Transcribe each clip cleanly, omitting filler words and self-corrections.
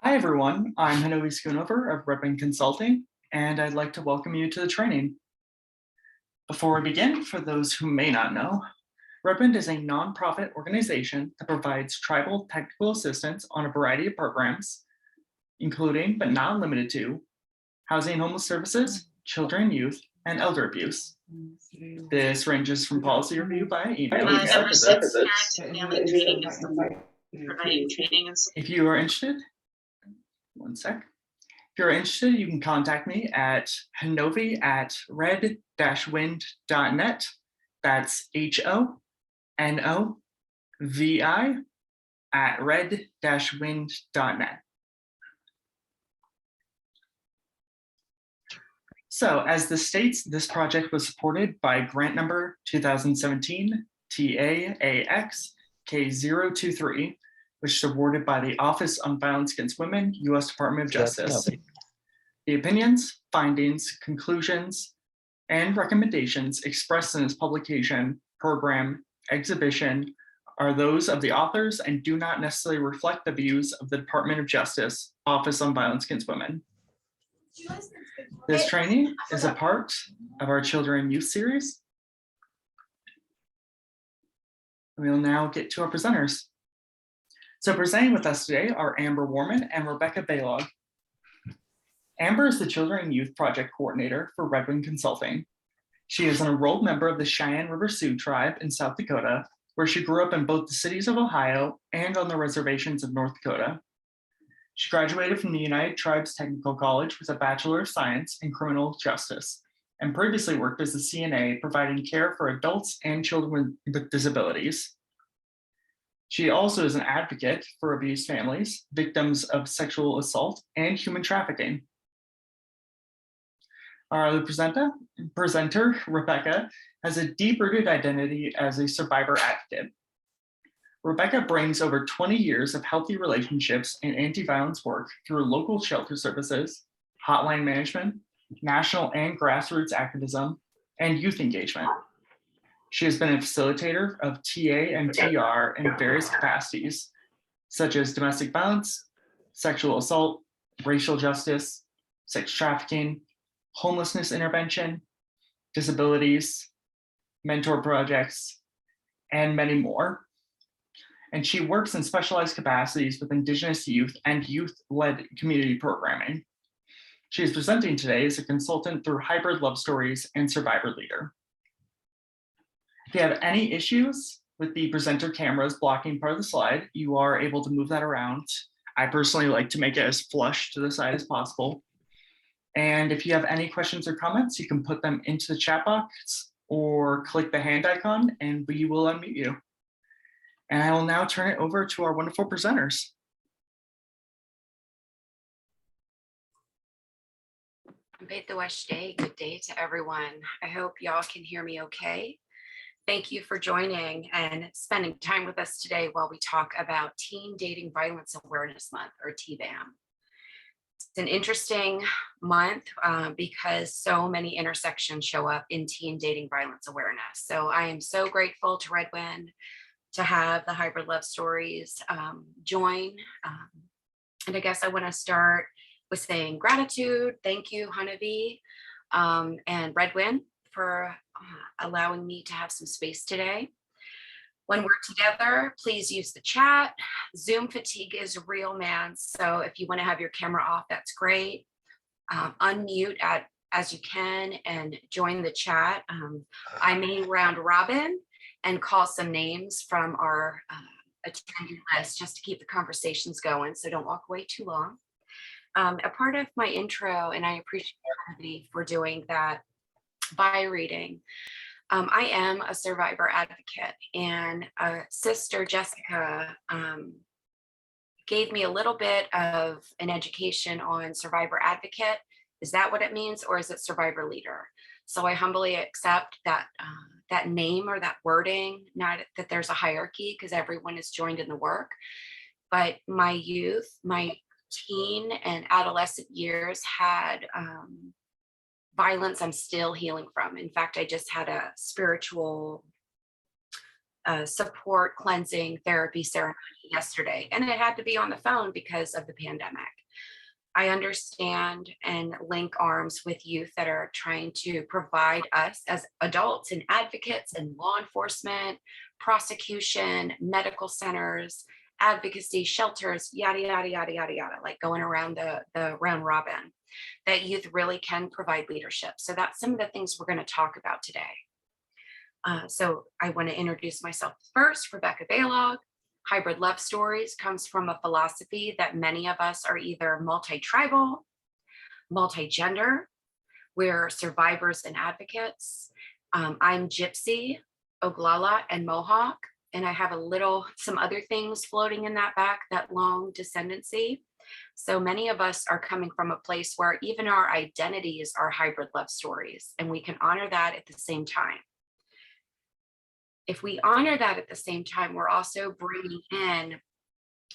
Hi everyone, I'm Hanovi Schoonover of Warman Consulting, and I'd like to welcome you to the training. Before we begin, for those who may not know, Warman is a nonprofit organization that provides tribal technical assistance on a variety of programs, including but not limited to housing and homeless services, children and youth, and elder abuse. This ranges from policy review by email to site visits. If you are interested, one sec. If you're interested, you can contact me at hanovi@red-wind.net. That's HONOVI@red-wind.net. So as this states, this project was supported by grant number 2017 TAAX K023, which is awarded by the Office on Violence Against Women, U.S. Department of Justice. The opinions, findings, conclusions, and recommendations expressed in this publication, program, exhibition are those of the authors and do not necessarily reflect the views of the Department of Justice, Office on Violence Against Women. This training is a part of our Children and Youth series. We will now get to our presenters. So presenting with us today are Amber Warman and Rebecca Balog. Amber is the Children and Youth Project Coordinator for Warman Consulting. She is an enrolled member of the Cheyenne River Sioux tribe in South Dakota, where she grew up in both the cities of Ohio and on the reservations of North Dakota. She graduated from the United Tribes Technical College with a Bachelor of Science in Criminal Justice and previously worked as a CNA providing care for adults and children with disabilities. She also is an advocate for abused families, victims of sexual assault, and human trafficking. Our other presenter, Rebecca, has a deep-rooted identity as a survivor advocate. Rebecca brings over 20 years of healthy relationships and anti-violence work through local shelter services, hotline management, national and grassroots activism, and youth engagement. She has been a facilitator of TA and TR in various capacities, such as domestic violence, sexual assault, racial justice, sex trafficking, homelessness intervention, disabilities, mentor projects, and many more. And she works in specialized capacities with Indigenous youth and youth-led community programming. She is presenting today as a consultant through Hybrid Love Stories and Survivor Leader. If you have any issues with the presenter cameras blocking part of the slide, you are able to move that around. I personally like to make it as flush to the side as possible. And if you have any questions or comments, you can put them into the chat box or click the hand icon and we will unmute you. And I will now turn it over to our wonderful presenters. Good day to everyone. I hope y'all can hear me okay. Thank you for joining and spending time with us today while we talk about Teen Dating Violence Awareness Month, or TDAM. It's an interesting month because so many intersections show up in teen dating violence awareness. So I am so grateful to Red Wind to have the Hybrid Love Stories join. And I guess I want to start with saying gratitude. Thank you, Hanovi and Red Wind, for allowing me to have some space today. When we're together, please use the chat. Zoom fatigue is real, man. So if you want to have your camera off, that's great. Unmute as you can and join the chat. I may round robin and call some names from our attendee list just to keep the conversations going, so don't walk away too long. A part of my intro, and I appreciate everybody for doing that by reading, I am a survivor advocate, and Sister Jessica gave me a little bit of an education on survivor advocate. Is that what it means, or is it survivor leader? So I humbly accept that that name or that wording, not that there's a hierarchy because everyone is joined in the work, but my youth, my teen and adolescent years had violence I'm still healing from. In fact, I just had a spiritual support cleansing therapy ceremony yesterday, and it had to be on the phone because of the pandemic. I understand and link arms with youth that are trying to provide us as adults and advocates and law enforcement, prosecution, medical centers, advocacy shelters, yada, yada, yada, yada, yada, like going around the round robin, that youth really can provide leadership. So that's some of the things we're going to talk about today. So I want to introduce myself first, Rebecca Balog. Hybrid love stories comes from a philosophy that many of us are either multi-tribal, multi-gender, we're survivors and advocates. I'm Gypsy, Oglala, and Mohawk, and I have some other things floating in that back, that long descendancy. So many of us are coming from a place where even our identities are hybrid love stories, and we can honor that at the same time. If we honor that at the same time, we're also bringing in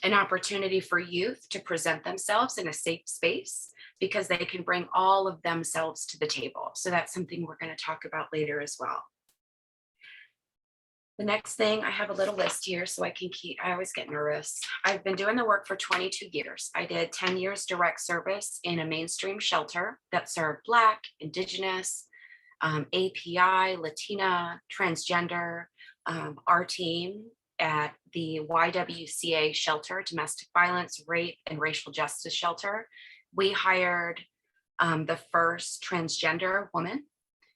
an opportunity for youth to present themselves in a safe space because they can bring all of themselves to the table. So that's something we're going to talk about later as well. The next thing, I have a little list here so I always get nervous. I've been doing the work for 22 years. I did 10 years direct service in a mainstream shelter that served Black, Indigenous, API, Latina, transgender. Our team at the YWCA shelter, domestic violence, rape, and racial justice shelter, we hired the first transgender woman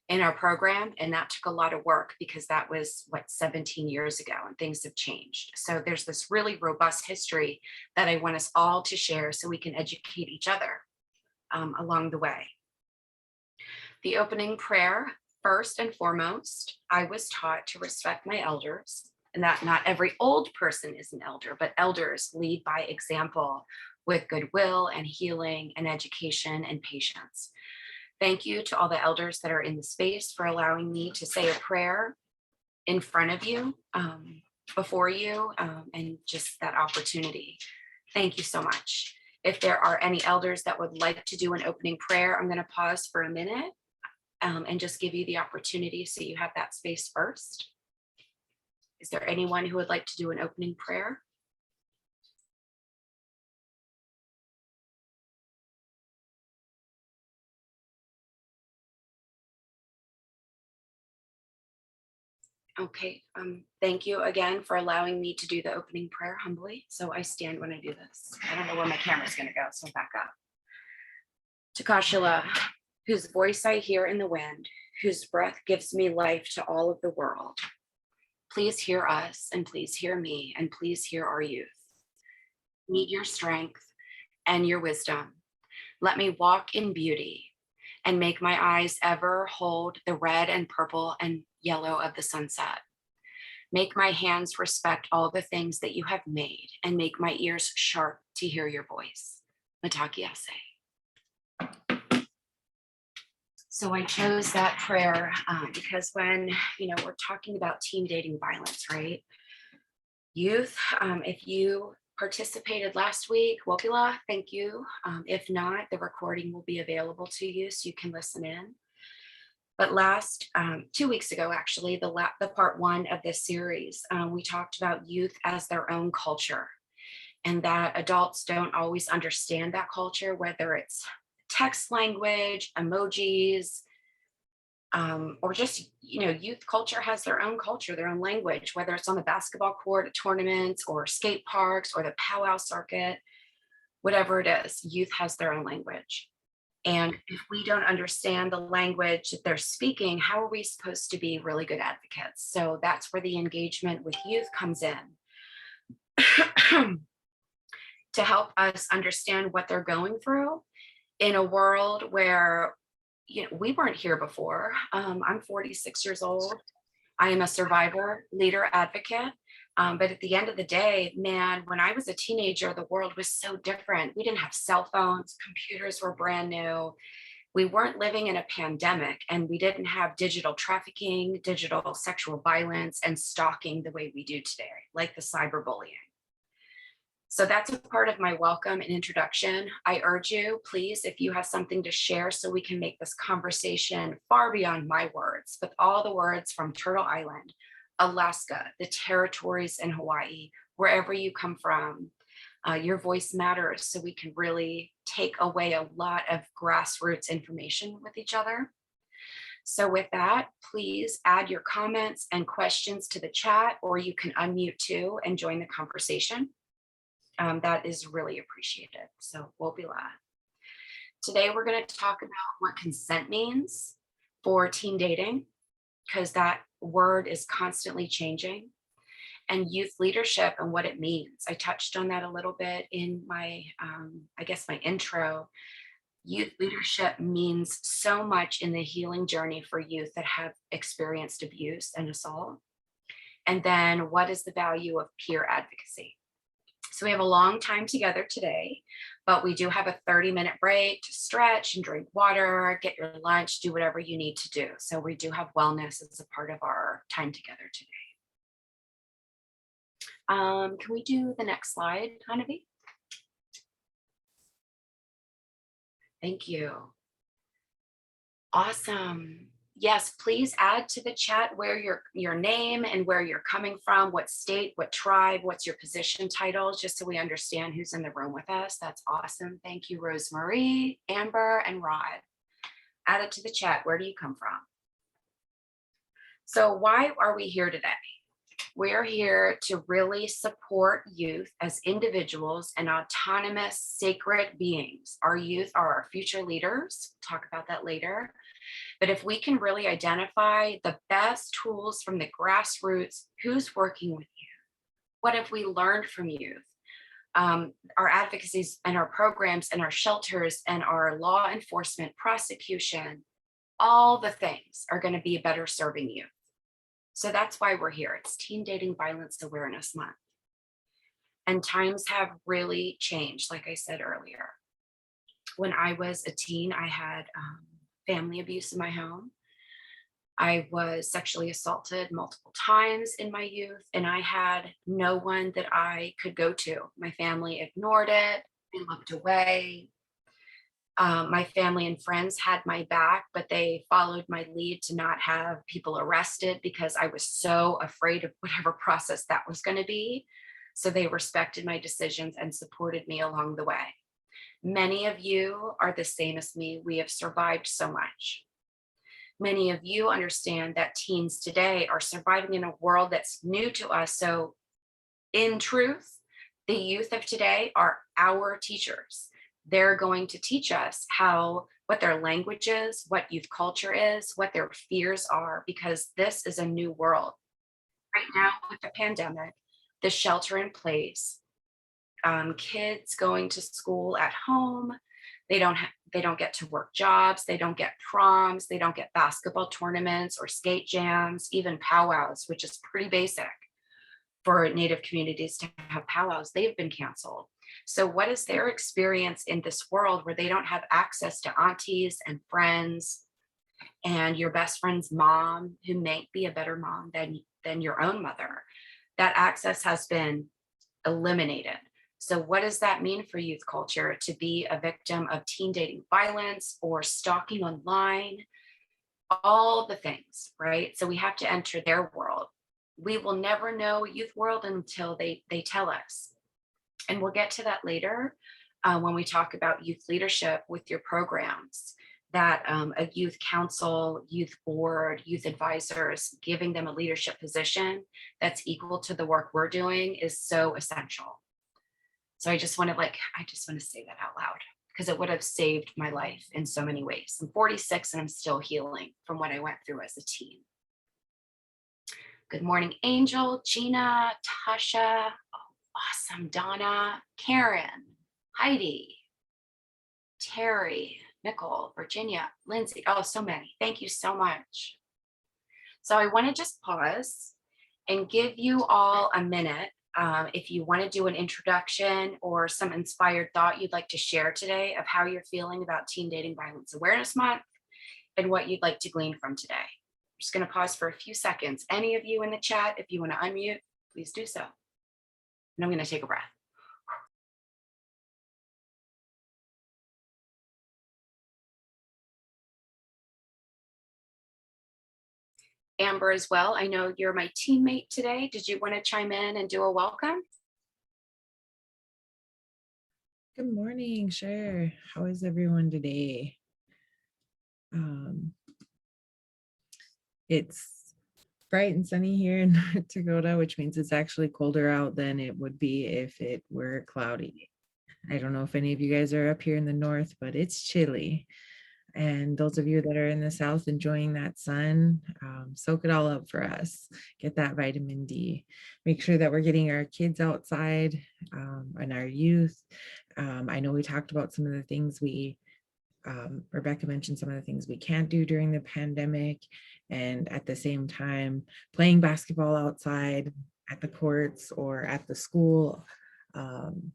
in our program, and that took a lot of work because that was 17 years ago, and things have changed. So there's this really robust history that I want us all to share so we can educate each other along the way. The opening prayer, first and foremost, I was taught to respect my elders, and that not every old person is an elder, but elders lead by example with goodwill and healing and education and patience. Thank you to all the elders that are in the space for allowing me to say a prayer in front of you, before you, and just that opportunity. Thank you so much. If there are any elders that would like to do an opening prayer, I'm going to pause for a minute and just give you the opportunity so you have that space first. Is there anyone who would like to do an opening prayer? Okay, thank you again for allowing me to do the opening prayer humbly. So I stand when I do this. I don't know where my camera's gonna go, so back up. Takashila, whose voice I hear in the wind, whose breath gives me life to all of the world. Please hear us, and please hear me, and please hear our youth. Need your strength and your wisdom. Let me walk in beauty and make my eyes ever hold the red and purple and yellow of the sunset. Make my hands respect all the things that you have made, and make my ears sharp to hear your voice. Mataki Ase. So I chose that prayer because when we're talking about teen dating violence, right? Youth, if you participated last week, Wokila, thank you. If not, the recording will be available to you so you can listen in. But 2 weeks ago, actually, the part 1 of this series, we talked about youth as their own culture, and that adults don't always understand that culture, whether it's text language, emojis, or just, youth culture has their own culture, their own language, whether it's on the basketball court at tournaments or skate parks or the powwow circuit, whatever it is, youth has their own language. And if we don't understand the language that they're speaking, how are we supposed to be really good advocates? So that's where the engagement with youth comes in to help us understand what they're going through in a world where we weren't here before. I'm 46 years old. I am a survivor, leader, advocate. But at the end of the day, man, when I was a teenager, the world was so different. We didn't have cell phones, computers were brand new. We weren't living in a pandemic, and we didn't have digital trafficking, digital sexual violence, and stalking the way we do today, like the cyberbullying. So that's a part of my welcome and introduction. I urge you, please, if you have something to share so we can make this conversation far beyond my words, with all the words from Turtle Island, Alaska, the territories in Hawaii, wherever you come from, your voice matters so we can really take away a lot of grassroots information with each other. So with that, please add your comments and questions to the chat, or you can unmute too and join the conversation. That is really appreciated. So we'll be live. Today, we're going to talk about what consent means for teen dating, because that word is constantly changing, and youth leadership and what it means. I touched on that a little bit in my, my intro. Youth leadership means so much in the healing journey for youth that have experienced abuse and assault. And then what is the value of peer advocacy? So we have a long time together today, but we do have a 30-minute break to stretch and drink water, get your lunch, do whatever you need to do. So we do have wellness as a part of our time together today. Can we do the next slide, Hanavi? Thank you. Awesome. Yes, please add to the chat where your name and where you're coming from, what state, what tribe, what's your position title, just so we understand who's in the room with us. That's awesome. Thank you, Rosemarie, Amber, and Rod. Add it to the chat. Where do you come from? So why are we here today? We're here to really support youth as individuals and autonomous, sacred beings. Our youth are our future leaders. Talk about that later. But if we can really identify the best tools from the grassroots, who's working with you? What have we learned from youth? Our advocacies and our programs and our shelters and our law enforcement, prosecution, all the things are going to be better serving youth. So that's why we're here. It's Teen Dating Violence Awareness Month. And times have really changed, like I said earlier. When I was a teen, I had family abuse in my home. I was sexually assaulted multiple times in my youth, and I had no one that I could go to. My family ignored it. They looked away. My family and friends had my back, but they followed my lead to not have people arrested because I was so afraid of whatever process that was going to be. So they respected my decisions and supported me along the way. Many of you are the same as me. We have survived so much. Many of you understand that teens today are surviving in a world that's new to us. So in truth, the youth of today are our teachers. They're going to teach us what their language is, what youth culture is, what their fears are, because this is a new world. Right now with the pandemic, the shelter in place, kids going to school at home, they don't get to work jobs, they don't get proms, they don't get basketball tournaments or skate jams, even powwows, which is pretty basic for Native communities to have powwows. They've been canceled. So what is their experience in this world where they don't have access to aunties and friends and your best friend's mom, who may be a better mom than your own mother? That access has been eliminated. So what does that mean for youth culture to be a victim of teen dating violence or stalking online? All the things, right? So we have to enter their world. We will never know youth world until they tell us. And we'll get to that later when we talk about youth leadership with your programs, that a youth council, youth board, youth advisors, giving them a leadership position that's equal to the work we're doing is so essential. So I just want to say that out loud because it would have saved my life in so many ways. I'm 46 and I'm still healing from what I went through as a teen. Good morning, Angel, Gina, Tasha. Awesome. Donna, Karen, Heidi, Terry, Nicole, Virginia, Lindsay. Oh, so many. Thank you so much. So I want to just pause and give you all a minute. If you want to do an introduction or some inspired thought you'd like to share today of how you're feeling about Teen Dating Violence Awareness Month and what you'd like to glean from today. I'm just going to pause for a few seconds. Any of you in the chat, if you want to unmute, please do so. And I'm going to take a breath. Amber as well. I know you're my teammate today. Did you want to chime in and do a welcome? Good morning. Sure. How is everyone today? Um, it's bright and sunny here in North Dakota, which means it's actually colder out than it would be if it were cloudy. I don't know if any of you guys are up here in the north, but it's chilly. And those of you that are in the south enjoying that sun, soak it all up for us. Get that vitamin D. Make sure that we're getting our kids outside and our youth. I know we talked about some of the things Rebecca mentioned some of the things we can't do during the pandemic, and at the same time, playing basketball outside at the courts or at the school. Um,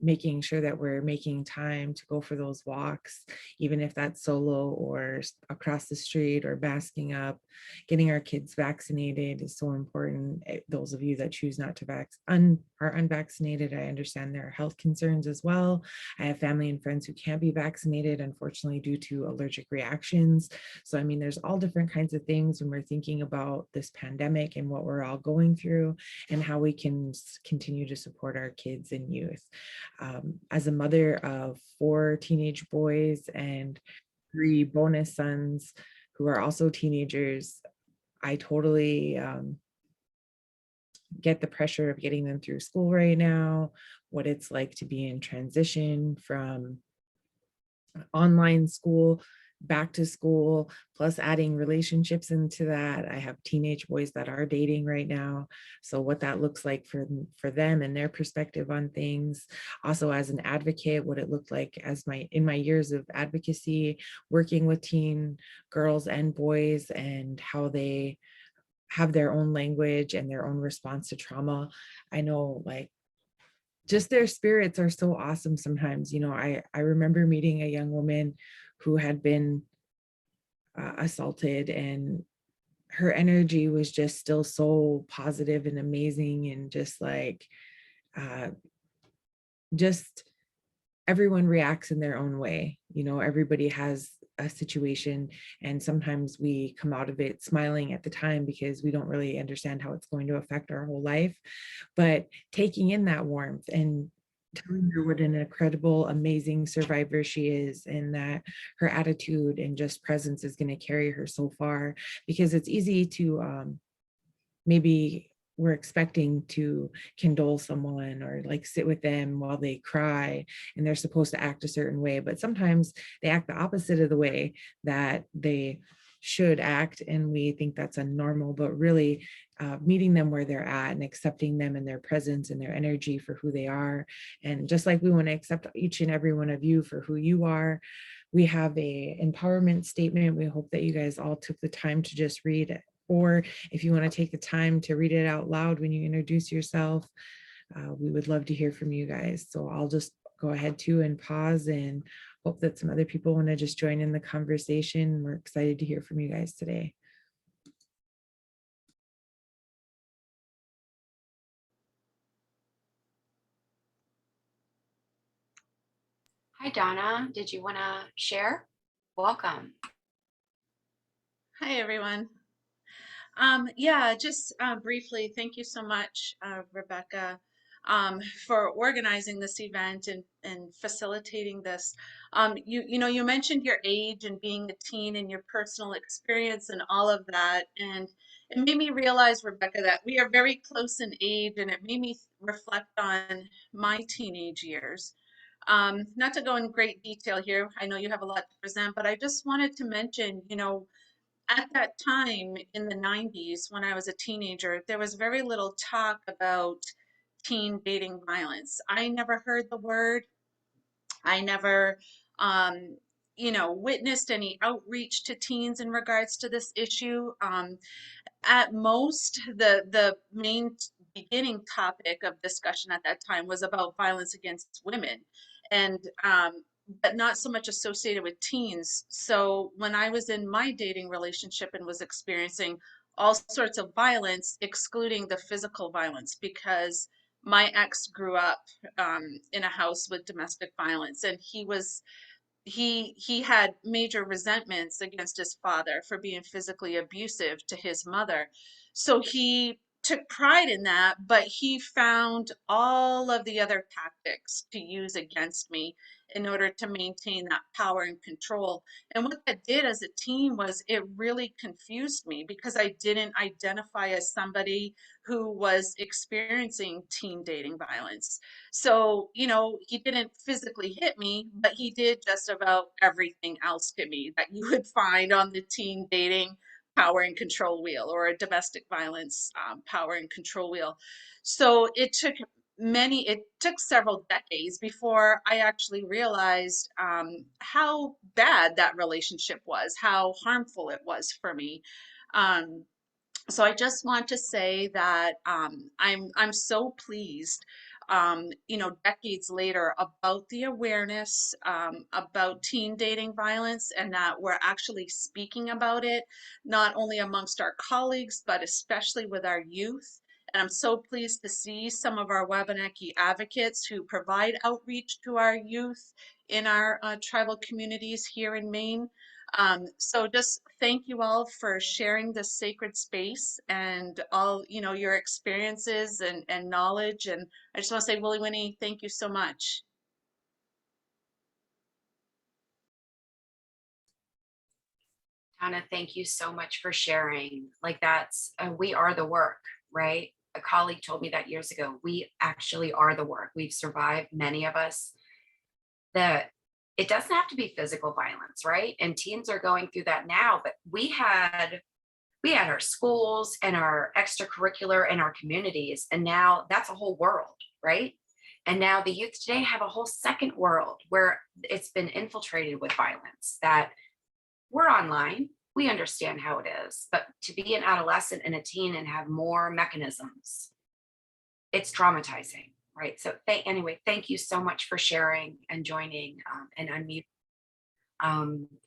Making sure that we're making time to go for those walks, even if that's solo or across the street or basking up. Getting our kids vaccinated is so important. Those of you that choose not to are unvaccinated, I understand there are health concerns as well. I have family and friends who can't be vaccinated, unfortunately, due to allergic reactions. So, I mean, there's all different kinds of things when we're thinking about this pandemic and what we're all going through and how we can continue to support our kids and youth. As a mother of 4 teenage boys and 3 bonus sons who are also teenagers, I totally get the pressure of getting them through school right now, what it's like to be in transition from online school back to school, plus adding relationships into that. I have teenage boys that are dating right now, so what that looks like for them and their perspective on things. Also, as an advocate, what it looked like as in my years of advocacy, working with teen girls and boys, and how they have their own language and their own response to trauma. I know, like, just their spirits are so awesome sometimes. I remember meeting a young woman who had been assaulted, and her energy was just still so positive and amazing, and just like uh, just everyone reacts in their own way. Everybody has a situation, and sometimes we come out of it smiling at the time because we don't really understand how it's going to affect our whole life. But taking in that warmth and telling her what an incredible, amazing survivor she is, and that her attitude and just presence is going to carry her so far. Because it's easy to maybe we're expecting to condole someone or like sit with them while they cry and they're supposed to act a certain way, but sometimes they act the opposite of the way that they should act, and we think that's a normal. But really, meeting them where they're at and accepting them and their presence and their energy for who they are. And just like we want to accept each and every one of you for who you are, we have a empowerment statement. We hope that you guys all took the time to just read it, or if you want to take the time to read it out loud when you introduce yourself, we would love to hear from you guys. So I'll just go ahead too and pause and hope that some other people want to just join in the conversation. We're excited to hear from you guys today. Hi, Donna. Did you want to share? Welcome. Hi, everyone. Yeah, just briefly, thank you so much, Rebecca, for organizing this event and facilitating this. You mentioned your age and being a teen and your personal experience and all of that. And it made me realize, Rebecca, that we are very close in age, and it made me reflect on my teenage years. Not to go in great detail here, I know you have a lot to present, but I just wanted to mention, at that time in the 90s, when I was a teenager, there was very little talk about teen dating violence. I never heard the word. I never, um, witnessed any outreach to teens in regards to this issue. At most, the main beginning topic of discussion at that time was about violence against women, and but not so much associated with teens. So when I was in my dating relationship and was experiencing all sorts of violence, excluding the physical violence, because my ex grew up in a house with domestic violence, and he had major resentments against his father for being physically abusive to his mother. So he took pride in that, but he found all of the other tactics to use against me in order to maintain that power and control. And what that did as a teen was it really confused me because I didn't identify as somebody who was experiencing teen dating violence. So, you know, he didn't physically hit me, but he did just about everything else to me that you would find on the teen dating power and control wheel, or a domestic violence power and control wheel. So it took several decades before I actually realized how bad that relationship was, how harmful it was for me. Um, so I just want to say that I'm so pleased, you know, decades later, about the awareness about teen dating violence, and that we're actually speaking about it, not only amongst our colleagues, but especially with our youth. And I'm so pleased to see some of our Wabanaki advocates who provide outreach to our youth in our tribal communities here in Maine. So just thank you all for sharing this sacred space and all, you know, your experiences and knowledge. And I just want to say, Willie Winnie, thank you so much. Donna, thank you so much for sharing. Like that's, we are the work, right? A colleague told me that years ago. We actually are the work. We've survived, many of us, that it doesn't have to be physical violence, right? And teens are going through that now, but we had our schools and our extracurricular and our communities, and now that's a whole world, right? And now the youth today have a whole second world where it's been infiltrated with violence, that we're online, we understand how it is, but to be an adolescent and a teen and have more mechanisms, it's traumatizing, right? So anyway, thank you so much for sharing and joining and unmute.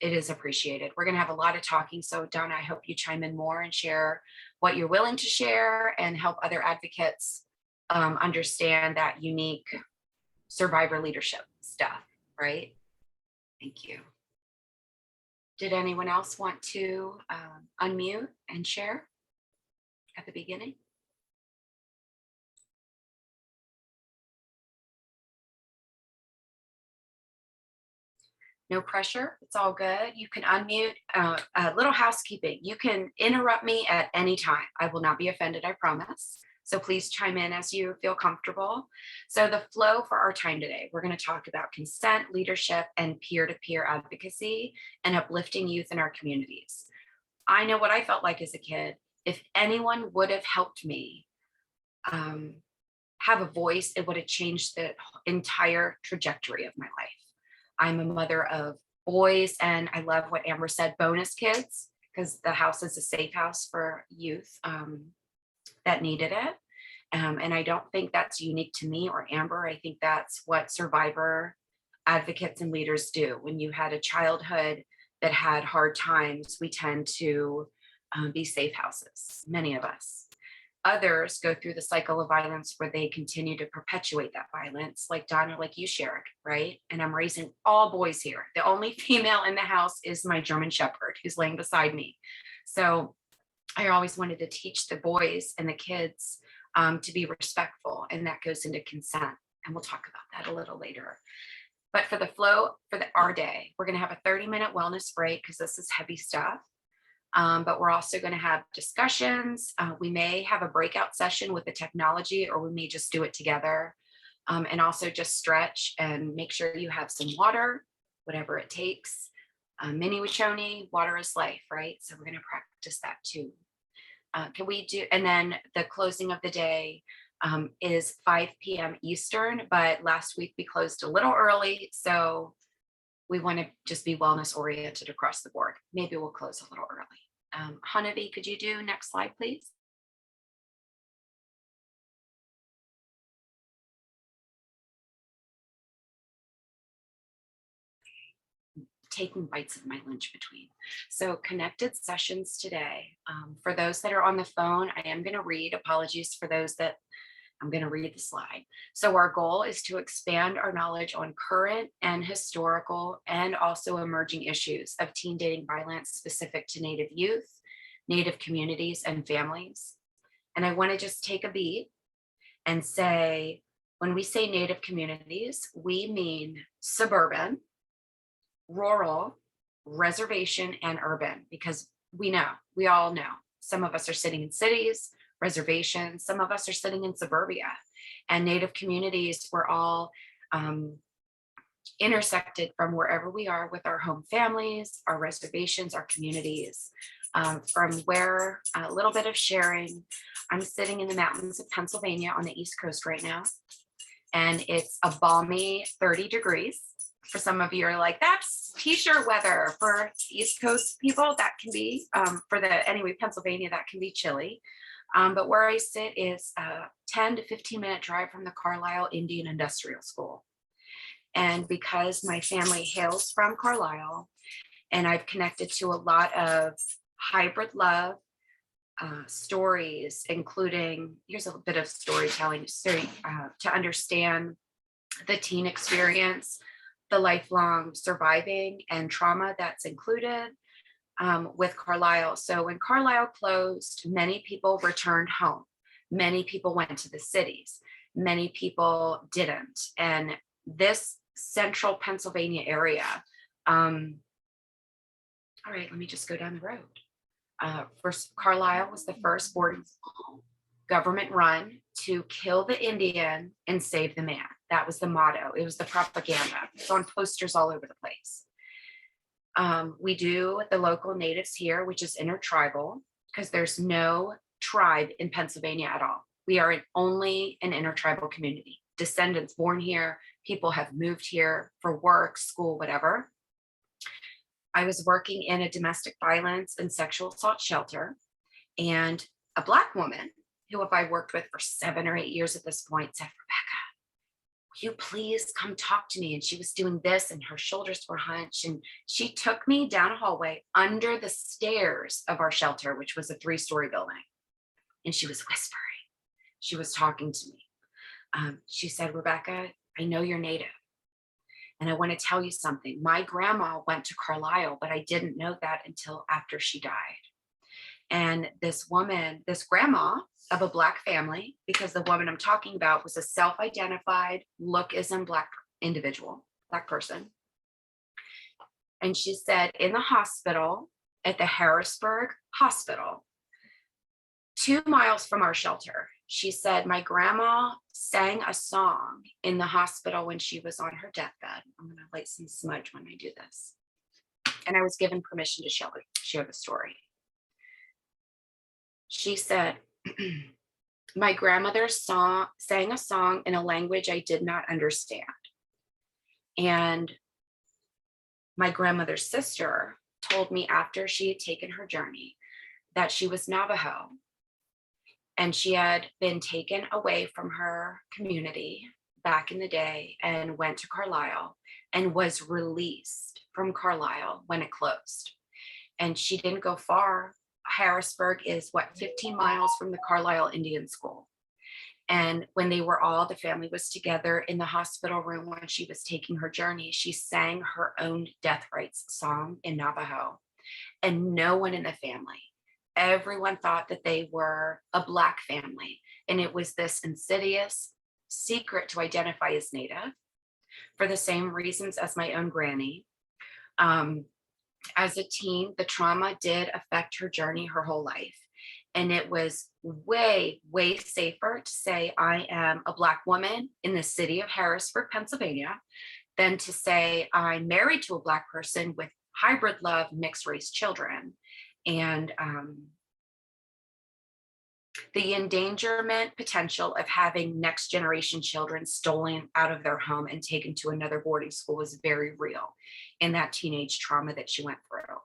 It is appreciated. We're going to have a lot of talking. So Donna, I hope you chime in more and share what you're willing to share and help other advocates understand that unique survivor leadership stuff, right? Thank you. Did anyone else want to unmute and share at the beginning? No pressure. It's all good. You can unmute. A little housekeeping. You can interrupt me at any time. I will not be offended, I promise. So please chime in as you feel comfortable. So the flow for our time today, we're going to talk about consent, leadership, and peer-to-peer advocacy and uplifting youth in our communities. I know what I felt like as a kid. If anyone would have helped me have a voice, it would have changed the entire trajectory of my life. I'm a mother of boys, and I love what Amber said, bonus kids, because the house is a safe house for youth that needed it. And I don't think that's unique to me or Amber. I think that's what survivor advocates and leaders do. When you had a childhood that had hard times, we tend to be safe houses, many of us. Others go through the cycle of violence where they continue to perpetuate that violence, like Donna, like you shared, right? And I'm raising all boys here. The only female in the house is my German Shepherd who's laying beside me. So I always wanted to teach the boys and the kids to be respectful, and that goes into consent. And we'll talk about that a little later. But for the flow for our day, we're going to have a 30-minute wellness break because this is heavy stuff. But we're also going to have discussions. We may have a breakout session with the technology, or we may just do it together. And also just stretch and make sure you have some water, whatever it takes. Mini Wachoni, water is life, right? So we're going to practice that too. Can we do, and then the closing of the day is 5 p.m. Eastern, but last week we closed a little early. So we want to just be wellness oriented across the board. Maybe we'll close a little early. Hanavi, could you do next slide, please? Taking bites of my lunch between. So connected sessions today. For those that are on the phone, I am going to read. Apologies for those that I'm going to read the slide. So our goal is to expand our knowledge on current and historical and also emerging issues of teen dating violence specific to Native youth, Native communities, and families. And I want to just take a beat and say, when we say Native communities, we mean suburban, rural, reservation, and urban, because we all know, some of us are sitting in cities, reservations, some of us are sitting in suburbia, and Native communities, we're all intersected from wherever we are with our home families, our reservations, our communities. From where a little bit of sharing, I'm sitting in the mountains of Pennsylvania on the East Coast right now, and it's a balmy 30 degrees. For some of you are like, that's t-shirt weather. For East Coast people, that can be, Pennsylvania, that can be chilly. But where I sit is a 10 to 15 minute drive from the Carlisle Indian Industrial School. And because my family hails from Carlisle, and I've connected to a lot of hybrid love stories, including, here's a bit of storytelling to understand the teen experience, the lifelong surviving and trauma that's included with Carlisle. So when Carlisle closed, many people returned home. Many people went to the cities. Many people didn't. And this central Pennsylvania area, all right, let me just go down the road. First, Carlisle was the first boarding school, government run, to kill the Indian and save the man. That was the motto. It was the propaganda. It's on posters all over the place. We do the local natives here, which is intertribal, because there's no tribe in Pennsylvania at all. We are only an intertribal community. Descendants born here, people have moved here for work, school, whatever. I was working in a domestic violence and sexual assault shelter, and a Black woman who I've worked with for 7 or 8 years at this point said, Rebecca, will you please come talk to me? And she was doing this and her shoulders were hunched, and she took me down a hallway under the stairs of our shelter, which was a 3-story building. And she was whispering. She was talking to me. She said, Rebecca, I know you're Native, and I want to tell you something. My grandma went to Carlisle, but I didn't know that until after she died. And this woman, this grandma of a Black family, because the woman I'm talking about was a self-identified lookism Black individual, Black person. And she said, in the hospital, at the Harrisburg Hospital, 2 miles from our shelter, she said, my grandma sang a song in the hospital when she was on her deathbed. I'm going to light some smudge when I do this. And I was given permission to share the story. She said, my grandmother sang a song in a language I did not understand. And my grandmother's sister told me after she had taken her journey that she was Navajo, and she had been taken away from her community back in the day and went to Carlisle and was released from Carlisle when it closed. And she didn't go far. Harrisburg is 15 miles from the Carlisle Indian School. And when they were all, the family was together in the hospital room when she was taking her journey, she sang her own death rites song in Navajo. And no one in the family, everyone thought that they were a Black family. And it was this insidious secret to identify as Native for the same reasons as my own granny. As a teen, the trauma did affect her journey her whole life. And it was way, way safer to say I am a Black woman in the city of Harrisburg, Pennsylvania, than to say I'm married to a Black person with hybrid love, mixed race children. And the endangerment potential of having next generation children stolen out of their home and taken to another boarding school was very real in that teenage trauma that she went through.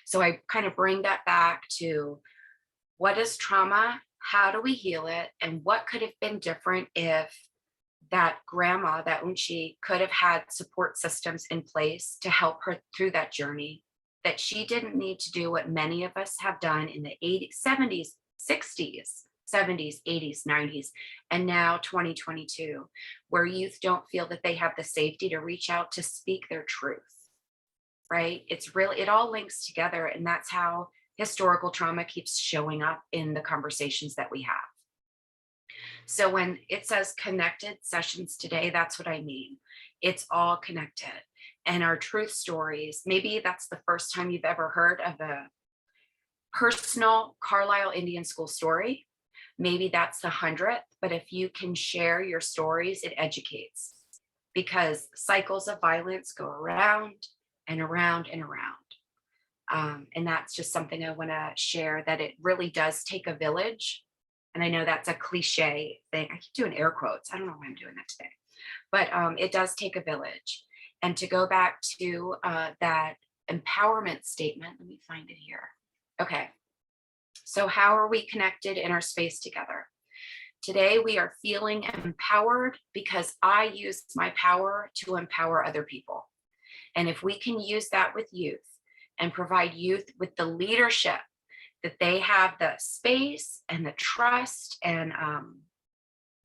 So I kind of bring that back to, what is trauma? How do we heal it? And what could have been different if that grandma, that Unchi, could have had support systems in place to help her through that journey, that she didn't need to do what many of us have done in the 80s, 70s, 60s, 70s, 80s, 90s, and now 2022, where youth don't feel that they have the safety to reach out to speak their truth, right? It's really, it all links together, and that's how historical trauma keeps showing up in the conversations that we have. So when it says connected sessions today, that's what I mean. It's all connected. And our truth stories, maybe that's the first time you've ever heard of a personal Carlisle Indian School story. Maybe that's the 100th, but if you can share your stories, it educates, because cycles of violence go around and around and around. And that's just something I want to share, that it really does take a village. And I know that's a cliche thing. I keep doing air quotes. I don't know why I'm doing that today, but it does take a village. And to go back to that empowerment statement, let me find it here. Okay. So how are we connected in our space together? Today, we are feeling empowered because I use my power to empower other people. And if we can use that with youth and provide youth with the leadership, that they have the space and the trust and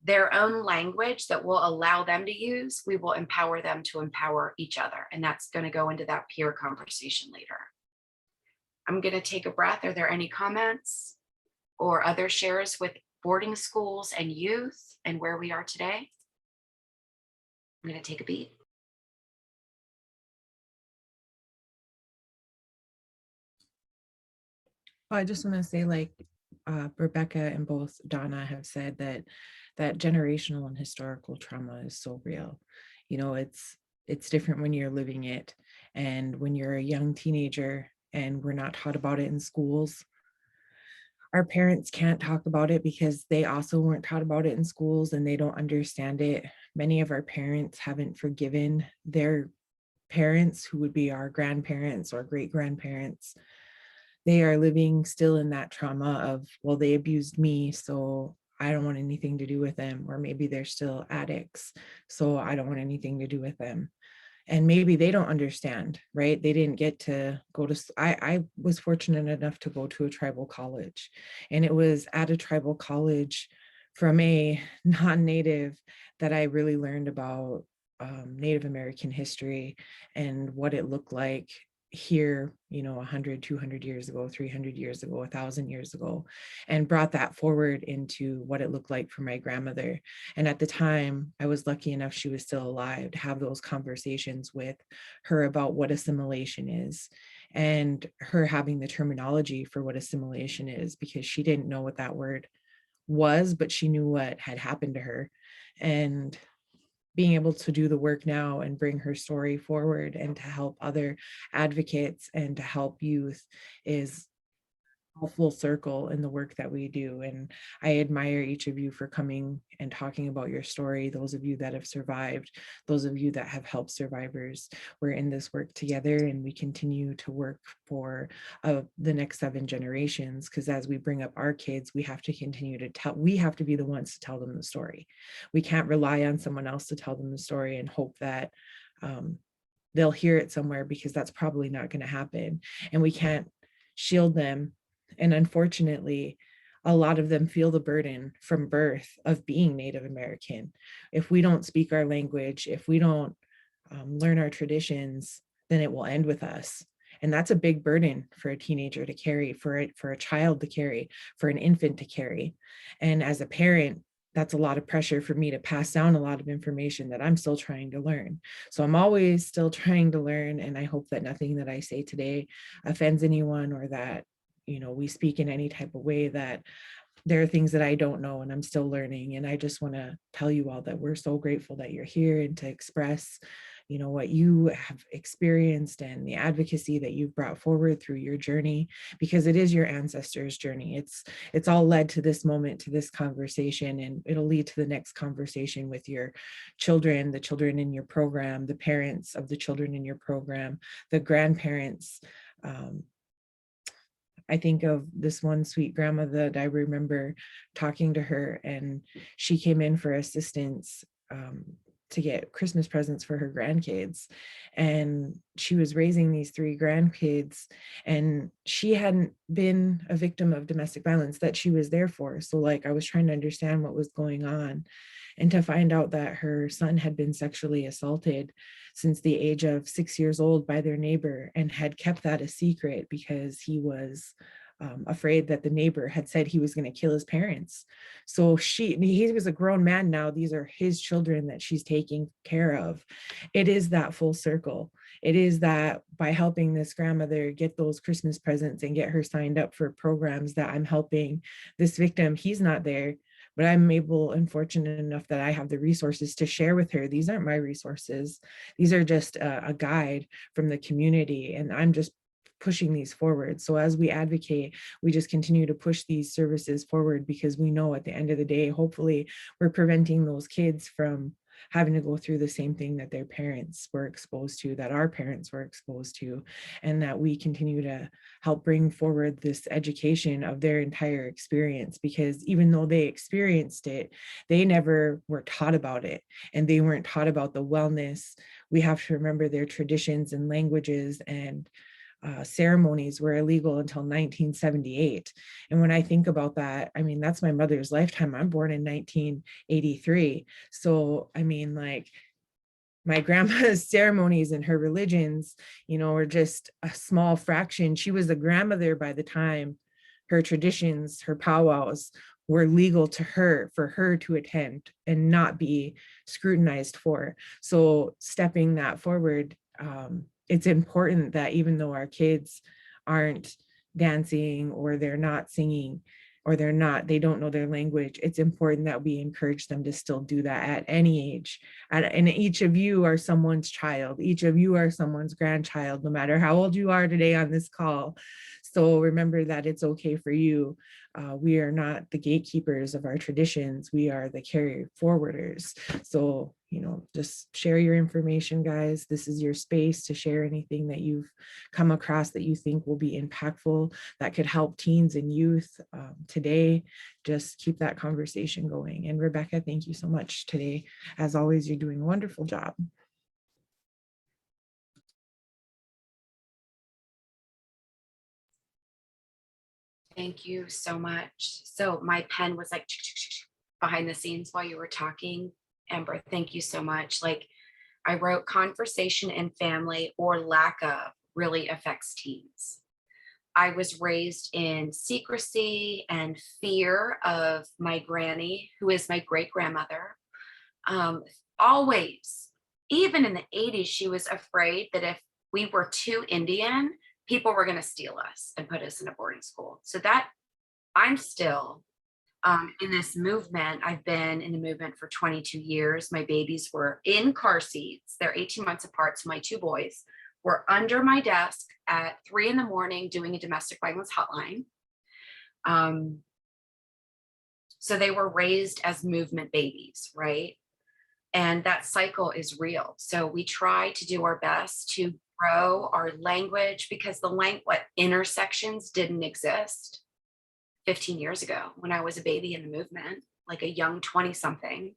their own language that will allow them to use, we will empower them to empower each other. And that's going to go into that peer conversation later. I'm going to take a breath. Are there any comments or other shares with boarding schools and youth and where we are today? I'm going to take a beat. I just want to say, like Rebecca and both Donna have said, that generational and historical trauma is so real. You know, it's different when you're living it, and when you're a young teenager and we're not taught about it in schools. Our parents can't talk about it because they also weren't taught about it in schools and they don't understand it. Many of our parents haven't forgiven their parents, who would be our grandparents or great grandparents. They are living still in that trauma of, well, they abused me, so I don't want anything to do with them. Or maybe they're still addicts, so I don't want anything to do with them. And maybe they don't understand, right? They didn't get to go to, I was fortunate enough to go to a tribal college, and it was at a tribal college from a non-native that I really learned about Native American history and what it looked like here, 100, 200 years ago, 300 years ago, 1,000 years ago, and brought that forward into what it looked like for my grandmother. And at the time, I was lucky enough she was still alive to have those conversations with her about what assimilation is, and her having the terminology for what assimilation is, because she didn't know what that word was, but she knew what had happened to her. And being able to do the work now and bring her story forward and to help other advocates and to help youth is a full circle in the work that we do. And I admire each of you for coming and talking about your story. Those of you that have survived, those of you that have helped survivors, we're in this work together, and we continue to work for the next 7 generations, because as we bring up our kids, we have to continue to tell, we have to be the ones to tell them the story. We can't rely on someone else to tell them the story and hope that they'll hear it somewhere, because that's probably not going to happen. And we can't shield them. And unfortunately, a lot of them feel the burden from birth of being Native American. If we don't speak our language, if we don't learn our traditions, then it will end with us. And that's a big burden for a teenager to carry, for a child to carry, for an infant to carry. And as a parent, that's a lot of pressure for me to pass down a lot of information that I'm still trying to learn. So I'm always still trying to learn. And I hope that nothing that I say today offends anyone, or that we speak in any type of way, that there are things that I don't know and I'm still learning. And I just want to tell you all that we're so grateful that you're here and to express, what you have experienced and the advocacy that you've brought forward through your journey, because it is your ancestors' journey. It's all led to this moment, to this conversation, and it'll lead to the next conversation with your children, the children in your program, the parents of the children in your program, the grandparents. I think of this one sweet grandma that I remember talking to her, and she came in for assistance to get Christmas presents for her grandkids. And she was raising these 3 grandkids, and she hadn't been a victim of domestic violence that she was there for. So I was trying to understand what was going on, and to find out that her son had been sexually assaulted since the age of 6 years old by their neighbor, and had kept that a secret because he was afraid that the neighbor had said he was going to kill his parents. So he was a grown man now. These are his children that she's taking care of. It is that full circle. It is that by helping this grandmother get those Christmas presents and get her signed up for programs, that I'm helping this victim. He's not there, but I'm able and fortunate enough that I have the resources to share with her. These aren't my resources. These are just a guide from the community, and I'm just pushing these forward. So as we advocate, we just continue to push these services forward, because we know at the end of the day, hopefully we're preventing those kids from having to go through the same thing that their parents were exposed to, that our parents were exposed to, and that we continue to help bring forward this education of their entire experience. Because even though they experienced it, they never were taught about it, and they weren't taught about the wellness. We have to remember their traditions and languages and ceremonies were illegal until 1978. And when I think about that, I mean, that's my mother's lifetime. I'm born in 1983. So, I mean, like, my grandma's ceremonies and her religions, were just a small fraction. She was a grandmother by the time her traditions, her powwows were legal to her, for her to attend and not be scrutinized for. So stepping that forward, it's important that even though our kids aren't dancing, or they're not singing, or they don't know their language, it's important that we encourage them to still do that at any age. And each of you are someone's child. Each of you are someone's grandchild, no matter how old you are today on this call. So remember that it's okay for you. We are not the gatekeepers of our traditions. We are the carry forwarders. So, just share your information, guys. This is your space to share anything that you've come across that you think will be impactful, that could help teens and youth today. Just keep that conversation going. And Rebecca, thank you so much today. As always, you're doing a wonderful job. Thank you so much. So my pen was like behind the scenes while you were talking. Amber, thank you so much. Like, I wrote conversation and family, or lack of, really affects teens. I was raised in secrecy and fear of my granny, who is my great grandmother. Always, even in the 80s, she was afraid that if we were too Indian, people were going to steal us and put us in a boarding school. So that I'm still in this movement. I've been in the movement for 22 years. My babies were in car seats. They're 18 months apart. So my two boys were under my desk at 3 a.m. doing a domestic violence hotline. So they were raised as movement babies, right? And that cycle is real. So we try to do our best to grow our language, because what intersections didn't exist 15 years ago when I was a baby in the movement, like a young 20 something.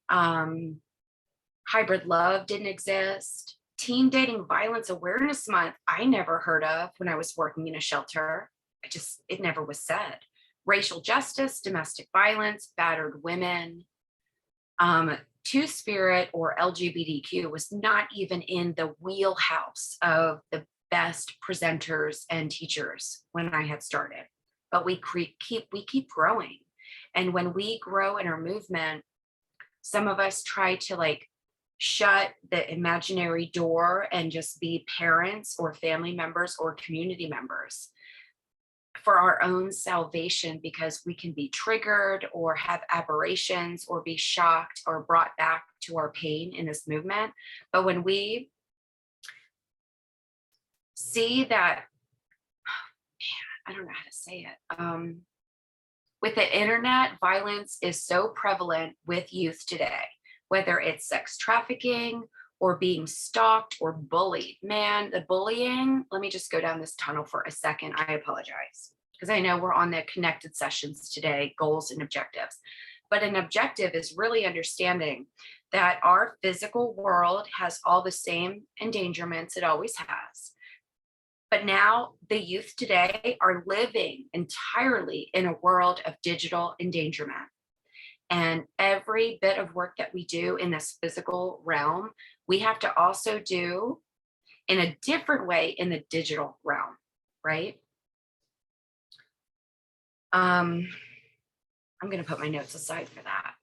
Hybrid love didn't exist. Teen Dating Violence Awareness Month, I never heard of when I was working in a shelter. It never was said. Racial justice, domestic violence, battered women, Two-Spirit or LGBTQ was not even in the wheelhouse of the best presenters and teachers when I had started. But we keep growing. And when we grow in our movement, some of us try to shut the imaginary door and just be parents or family members or community members for our own salvation, because we can be triggered or have aberrations or be shocked or brought back to our pain in this movement. But when we see that, I don't know how to say it. With the internet, violence is so prevalent with youth today, whether it's sex trafficking or being stalked or bullied. Man, the bullying, let me just go down this tunnel for a second. I apologize, because I know we're on the connected sessions today, goals and objectives. But an objective is really understanding that our physical world has all the same endangerments it always has. But now the youth today are living entirely in a world of digital endangerment. And every bit of work that we do in this physical realm, we have to also do in a different way in the digital realm, right? I'm going to put my notes aside for that.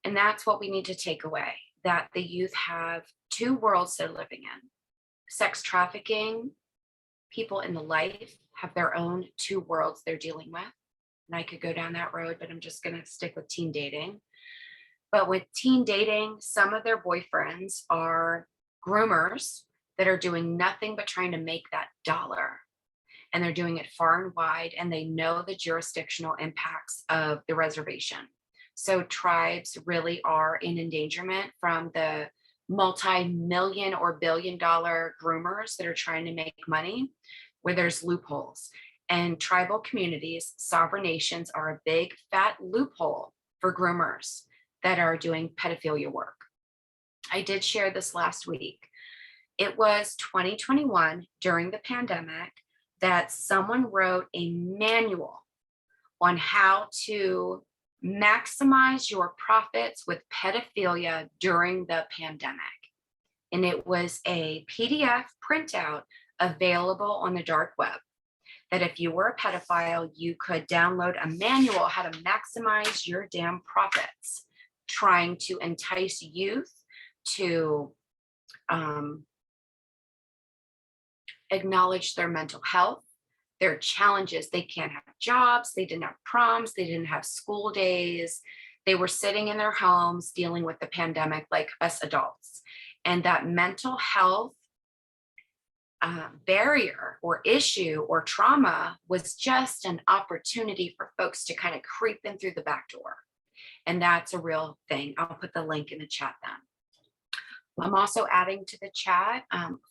And that's what we need to take away, that the youth have two worlds they're living in. Sex trafficking, people in the life have their own two worlds they're dealing with. And I could go down that road, but I'm just going to stick with teen dating. But with teen dating, some of their boyfriends are groomers that are doing nothing but trying to make that dollar. And they're doing it far and wide, and they know the jurisdictional impacts of the reservation. So tribes really are in endangerment from the multi-million or billion-dollar groomers that are trying to make money, where there's loopholes. And tribal communities, sovereign nations, are a big fat loophole for groomers that are doing pedophilia work. I did share this last week. It was 2021 during the pandemic that someone wrote a manual on how to maximize your profits with pedophilia during the pandemic. And it was a PDF printout available on the dark web, that if you were a pedophile, you could download a manual how to maximize your damn profits, trying to entice youth to acknowledge their mental health, their challenges. They can't have jobs, they didn't have proms, they didn't have school days. They were sitting in their homes dealing with the pandemic like us adults. And that mental health barrier or issue or trauma was just an opportunity for folks to kind of creep in through the back door. And that's a real thing. I'll put the link in the chat then. I'm also adding to the chat.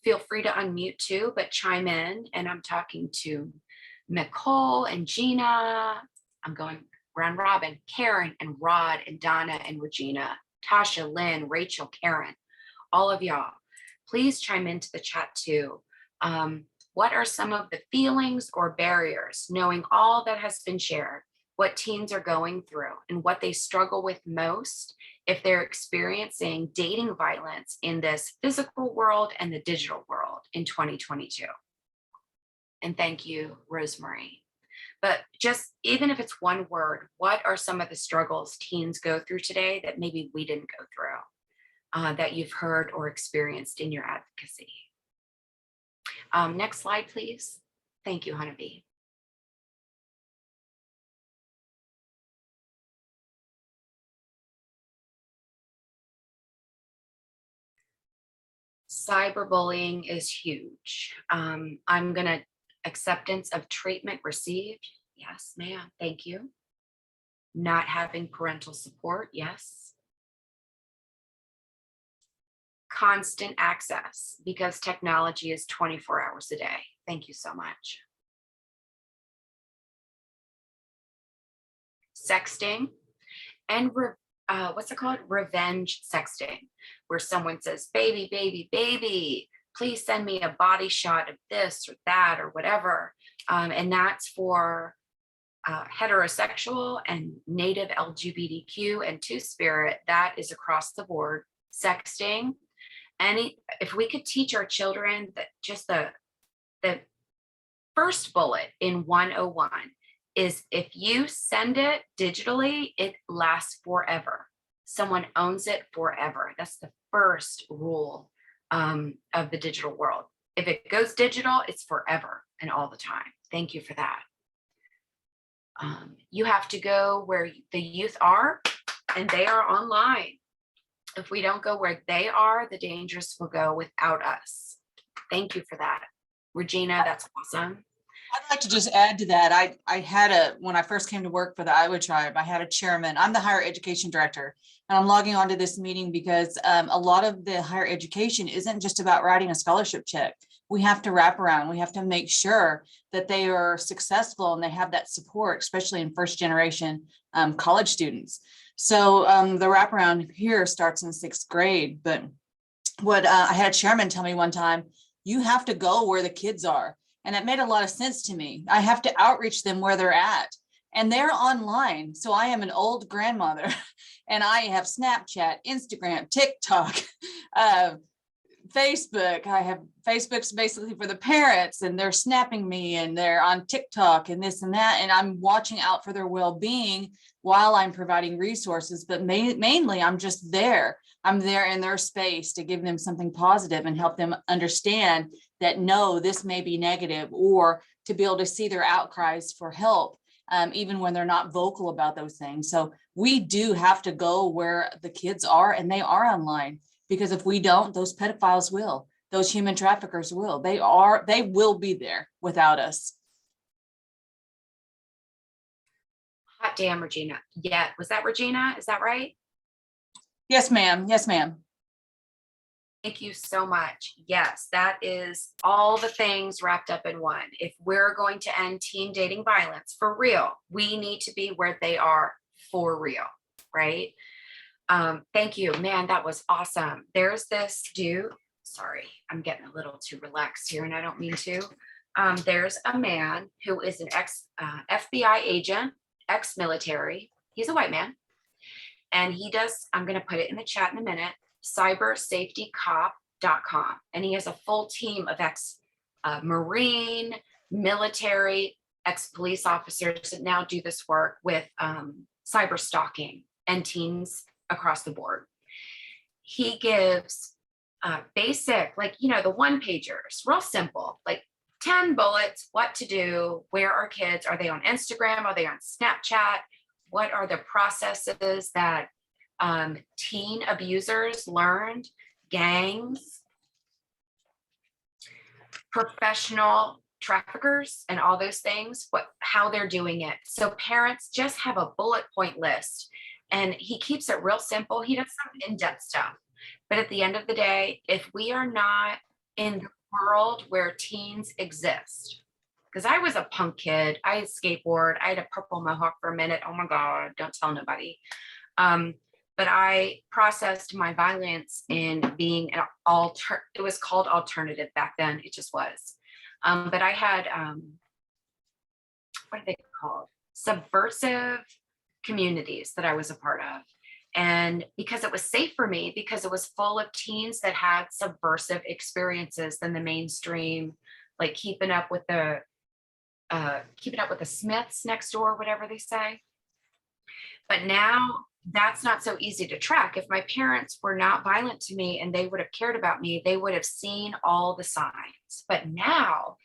Feel free to unmute too, but chime in. And I'm talking to Nicole and Gina. I'm going round robin, Karen and Rod and Donna and Regina, Tasha, Lynn, Rachel, Karen, all of y'all. Please chime into the chat too. What are some of the feelings or barriers, knowing all that has been shared, what teens are going through and what they struggle with most if they're experiencing dating violence in this physical world and the digital world in 2022. And thank you, Rosemary. But just even if it's one word, what are some of the struggles teens go through today that maybe we didn't go through, that you've heard or experienced in your advocacy? Next slide, please. Thank you, Honeybee. Cyberbullying is huge. I'm gonna acceptance of treatment received. Yes, ma'am. Thank you. Not having parental support. Yes. Constant access because technology is 24 hours a day. Thank you so much. Sexting and what's it called? Revenge sexting, where someone says, baby, baby, baby, please send me a body shot of this or that or whatever. And that's for heterosexual and native LGBTQ and two-spirit. That is across the board. Sexting. If we could teach our children that just the first bullet in 101 is if you send it digitally, it lasts forever. Someone owns it forever. That's the first rule of the digital world. If it goes digital, it's forever and all the time. Thank you for that. You have to go where the youth are, and they are online. If we don't go where they are, the dangers will go without us. Thank you for that. Regina, that's awesome. I'd like to just add to that. I had when I first came to work for the Iowa tribe, I had a chairman. I'm the higher education director, and I'm logging onto this meeting because a lot of the higher education isn't just about writing a scholarship check. We have to wrap around. We have to make sure that they are successful and they have that support, especially in first generation college students. So the wraparound here starts in 6th grade. But what I had a chairman tell me one time, you have to go where the kids are. And it made a lot of sense to me. I have to outreach them where they're at, and they're online. So I am an old grandmother and I have Snapchat, Instagram, TikTok, Facebook. I have Facebook's basically for the parents, and they're snapping me, and they're on TikTok and this and that. And I'm watching out for their well-being while I'm providing resources. But mainly I'm just there. I'm there in their space to give them something positive and help them understand that, no, this may be negative, or to be able to see their outcries for help, even when they're not vocal about those things. So we do have to go where the kids are, and they are online. Because if we don't, those pedophiles will, those human traffickers will, they will be there without us. Hot damn, Regina. Yeah, was that Regina? Is that right? Yes, ma'am. Yes, ma'am. Thank you so much. Yes, that is all the things wrapped up in one. If we're going to end teen dating violence for real, we need to be where they are for real, right? Thank you, man, that was awesome. There's this dude, sorry, I'm getting a little too relaxed here and I don't mean to. There's a man who is an FBI agent, ex-military. He's a white man. And he does, I'm going to put it in the chat in a minute, cybersafetycop.com. And he has a full team of ex-Marine, military, ex-police officers that now do this work with cyber stalking and teens across the board. He gives basic, like, you know, the one pagers, real simple, like 10 bullets, what to do, where are kids, are they on Instagram, are they on Snapchat, what are the processes that teen abusers learned, gangs, professional traffickers, and all those things, how they're doing it. So parents just have a bullet point list. And he keeps it real simple. He does some in-depth stuff. But at the end of the day, if we are not in the world where teens exist, because I was a punk kid, I had skateboard, I had a purple mohawk for a minute. Oh my God, don't tell nobody. But I processed my violence in being it was called alternative back then. It just was. But I had, what are they called? Subversive communities that I was a part of. And because it was safe for me, because it was full of teens that had subversive experiences than the mainstream, like keeping up with the Smiths next door, whatever they say. But now that's not so easy to track. If my parents were not violent to me and they would have cared about me, they would have seen all the signs. But now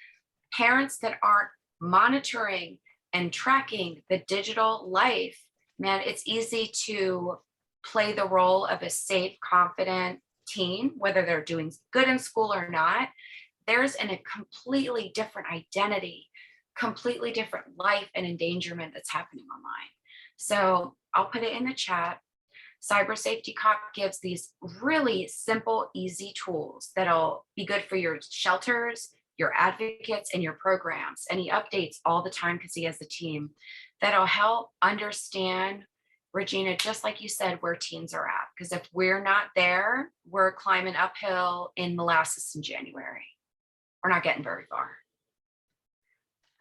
parents that aren't monitoring and tracking the digital life, man, it's easy to play the role of a safe, confident teen, whether they're doing good in school or not. There's a completely different identity, completely different life and endangerment that's happening online. So I'll put it in the chat. Cyber Safety Cop gives these really simple, easy tools that'll be good for your shelters, your advocates, and your programs. And he updates all the time because he has a team that'll help understand, Regina, just like you said, where teens are at. Because if we're not there, we're climbing uphill in molasses in January. We're not getting very far.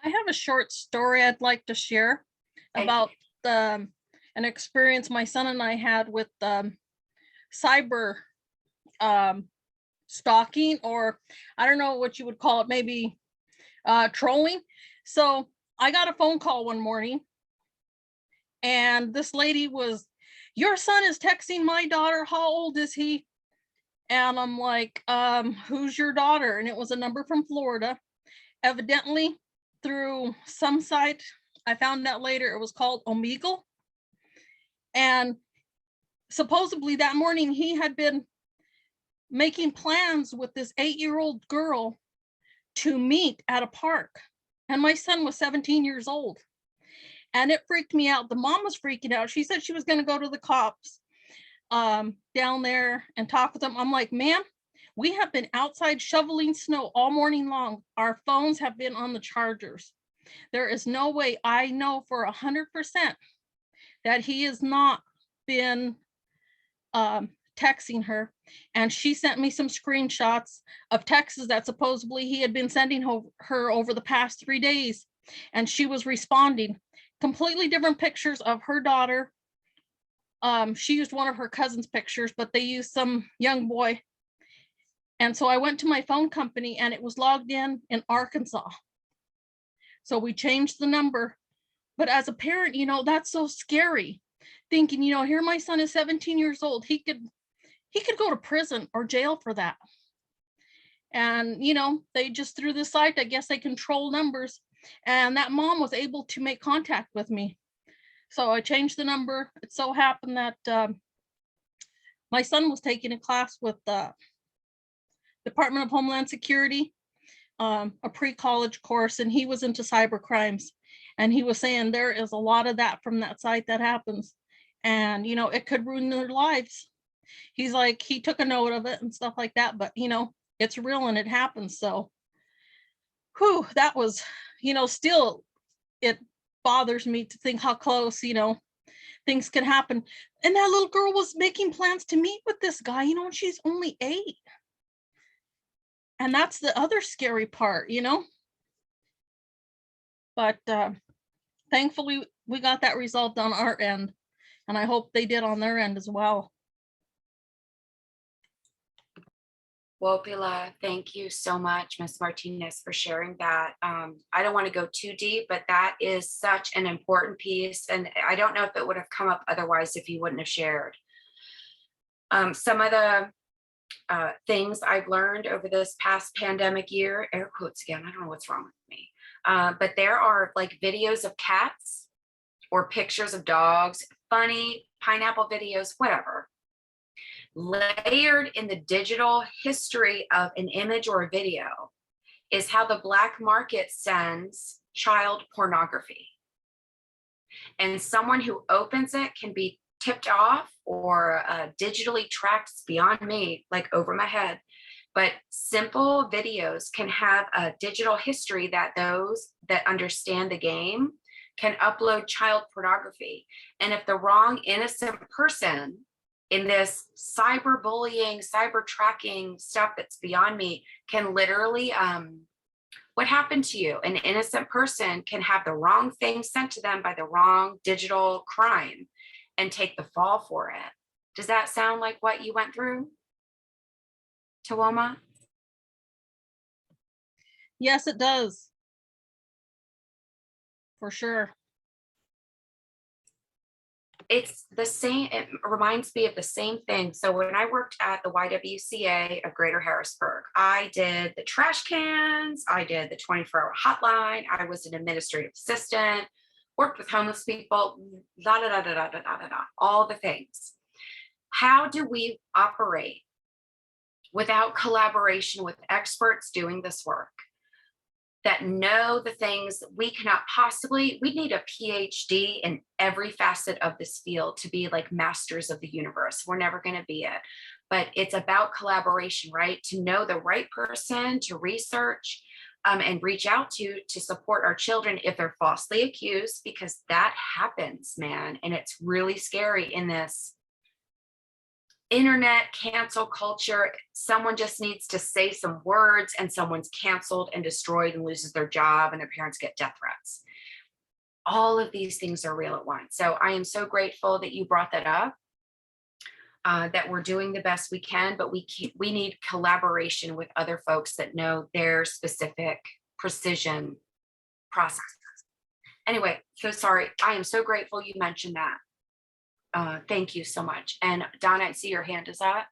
I have a short story I'd like to share about an experience my son and I had with cyber stalking, or I don't know what you would call it, maybe trolling. So I got a phone call one morning and this lady was, "Your son is texting my daughter. How old is he?" And I'm like, "Who's your daughter?" And it was a number from Florida. Evidently, through some site, I found out later it was called Omegle. And supposedly that morning he had been making plans with this 8-year-old girl to meet at a park. And my son was 17 years old. And it freaked me out. The mom was freaking out. She said she was going to go to the cops down there and talk with them. I'm like, "Ma'am, we have been outside shoveling snow all morning long. Our phones have been on the chargers. There is no way, I know for 100% that he has not been texting her." And she sent me some screenshots of texts that supposedly he had been sending her over the past 3 days. And she was responding. Completely different pictures of her daughter. She used one of her cousin's pictures, but they used some young boy. And so I went to my phone company and it was logged in Arkansas. So we changed the number. But as a parent, you know, that's so scary. Thinking, you know, here my son is 17 years old. He could go to prison or jail for that. And, you know, they just through the site, I guess they control numbers. And that mom was able to make contact with me. So I changed the number. It so happened that my son was taking a class with the Department of Homeland Security, a pre-college course, and he was into cyber crimes. And he was saying there is a lot of that from that site that happens. And, you know, it could ruin their lives. He's like, he took a note of it and stuff like that, but, you know, it's real and it happens. So, whew, that was, you know, still, it bothers me to think how close, you know, things can happen. And that little girl was making plans to meet with this guy, you know, and she's only 8. And that's the other scary part, you know. But thankfully, we got that resolved on our end. And I hope they did on their end as well. Wopila, thank you so much, Ms. Martinez, for sharing that. I don't want to go too deep, but that is such an important piece. And I don't know if it would have come up otherwise if you wouldn't have shared. Some of the things I've learned over this past pandemic year, air quotes again, I don't know what's wrong with me, but there are like videos of cats or pictures of dogs, funny pineapple videos, whatever, layered in the digital history of an image or a video is how the black market sends child pornography. And someone who opens it can be tipped off or digitally tracked beyond me, like over my head. But simple videos can have a digital history that those that understand the game can upload child pornography. And if the wrong innocent person in this cyberbullying, cyber tracking stuff that's beyond me can literally, what happened to you? An innocent person can have the wrong thing sent to them by the wrong digital crime and take the fall for it. Does that sound like what you went through, Tawoma? Yes, it does. For sure. It's the same, it reminds me of the same thing. So when I worked at the YWCA of Greater Harrisburg, I did the trash cans, I did the 24-hour hotline, I was an administrative assistant, worked with homeless people, all the things. How do we operate without collaboration with experts doing this work that know the things we cannot possibly? We need a PhD in every facet of this field to be like masters of the universe. We're never going to be it, but it's about collaboration, right? To know the right person to research and reach out to support our children if they're falsely accused, because that happens, man. And it's really scary in this internet cancel culture. Someone just needs to say some words and someone's canceled and destroyed and loses their job and their parents get death threats. All of these things are real at once. So I am so grateful that you brought that up, that we're doing the best we can, but we need collaboration with other folks that know their specific precision processes. Anyway, so sorry. I am so grateful you mentioned that. Thank you so much. And Donna, I see your hand is up. I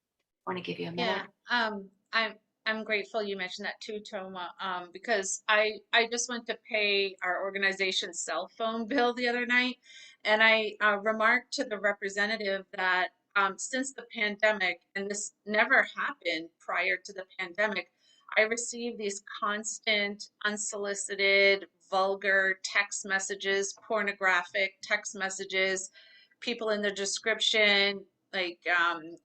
want to give you a minute. Yeah, I'm grateful you mentioned that too, Toma, because I just went to pay our organization's cell phone bill the other night, and I remarked to the representative that since the pandemic, and this never happened prior to the pandemic, I received these constant, unsolicited, vulgar text messages, pornographic text messages, people in the description like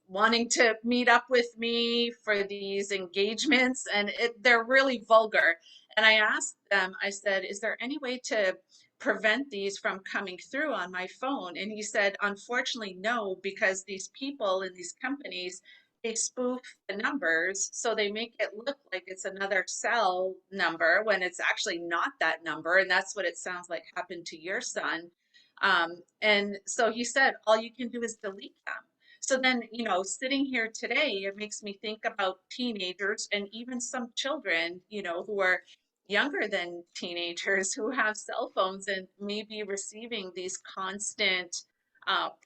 wanting to meet up with me for these engagements, and they're really vulgar. And I asked them, I said, is there any way to prevent these from coming through on my phone? And he said, unfortunately, no, because these people in these companies, they spoof the numbers. So they make it look like it's another cell number when it's actually not that number. And that's what it sounds like happened to your son. And so he said, all you can do is delete them. So then, you know, sitting here today, it makes me think about teenagers and even some children, you know, who are younger than teenagers who have cell phones and may be receiving these constant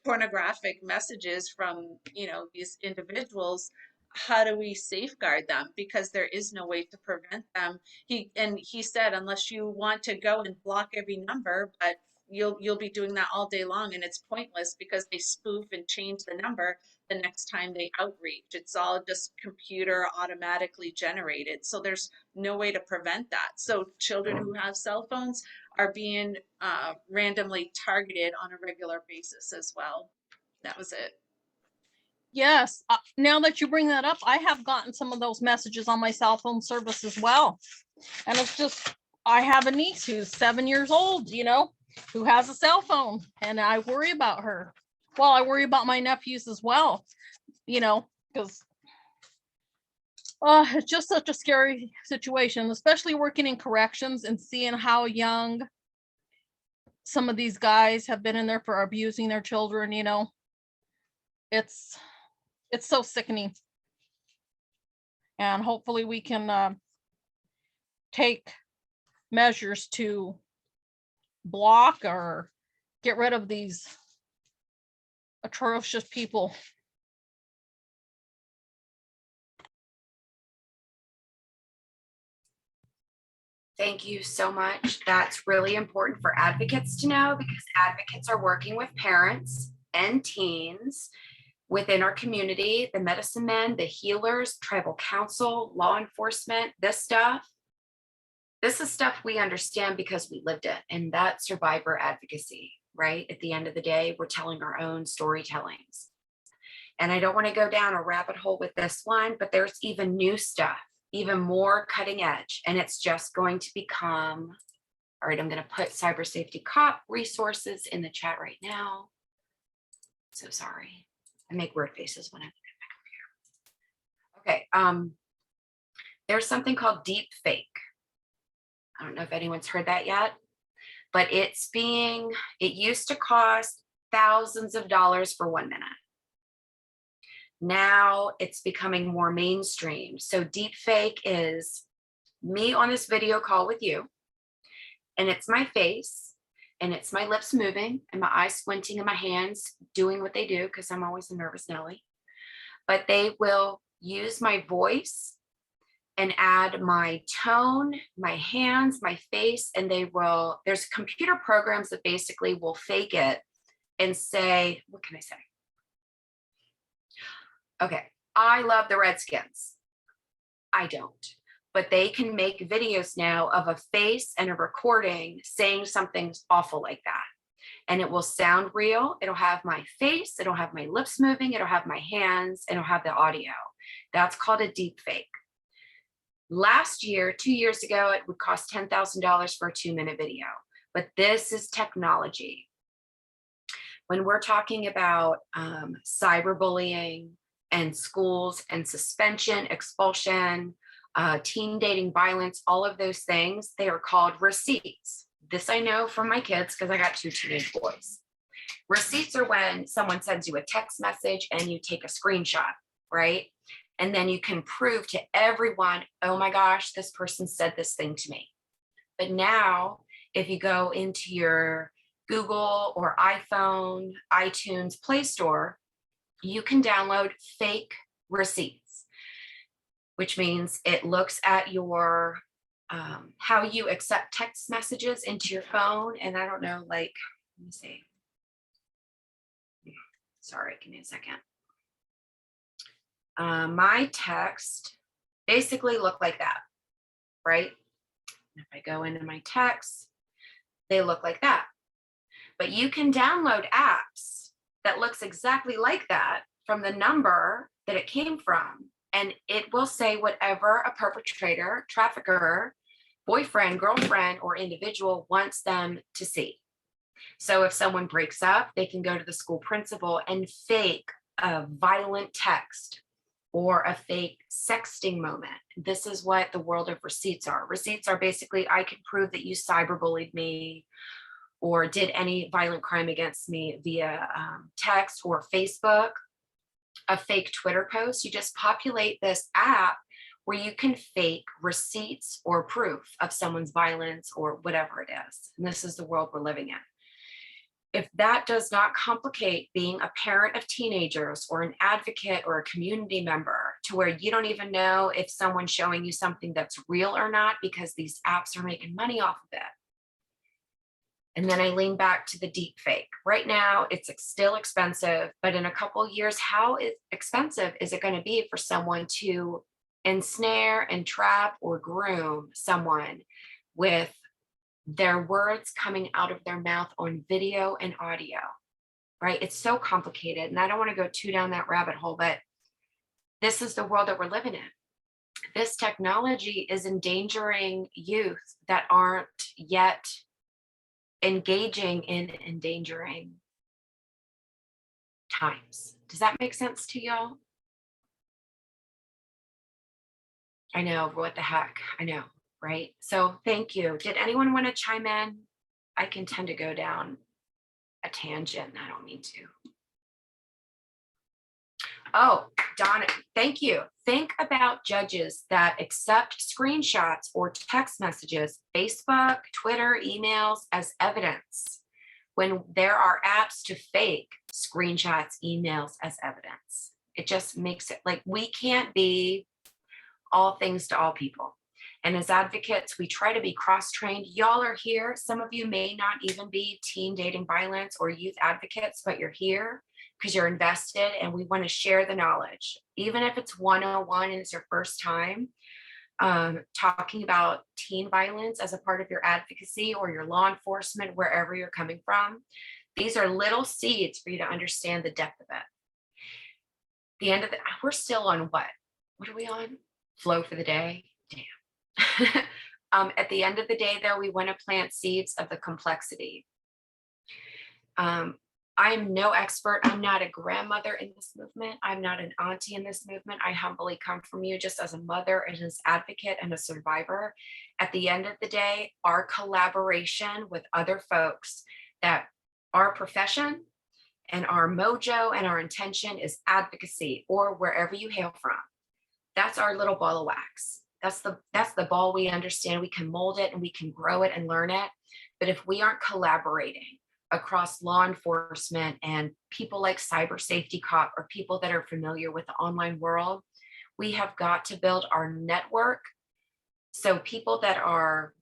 pornographic messages from, you know, these individuals. How do we safeguard them? Because there is no way to prevent them. He said, unless you want to go and block every number, but you'll be doing that all day long, and it's pointless because they spoof and change the number the next time they outreach. It's all just computer automatically generated. So there's no way to prevent that. So children who have cell phones are being randomly targeted on a regular basis as well. That was it. Yes, now that you bring that up, I have gotten some of those messages on my cell phone service as well. And it's just, I have a niece who's 7 years old, you know, who has a cell phone, and I worry about her. Well, I worry about my nephews as well, you know, because it's just such a scary situation, especially working in corrections and seeing how young some of these guys have been in there for abusing their children, you know. It's so sickening. And hopefully we can take measures to block or get rid of these atrocious people. Thank you so much. That's really important for advocates to know, because advocates are working with parents and teens within our community, the medicine men, the healers, tribal council, law enforcement, this is stuff we understand because we lived it. And that's survivor advocacy, right? At the end of the day, we're telling our own storytellings. And I don't want to go down a rabbit hole with this one, but there's even new stuff, even more cutting edge. And it's just going to become, all right, I'm going to put cyber safety cop resources in the chat right now. So sorry. I make weird faces when I look at my computer. Okay. There's something called deep fake. I don't know if anyone's heard that yet, but it used to cost thousands of dollars for 1 minute. Now it's becoming more mainstream. So deep fake is me on this video call with you, and it's my face, and it's my lips moving, and my eyes squinting, and my hands doing what they do, because I'm always a nervous Nelly. But they will use my voice and add my tone, my hands, my face, and there's computer programs that basically will fake it and say, what can I say? Okay, I love the Redskins. I don't, but they can make videos now of a face and a recording saying something awful like that. And it will sound real. It'll have my face, it'll have my lips moving, it'll have my hands, and it'll have the audio. That's called a deep fake. Last year, 2 years ago, it would cost $10,000 for a 2-minute video, but this is technology. When we're talking about cyberbullying and schools and suspension, expulsion, teen dating violence, all of those things, they are called receipts. This I know from my kids because I got 2 teenage boys. Receipts are when someone sends you a text message and you take a screenshot, right? And then you can prove to everyone, oh my gosh, this person said this thing to me. But now, if you go into your Google or iPhone, iTunes Play Store, you can download fake receipts, which means it looks at your, how you accept text messages into your phone. And I don't know, like, let me see. Sorry, give me a second. My text basically look like that, right? If I go into my text, they look like that. But you can download apps that looks exactly like that from the number that it came from. And it will say whatever a perpetrator, trafficker, boyfriend, girlfriend, or individual wants them to see. So if someone breaks up, they can go to the school principal and fake a violent text or a fake sexting moment. This is what the world of receipts are. Receipts are basically, I can prove that you cyberbullied me or did any violent crime against me via text or Facebook. a fake Twitter post. You just populate this app where you can fake receipts or proof of someone's violence or whatever it is. And this is the world we're living in. If that does not complicate being a parent of teenagers or an advocate or a community member to where you don't even know if someone's showing you something that's real or not because these apps are making money off of it. And then I lean back to the deep fake. Right now, it's still expensive, but in a couple of years, how expensive is it going to be for someone to ensnare and trap or groom someone with their words coming out of their mouth on video and audio, right? It's so complicated. And I don't want to go too down that rabbit hole, but this is the world that we're living in. This technology is endangering youth that aren't yet engaging in endangering times. Does that make sense to y'all? I know, what the heck? I know, right? So thank you. Did anyone want to chime in? I can tend to go down a tangent and I don't mean to. Oh, Donna, thank you. Think about judges that accept screenshots or text messages, Facebook, Twitter, emails as evidence when there are apps to fake screenshots, emails as evidence. It just makes it like we can't be all things to all people. And as advocates, we try to be cross-trained. Y'all are here. Some of you may not even be teen dating violence or youth advocates, but you're here because you're invested and we want to share the knowledge. Even if it's 101 and it's your first time talking about teen violence as a part of your advocacy or your law enforcement, wherever you're coming from, these are little seeds for you to understand the depth of it. The end of the, we're still on what? What are we on? Flow for the day? Damn. At the end of the day, though, we want to plant seeds of the complexity. I'm no expert. I'm not a grandmother in this movement. I'm not an auntie in this movement. I humbly come from you just as a mother and as an advocate and a survivor. At the end of the day, our collaboration with other folks, that our profession and our mojo and our intention is advocacy, or wherever you hail from. That's our little ball of wax. That's the ball we understand. We can mold it and we can grow it and learn it. But if we aren't collaborating across law enforcement and people like Cyber Safety Cop or people that are familiar with the online world, we have got to build our network. So people that are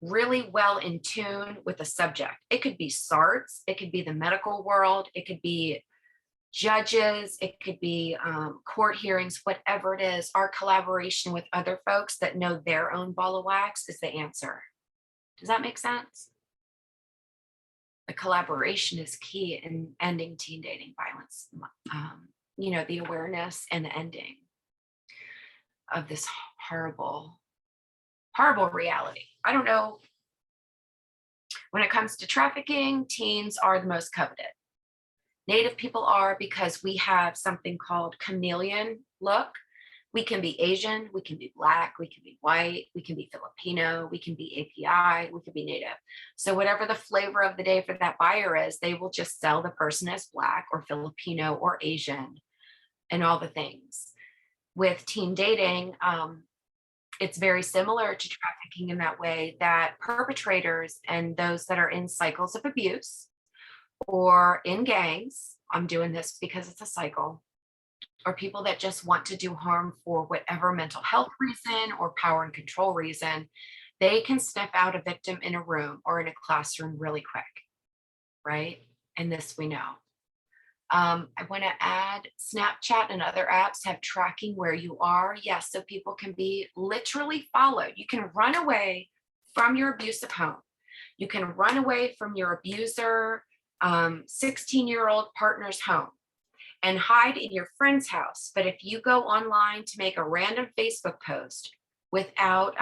really well in tune with the subject. It could be SARTs, it could be the medical world, it could be judges, it could be court hearings, whatever it is. Our collaboration with other folks that know their own ball of wax is the answer. Does that make sense? The collaboration is key in ending teen dating violence. The awareness and the ending of this horrible, horrible reality. I don't know. When it comes to trafficking, teens are the most coveted. Native people are, because we have something called chameleon look. We can be Asian, we can be Black, we can be white, we can be Filipino, we can be API, we can be Native. So whatever the flavor of the day for that buyer is, they will just sell the person as Black or Filipino or Asian and all the things. With teen dating, it's very similar to trafficking in that way, that perpetrators and those that are in cycles of abuse or in gangs, I'm doing this because it's a cycle, or people that just want to do harm for whatever mental health reason or power and control reason, they can sniff out a victim in a room or in a classroom really quick, right? And this we know. I want to add Snapchat and other apps have tracking where you are. Yes, so people can be literally followed. You can run away from your abusive home. You can run away from your abuser, 16-year-old partner's home and hide in your friend's house. But if you go online to make a random Facebook post without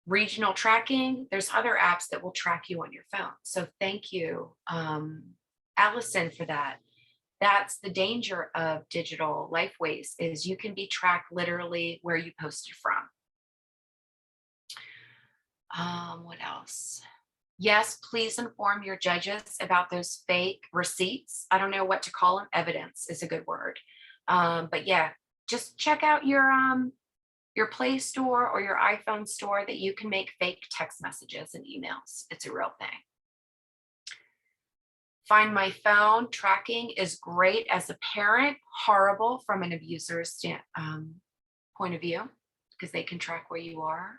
regional tracking, there's other apps that will track you on your phone. So thank you, Allison, for that. That's the danger of digital lifeways, is you can be tracked literally where you posted from. What else? Yes, please inform your judges about those fake receipts. I don't know what to call them. Evidence is a good word. But yeah, just check out your Play Store or your iPhone store that you can make fake text messages and emails. It's a real thing. Find My Phone tracking is great as a parent, horrible from an abuser's point of view, because they can track where you are.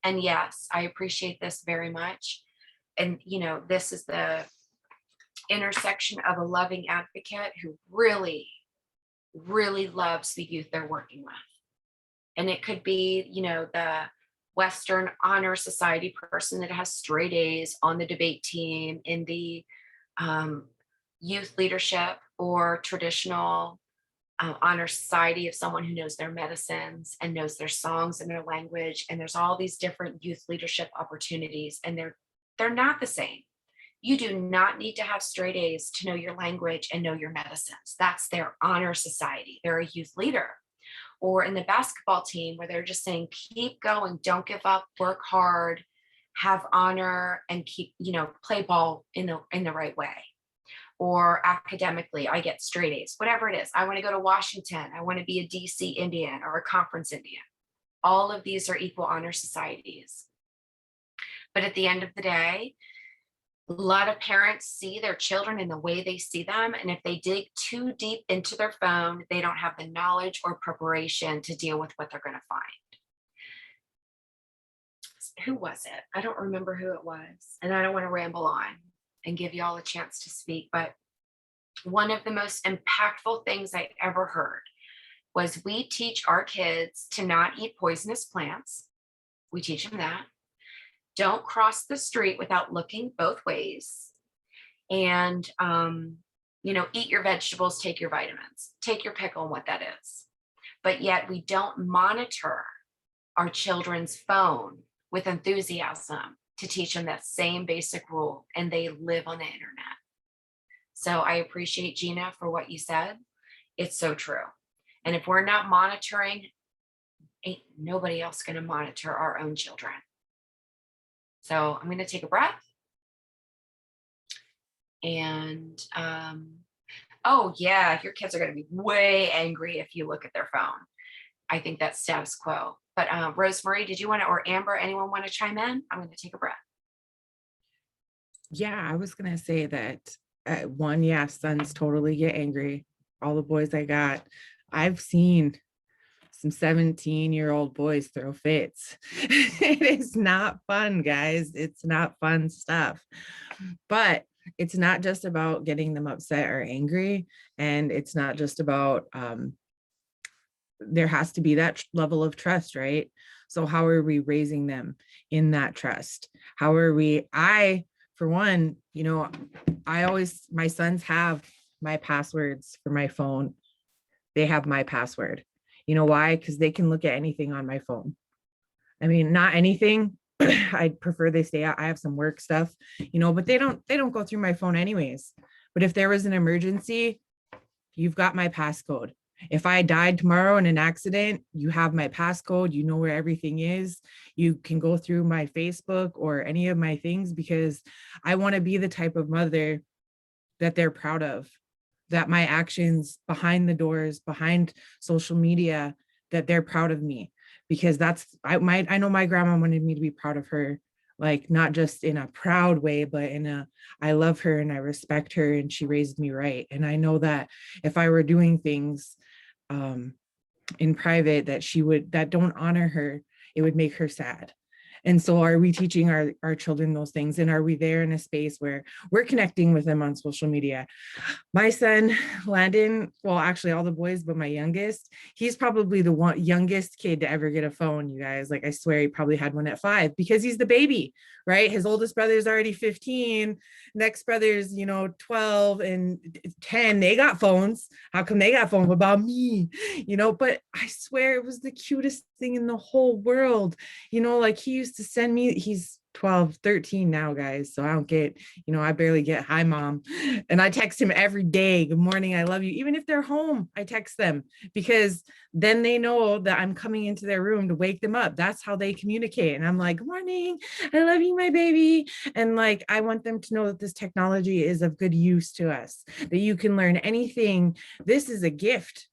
And yes, I appreciate this very much. And, this is the intersection of a loving advocate who really, really loves the youth they're working with. And it could be, the Western Honor Society person that has straight A's on the debate team in the youth leadership, or traditional honor society of someone who knows their medicines and knows their songs and their language. And there's all these different youth leadership opportunities, and they're not the same. You do not need to have straight A's to know your language and know your medicines. That's their honor society. They're a youth leader. Or in the basketball team, where they're just saying, keep going, don't give up, work hard, have honor, and keep, play ball in the right way. Or academically, I get straight A's, whatever it is. I want to go to Washington. I want to be a DC Indian or a conference Indian. All of these are equal honor societies. But at the end of the day, a lot of parents see their children in the way they see them. And if they dig too deep into their phone, they don't have the knowledge or preparation to deal with what they're going to find. Who was it? I don't remember who it was. And I don't want to ramble on and give you all a chance to speak. But one of the most impactful things I ever heard was, we teach our kids to not eat poisonous plants. We teach them that. Don't cross the street without looking both ways. And, eat your vegetables, take your vitamins, take your pick on what that is. But yet we don't monitor our children's phone with enthusiasm to teach them that same basic rule, and they live on the internet. So I appreciate Gina for what you said. It's so true. And if we're not monitoring, ain't nobody else going to monitor our own children. So I'm going to take a breath. And, oh yeah, your kids are going to be way angry if you look at their phone. I think that's status quo. But Rosemary, did you want to, or Amber, anyone want to chime in? I'm going to take a breath. Yeah, I was gonna say that sons totally get angry. All the boys I got, I've seen some 17-year-old boys throw fits. It is not fun, guys. It's not fun stuff. But it's not just about getting them upset or angry, and it's not just about there has to be that level of trust, right? So how are we raising them in that trust? How are we, for one, my sons have my passwords for my phone. They have my password. You know why? Because they can look at anything on my phone. I mean, not anything. I'd prefer they stay out. I have some work stuff, but they don't go through my phone anyways. But if there was an emergency, you've got my passcode. If I died tomorrow in an accident, you have my passcode, you know where everything is. You can go through my Facebook or any of my things, because I want to be the type of mother that they're proud of, that my actions behind the doors, behind social media, that they're proud of me. Because I know my grandma wanted me to be proud of her, like not just in a proud way, but I love her and I respect her and she raised me right. And I know that if I were doing things in private that don't honor her, it would make her sad. And so are we teaching our children those things? And are we there in a space where we're connecting with them on social media? My son, Landon, well, actually all the boys, but my youngest, he's probably the youngest kid to ever get a phone, you guys. Like, I swear he probably had one at 5 because he's the baby, right? His oldest brother's already 15. Next brother's, 12 and 10. They got phones. How come they got phones? What about me? But I swear it was the cutest thing in the whole world. Like, he used to send me, he's 12, 13 now, guys. So I don't get, I barely get hi, mom. And I text him every day. Good morning. I love you. Even if they're home, I text them because then they know that I'm coming into their room to wake them up. That's how they communicate. And I'm like, good morning. I love you, my baby. And like, I want them to know that this technology is of good use to us, that you can learn anything. This is a gift.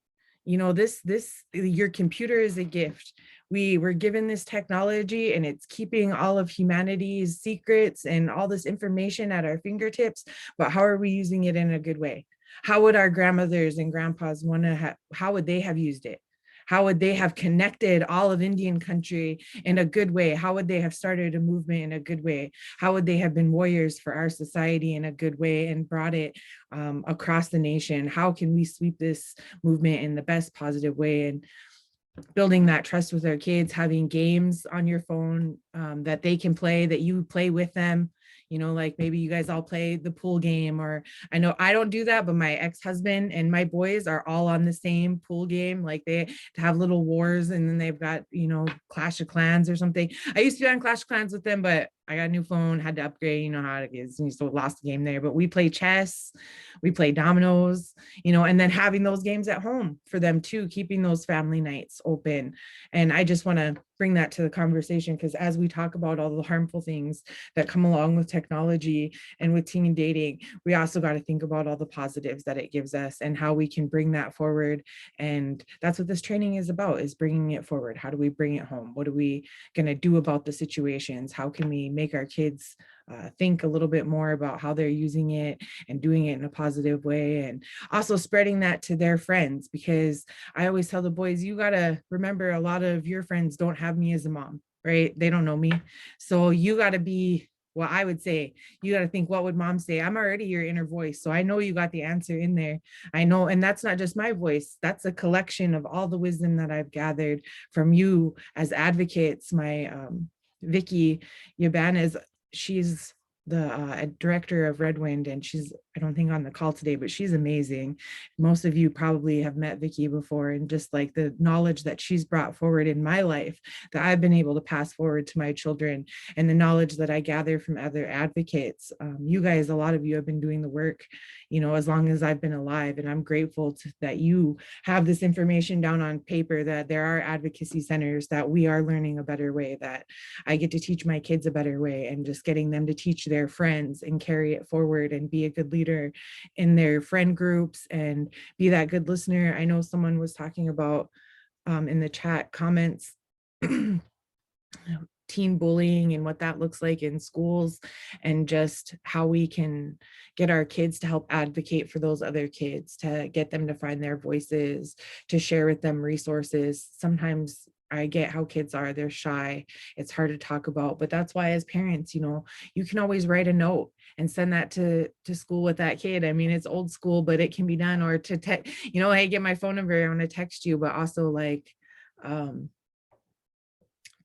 Your computer is a gift. We were given this technology and it's keeping all of humanity's secrets and all this information at our fingertips, but how are we using it in a good way? How would our grandmothers and grandpas want to have, how would they have used it? How would they have connected all of Indian country in a good way? How would they have started a movement in a good way? How would they have been warriors for our society in a good way and brought it across the nation? How can we sweep this movement in the best positive way? And building that trust with our kids, having games on your phone that they can play, that you play with them. Like maybe you guys all play the pool game, or I know I don't do that, but my ex-husband and my boys are all on the same pool game. Like they have little wars and then they've got, Clash of Clans or something. I used to be on Clash of Clans with them, but I got a new phone, had to upgrade, how it is. And so lost the game there, but we play chess, we play dominoes, and then having those games at home for them too, keeping those family nights open. And I just want to bring that to the conversation because as we talk about all the harmful things that come along with technology and with teen dating, we also got to think about all the positives that it gives us and how we can bring that forward. And that's what this training is about, is bringing it forward. How do we bring it home? What are we going to do about the situations? How can we make our kids think a little bit more about how they're using it and doing it in a positive way, and also spreading that to their friends? Because I always tell the boys, you got to remember, a lot of your friends don't have me as a mom, right? They don't know me. So you got to be, well, I would say, you got to think, what would mom say? I'm already your inner voice. So I know you got the answer in there. I know. And that's not just my voice. That's a collection of all the wisdom that I've gathered from you as advocates. My Vicky Yabanez, she's the director of Red Wind, and she's, I don't think on the call today, but she's amazing. Most of you probably have met Vicky before, and just like the knowledge that she's brought forward in my life that I've been able to pass forward to my children, and the knowledge that I gather from other advocates. You guys, a lot of you have been doing the work, as long as I've been alive, and I'm grateful that you have this information down on paper, that there are advocacy centers, that we are learning a better way, that I get to teach my kids a better way, and just getting them to teach their friends and carry it forward and be a good leader in their friend groups and be that good listener. I know someone was talking about in the chat comments teen bullying and what that looks like in schools, and just how we can get our kids to help advocate for those other kids, to get them to find their voices, to share with them resources. Sometimes I get how kids are, they're shy, it's hard to talk about, but that's why as parents, you can always write a note and send that to school with that kid. I mean, it's old school, but it can be done. Or to hey, get my phone number, I want to text you, but also like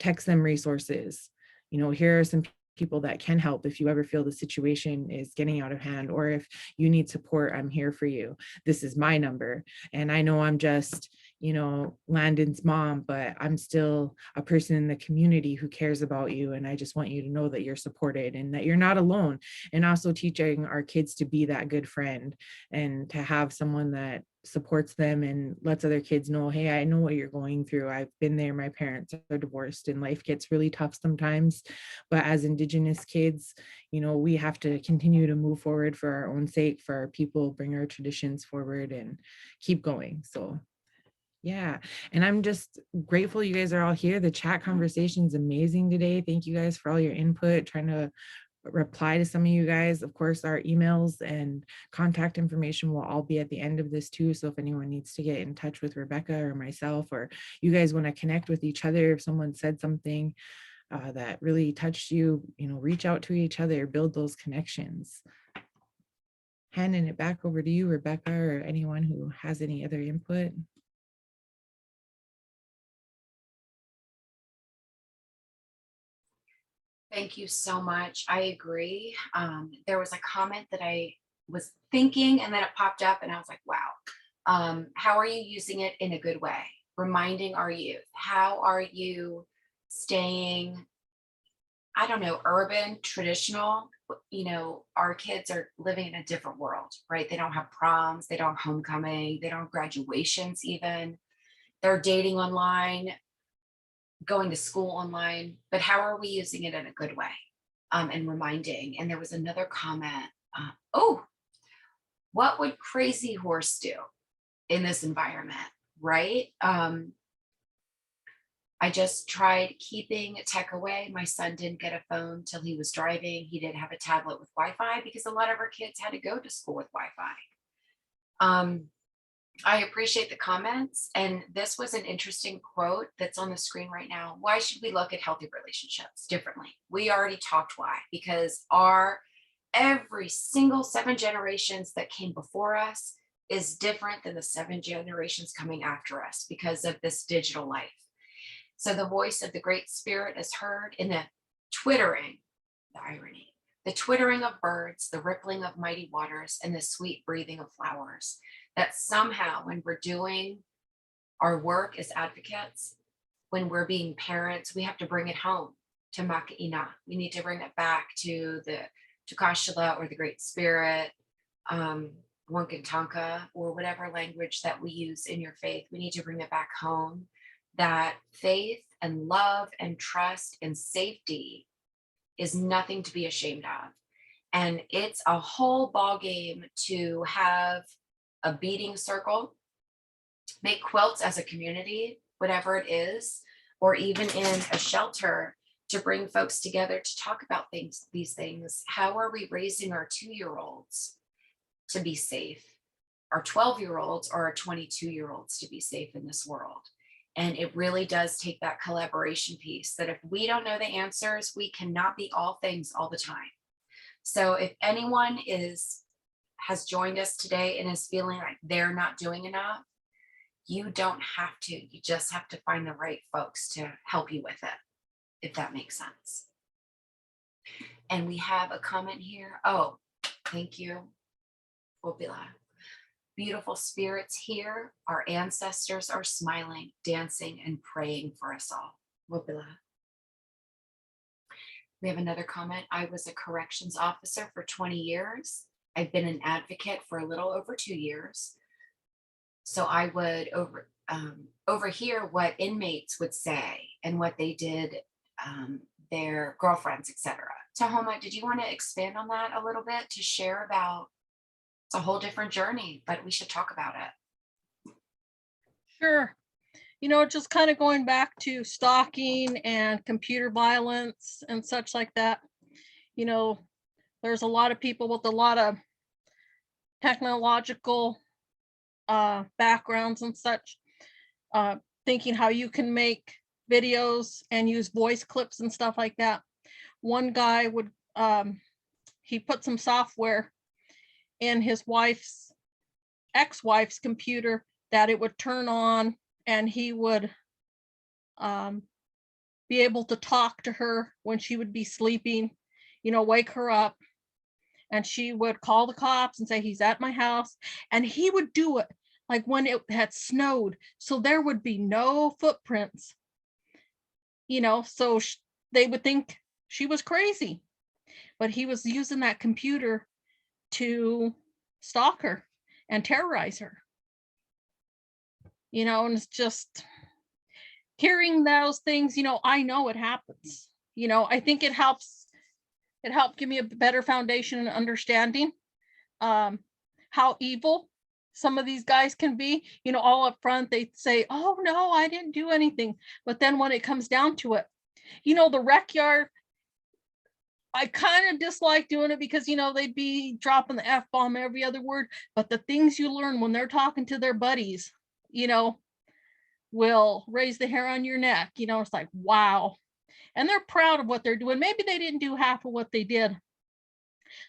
text them resources. Here are some people that can help if you ever feel the situation is getting out of hand, or if you need support, I'm here for you. This is my number. And I know I'm just, Landon's mom, but I'm still a person in the community who cares about you. And I just want you to know that you're supported and that you're not alone. And also teaching our kids to be that good friend and to have someone that supports them and lets other kids know, hey, I know what you're going through. I've been there. My parents are divorced and life gets really tough sometimes. But as Indigenous kids, we have to continue to move forward for our own sake, for our people, bring our traditions forward and keep going. So yeah, and I'm just grateful you guys are all here. The chat conversation is amazing today. Thank you guys for all your input, trying to reply to some of you guys. Of course, our emails and contact information will all be at the end of this too. So if anyone needs to get in touch with Rebecca or myself, or you guys want to connect with each other, if someone said something that really touched you, reach out to each other, build those connections. Handing it back over to you, Rebecca, or anyone who has any other input. Thank you so much. I agree. There was a comment that I was thinking and then it popped up and I was like, wow. How are you using it in a good way? Reminding our youth, how are you staying I don't know, urban, traditional, our kids are living in a different world, right? They don't have proms, they don't have homecoming, they don't have graduations even. They're dating online, going to school online, but how are we using it in a good way? And reminding. And there was another comment. Oh, what would Crazy Horse do in this environment, right? I just tried keeping tech away. My son didn't get a phone till he was driving. He did have a tablet with Wi-Fi because a lot of our kids had to go to school with Wi-Fi. I appreciate the comments. And this was an interesting quote that's on the screen right now. Why should we look at healthy relationships differently? We already talked why, because every single 7 generations that came before us is different than the 7 generations coming after us because of this digital life. So the voice of the Great Spirit is heard in the twittering, the irony, the twittering of birds, the rippling of mighty waters, and the sweet breathing of flowers. That somehow when we're doing our work as advocates, when we're being parents, we have to bring it home to Maka'ina. We need to bring it back to the Tukashila or the Great Spirit, Wankantanka, or whatever language that we use in your faith. We need to bring it back home, that faith and love and trust and safety is nothing to be ashamed of. And it's a whole ball game to have a beading circle, make quilts as a community, whatever it is, or even in a shelter to bring folks together to talk about these things. How are we raising our 2-year-olds to be safe, our 12-year-olds or our 22-year-olds to be safe in this world? And it really does take that collaboration piece that if we don't know the answers, we cannot be all things all the time. So if anyone has joined us today and is feeling like they're not doing enough, you don't have to. You just have to find the right folks to help you with it, if that makes sense. And we have a comment here. Oh, thank you, Wopila. Beautiful spirits here. Our ancestors are smiling, dancing, and praying for us all. Wopila. We have another comment. I was a corrections officer for 20 years. I've been an advocate for a little over 2 years. So I would overhear what inmates would say and what they did, their girlfriends, etc. Tahoma, did you want to expand on that a little bit to share about? It's a whole different journey, but we should talk about it. Sure. Just kind of going back to stalking and computer violence and such like that. There's a lot of people with a lot of technological backgrounds and such, thinking how you can make videos and use voice clips and stuff like that. One guy would, he put some software in his ex-wife's computer that it would turn on, and he would be able to talk to her when she would be sleeping, wake her up, and she would call the cops and say he's at my house. And he would do it like when it had snowed, so there would be no footprints, so they would think she was crazy, but he was using that computer to stalk her and terrorize her. And it's just hearing those things, I know it happens. I think it helped give me a better foundation and understanding how evil some of these guys can be. All up front they say, oh no, I didn't do anything, but then when it comes down to it, the rec yard, I kind of dislike doing it because they'd be dropping the F-bomb every other word, but the things you learn when they're talking to their buddies, will raise the hair on your neck. It's like, wow. And they're proud of what they're doing. Maybe they didn't do half of what they did,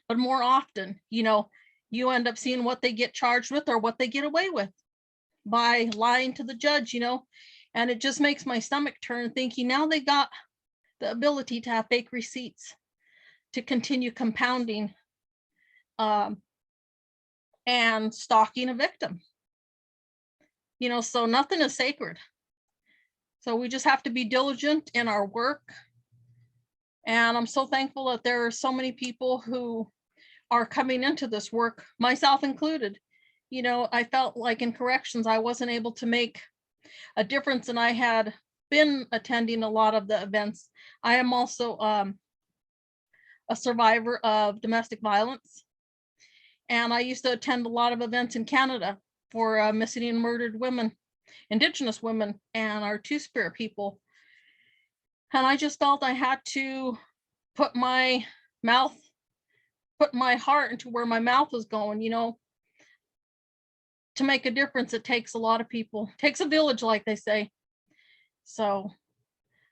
but more often, you end up seeing what they get charged with or what they get away with by lying to the judge, and it just makes my stomach turn thinking now they got the ability to have fake receipts to continue compounding and stalking a victim. So nothing is sacred. So we just have to be diligent in our work, And I'm so thankful that there are so many people who are coming into this work, myself included. You know, I felt like in corrections, I wasn't able to make a difference, and I had been attending a lot of the events. I am also a survivor of domestic violence, and I used to attend a lot of events in Canada for missing and murdered women, Indigenous women, and our Two-Spirit people. And I just felt I had to put my heart into where my mouth was going. You know, to make a difference, it takes a lot of people. It takes a village, like they say. So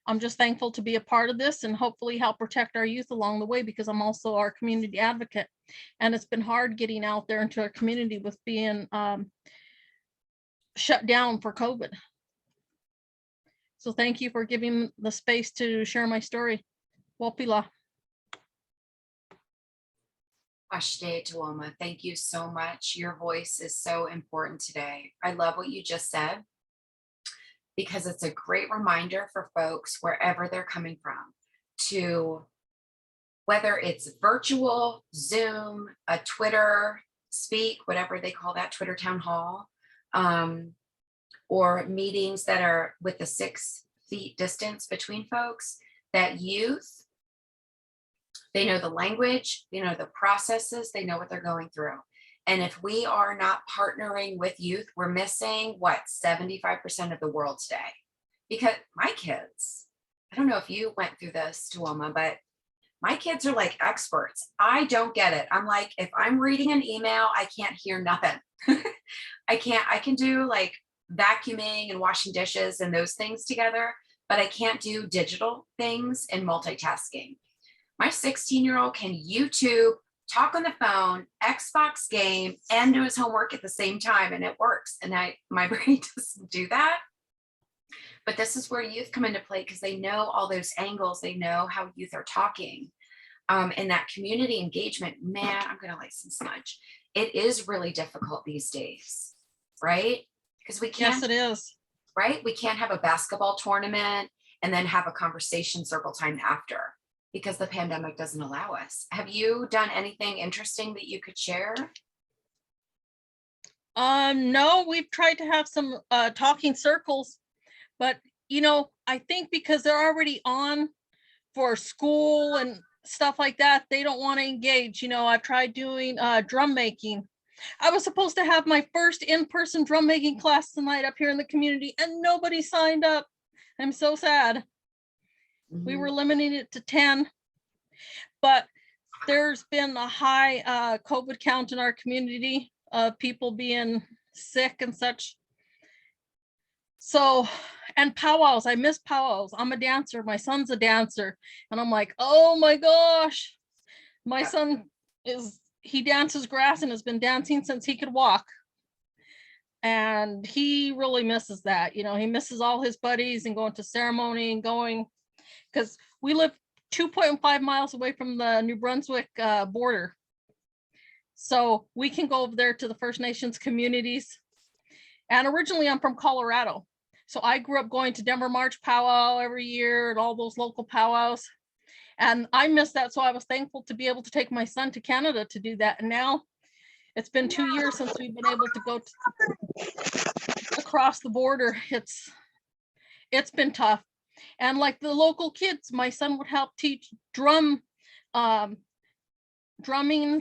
I'm just thankful to be a part of this and hopefully help protect our youth along the way, because I'm also our community advocate. And it's been hard getting out there into our community with being shut down for COVID. So thank you for giving the space to share my story. Wapila. Ashte Tuoma, thank you so much. Your voice is so important today. I love what you just said, because it's a great reminder for folks wherever they're coming from, to whether it's virtual, Zoom, a Twitter speak, whatever they call that, Twitter town hall, or meetings that are with the 6 feet distance between folks, that youth, they know the language, they know the processes, they know what they're going through. And if we are not partnering with youth, we're missing what, 75% of the world today. Because my kids, I don't know if you went through this, Tuoma, but my kids are like experts. I don't get it. I'm like, if I'm reading an email, I can't hear nothing. I can do like vacuuming and washing dishes and those things together, but I can't do digital things and multitasking. My 16-year-old can YouTube, talk on the phone, Xbox game, and do his homework at the same time, and it works. And my brain doesn't do that. But this is where youth come into play, because they know all those angles. They know how youth are talking. And that community engagement, man, I'm going to license smudge. It is really difficult these days, right? Because we can't. Yes, it is. Right? We can't have a basketball tournament and then have a conversation circle time after, because the pandemic doesn't allow us. Have you done anything interesting that you could share? No, we've tried to have some talking circles, but you know, I think because they're already on for school and stuff like that, they don't want to engage. You know, I've tried doing drum making. I was supposed to have my first in-person drum making class tonight up here in the community, and nobody signed up. I'm so sad. We were limiting it to 10, but there's been a high COVID count in our community of people being sick and such. So, and powwows, I miss powwows. I'm a dancer, my son's a dancer. And I'm like, oh my gosh, my son he dances grass and has been dancing since he could walk. And he really misses that. You know, he misses all his buddies and going to ceremony and going, because we live 2.5 miles away from the New Brunswick border. So we can go over there to the First Nations communities. And originally I'm from Colorado. So I grew up going to Denver March powwow every year and all those local powwows. And I missed that. So I was thankful to be able to take my son to Canada to do that. And now it's been 2 years since we've been able to go across the border. It's been tough. And like the local kids, my son would help teach drumming,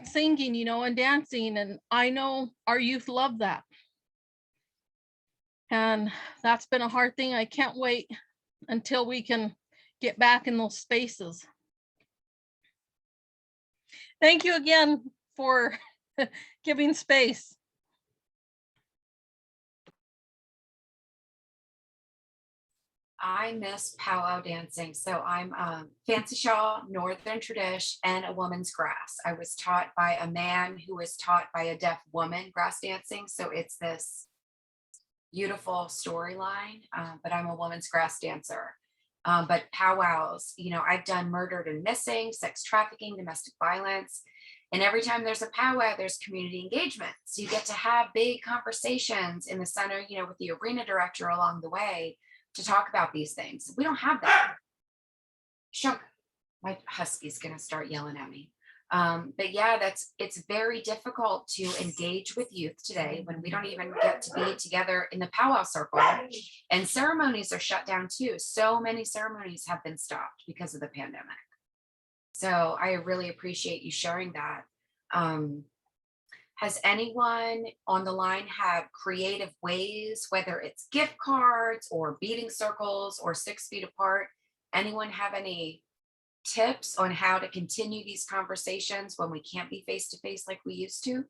singing, you know, and dancing. And I know our youth love that. And that's been a hard thing. I can't wait until we can get back in those spaces. Thank you again for giving space. I miss powwow dancing. So I'm fancy shawl, northern tradition, and a woman's grass. I was taught by a man who was taught by a deaf woman grass dancing. So it's this beautiful storyline, but I'm a woman's grass dancer. But powwows, you know, I've done murdered and missing, sex trafficking, domestic violence. And every time there's a powwow, there's community engagement. So you get to have big conversations in the center, you know, with the arena director along the way to talk about these things. We don't have that. Shunk. My husky's gonna start yelling at me. But yeah, it's very difficult to engage with youth today when we don't even get to be together in the powwow circle. And ceremonies are shut down too. So many ceremonies have been stopped because of the pandemic. So I really appreciate you sharing that. Has anyone on the line had creative ways, whether it's gift cards or beading circles or 6 feet apart? Anyone have any tips on how to continue these conversations when we can't be face to face like we used to?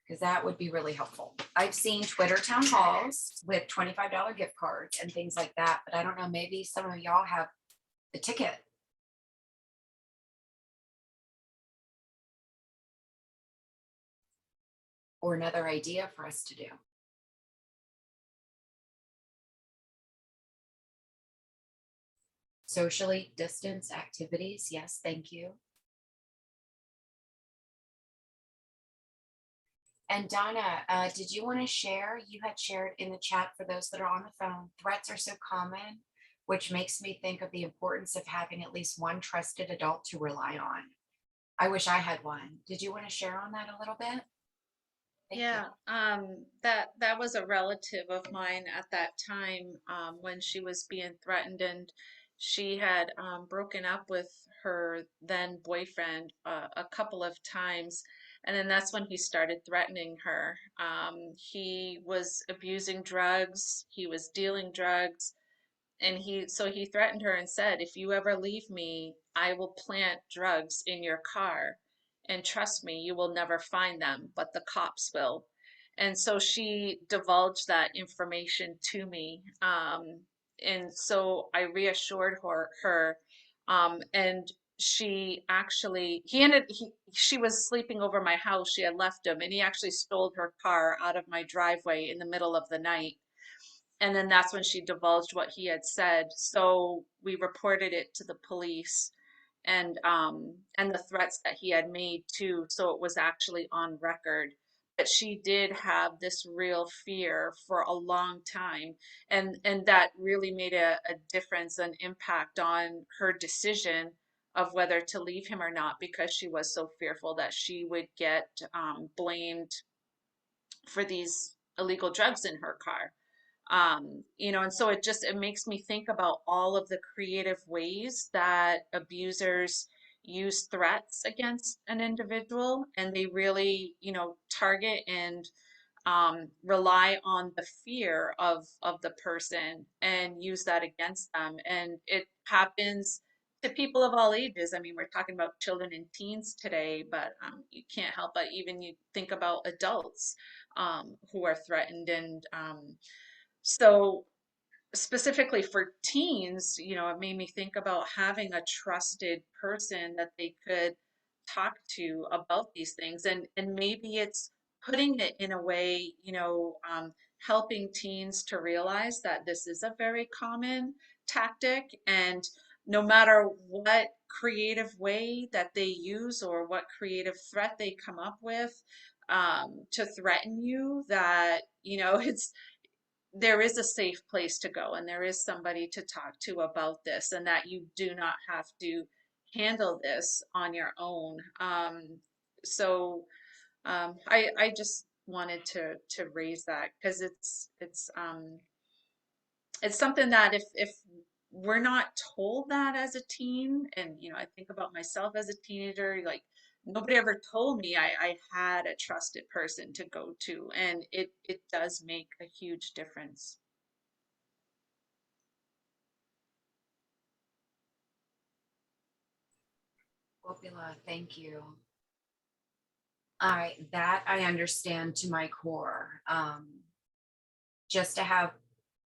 Because that would be really helpful. I've seen Twitter town halls with $25 gift cards and things like that, but I don't know, maybe some of y'all have the ticket. Or another idea for us to do. Socially distance activities. Yes, thank you. And Donna, did you want to share? You had shared in the chat for those that are on the phone. Threats are so common, which makes me think of the importance of having at least one trusted adult to rely on. I wish I had one. Did you want to share on that a little bit? Thank Yeah, you. that was a relative of mine at that time, when she was being threatened, and she had broken up with her then boyfriend a couple of times, and then that's when he started threatening her. He was abusing drugs, he was dealing drugs, and he threatened her and said, if you ever leave me, I will plant drugs in your car, and trust me, you will never find them, but the cops will. And so she divulged that information to me, and so I reassured her, and she actually she was sleeping over my house, she had left him, and he actually stole her car out of my driveway in the middle of the night. And then that's when she divulged what he had said. So we reported it to the police, and the threats that he had made too. So it was actually on record. But she did have this real fear for a long time. And that really made a difference, an impact on her decision of whether to leave him or not, because she was so fearful that she would get blamed for these illegal drugs in her car. And so it makes me think about all of the creative ways that abusers use threats against an individual, and they really target and rely on the fear of the person and use that against them. And it happens to people of all ages. I mean, we're talking about children and teens today, but you can't help but even you think about adults who are threatened. And so specifically for teens, it made me think about having a trusted person that they could talk to about these things. And maybe it's putting it in a way, helping teens to realize that this is a very common tactic. And no matter what creative way that they use or what creative threat they come up with to threaten you, that, there is a safe place to go, and there is somebody to talk to about this, and that you do not have to handle this on your own. I just wanted to raise that, because it's something that if we're not told that as a teen, and I think about myself as a teenager, like nobody ever told me I had a trusted person to go to, and it does make a huge difference. Opula, thank you. All right, that I understand to my core. Just to have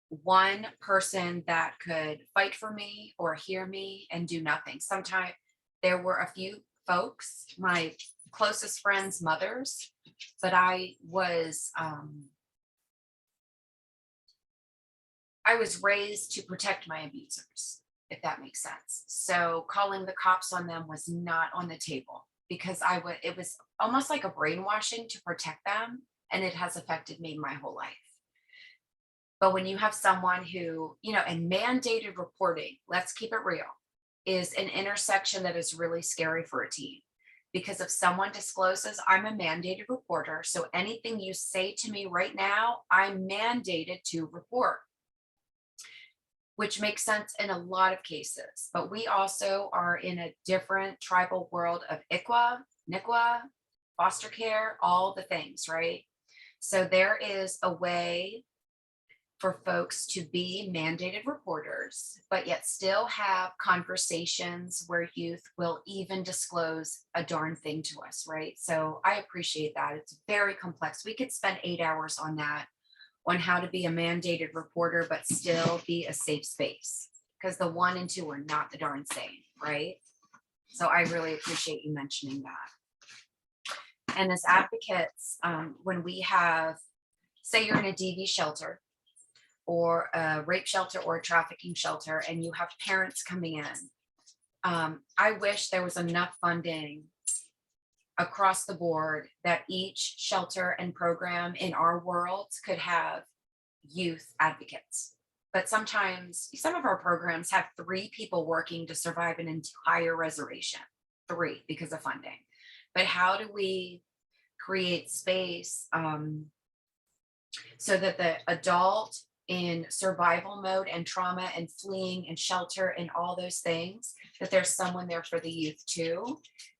one person that could fight for me or hear me and do nothing. Sometimes there were a few folks, my closest friends' mothers, but I was raised to protect my abusers, if that makes sense. So calling the cops on them was not on the table, because it was almost like a brainwashing to protect them, and it has affected me my whole life. But when you have someone who, and mandated reporting, let's keep it real, is an intersection that is really scary for a teen. Because if someone discloses, I'm a mandated reporter, so anything you say to me right now, I'm mandated to report, which makes sense in a lot of cases. But we also are in a different tribal world of ICWA, NICWA, foster care, all the things, right? So there is a way for folks to be mandated reporters, but yet still have conversations where youth will even disclose a darn thing to us, right? So I appreciate that. It's very complex. We could spend 8 hours on that, on how to be a mandated reporter, but still be a safe space, because the 1 and 2 are not the darn same, right? So I really appreciate you mentioning that. And as advocates, when we have, say you're in a DV shelter, or a rape shelter or a trafficking shelter, and you have parents coming in. I wish there was enough funding across the board that each shelter and program in our world could have youth advocates. But sometimes some of our programs have 3 people working to survive an entire reservation, 3 because of funding. But how do we create space so that the adult in survival mode and trauma and fleeing and shelter and all those things, that there's someone there for the youth too?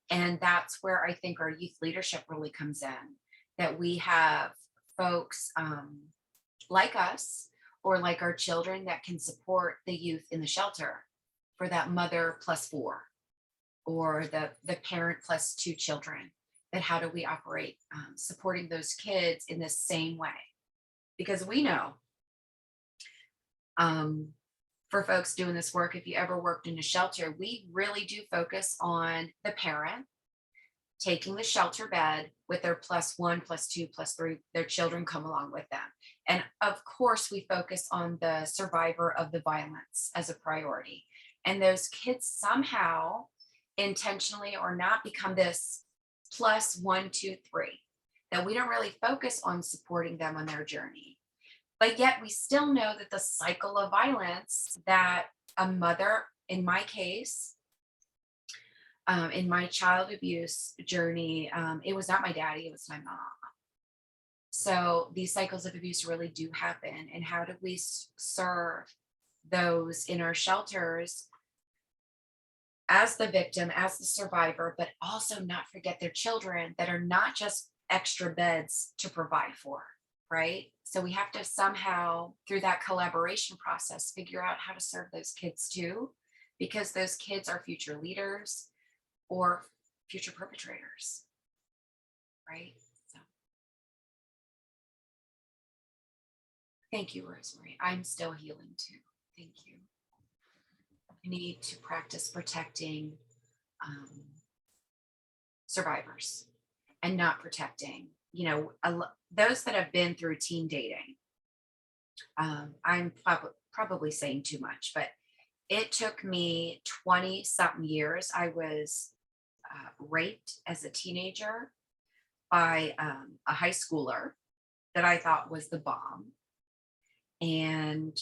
And that's where I think our youth leadership really comes in, that we have folks like us or like our children that can support the youth in the shelter, for that mother +4 or the parent +2 children. That how do we operate supporting those kids in the same way? Because we know for folks doing this work, if you ever worked in a shelter, we really do focus on the parent taking the shelter bed with their +1, +2, +3, their children come along with them. And of course, we focus on the survivor of the violence as a priority. And those kids somehow, intentionally or not, become this +1, 2, 3, that we don't really focus on supporting them on their journey. But yet we still know that the cycle of violence that a mother, in my case, in my child abuse journey, it was not my daddy, it was my mom. So these cycles of abuse really do happen. And how do we serve those in our shelters as the victim, as the survivor, but also not forget their children that are not just extra beds to provide for, right? So we have to somehow, through that collaboration process, figure out how to serve those kids too, because those kids are future leaders or future perpetrators, right? So thank you, Rosemary. I'm still healing too. Thank you. I need to practice protecting survivors and not protecting, those that have been through teen dating. I'm probably saying too much, but it took me 20 something years. I was raped as a teenager by a high schooler that I thought was the bomb. And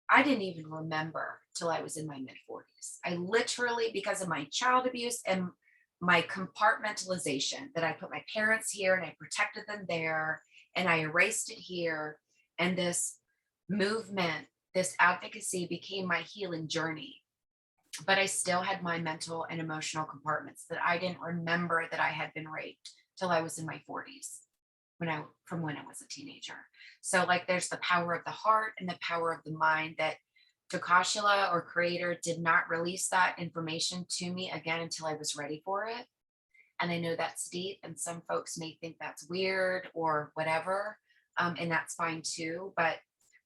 I didn't even remember till I was in my mid-40s. I literally, because of my child abuse and my compartmentalization, that I put my parents here and I protected them there and I erased it here. And this movement, this advocacy became my healing journey. But I still had my mental and emotional compartments that I didn't remember that I had been raped till I was in my 40s, from when I was a teenager. So like there's the power of the heart and the power of the mind that Tokashila or creator did not release that information to me again until I was ready for it. And I know that's deep and some folks may think that's weird or whatever. And that's fine too, but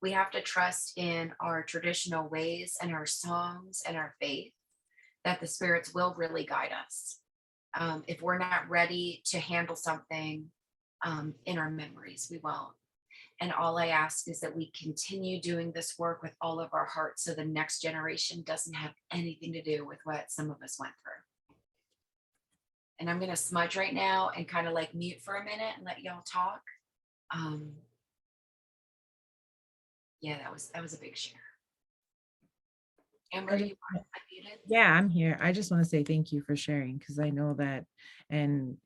we have to trust in our traditional ways and our songs and our faith that the spirits will really guide us. If we're not ready to handle something in our memories, we won't. And all I ask is that we continue doing this work with all of our hearts so the next generation doesn't have anything to do with what some of us went through. And I'm going to smudge right now and kind of like mute for a minute and let y'all talk. Yeah, that was a big share. Amber, you are unmuted. Yeah, I'm here. I just want to say thank you for sharing, because I know that, and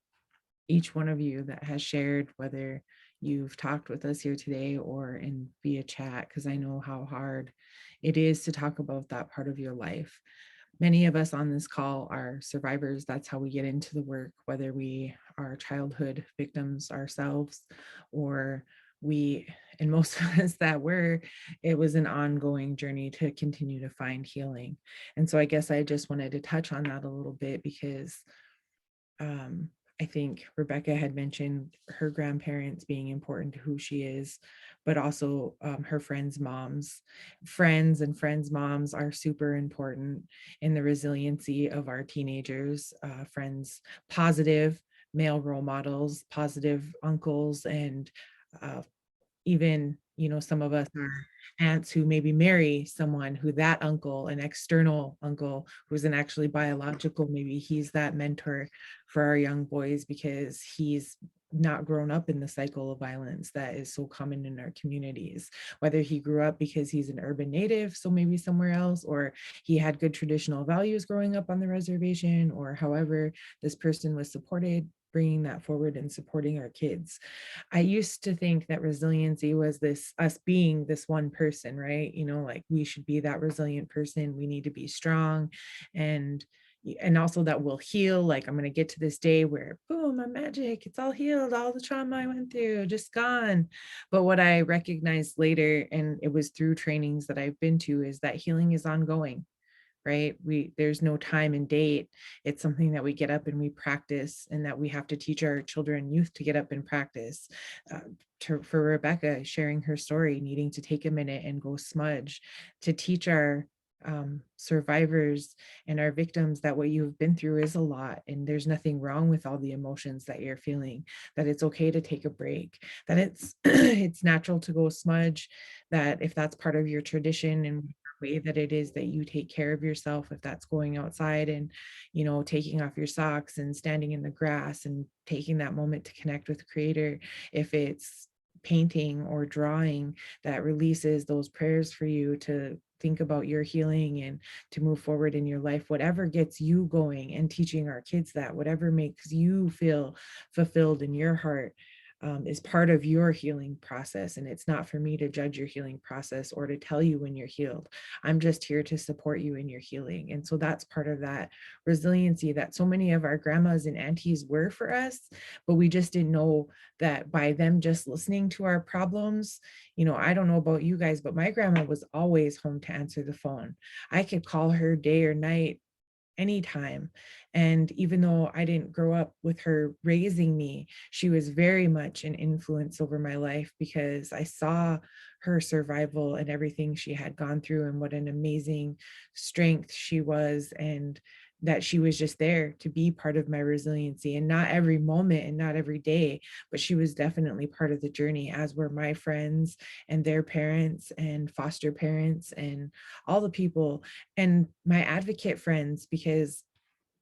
each one of you that has shared, whether you've talked with us here today or in via chat, because I know how hard it is to talk about that part of your life. Many of us on this call are survivors. That's how we get into the work, whether we are childhood victims ourselves or we, and most of us that were, it was an ongoing journey to continue to find healing. And so I guess I just wanted to touch on that a little bit because I think Rebecca had mentioned her grandparents being important to who she is, but also her friends' moms. Friends and friends' moms are super important in the resiliency of our teenagers. Friends, positive male role models, positive uncles, and even, some of us are aunts who maybe marry someone who that uncle, an external uncle who isn't actually biological, maybe he's that mentor for our young boys because he's not grown up in the cycle of violence that is so common in our communities, whether he grew up because he's an urban native, so maybe somewhere else, or he had good traditional values growing up on the reservation, or however this person was supported, bringing that forward and supporting our kids. I used to think that resiliency was this us being this one person, right? Like we should be that resilient person. We need to be strong, and also that we'll heal. Like I'm going to get to this day where boom, I'm magic. It's all healed. All the trauma I went through, just gone. But what I recognized later, and it was through trainings that I've been to, is that healing is ongoing, right? There's no time and date. It's something that we get up and we practice, and that we have to teach our children and youth to get up and practice. For Rebecca sharing her story, needing to take a minute and go smudge, to teach our survivors and our victims that what you've been through is a lot, and there's nothing wrong with all the emotions that you're feeling, that it's okay to take a break, that it's it's natural to go smudge, that if that's part of your tradition and way that it is that you take care of yourself, if that's going outside and taking off your socks and standing in the grass and taking that moment to connect with the creator, if it's painting or drawing that releases those prayers for you to think about your healing and to move forward in your life, whatever gets you going, and teaching our kids that whatever makes you feel fulfilled in your heart is part of your healing process. And it's not for me to judge your healing process or to tell you when you're healed. I'm just here to support you in your healing. And so that's part of that resiliency that so many of our grandmas and aunties were for us, but we just didn't know that by them just listening to our problems. I don't know about you guys, but my grandma was always home to answer the phone. I could call her day or night anytime. And even though I didn't grow up with her raising me, she was very much an influence over my life because I saw her survival and everything she had gone through and what an amazing strength she was, and that she was just there to be part of my resiliency, and not every moment and not every day, but she was definitely part of the journey, as were my friends and their parents and foster parents and all the people and my advocate friends, because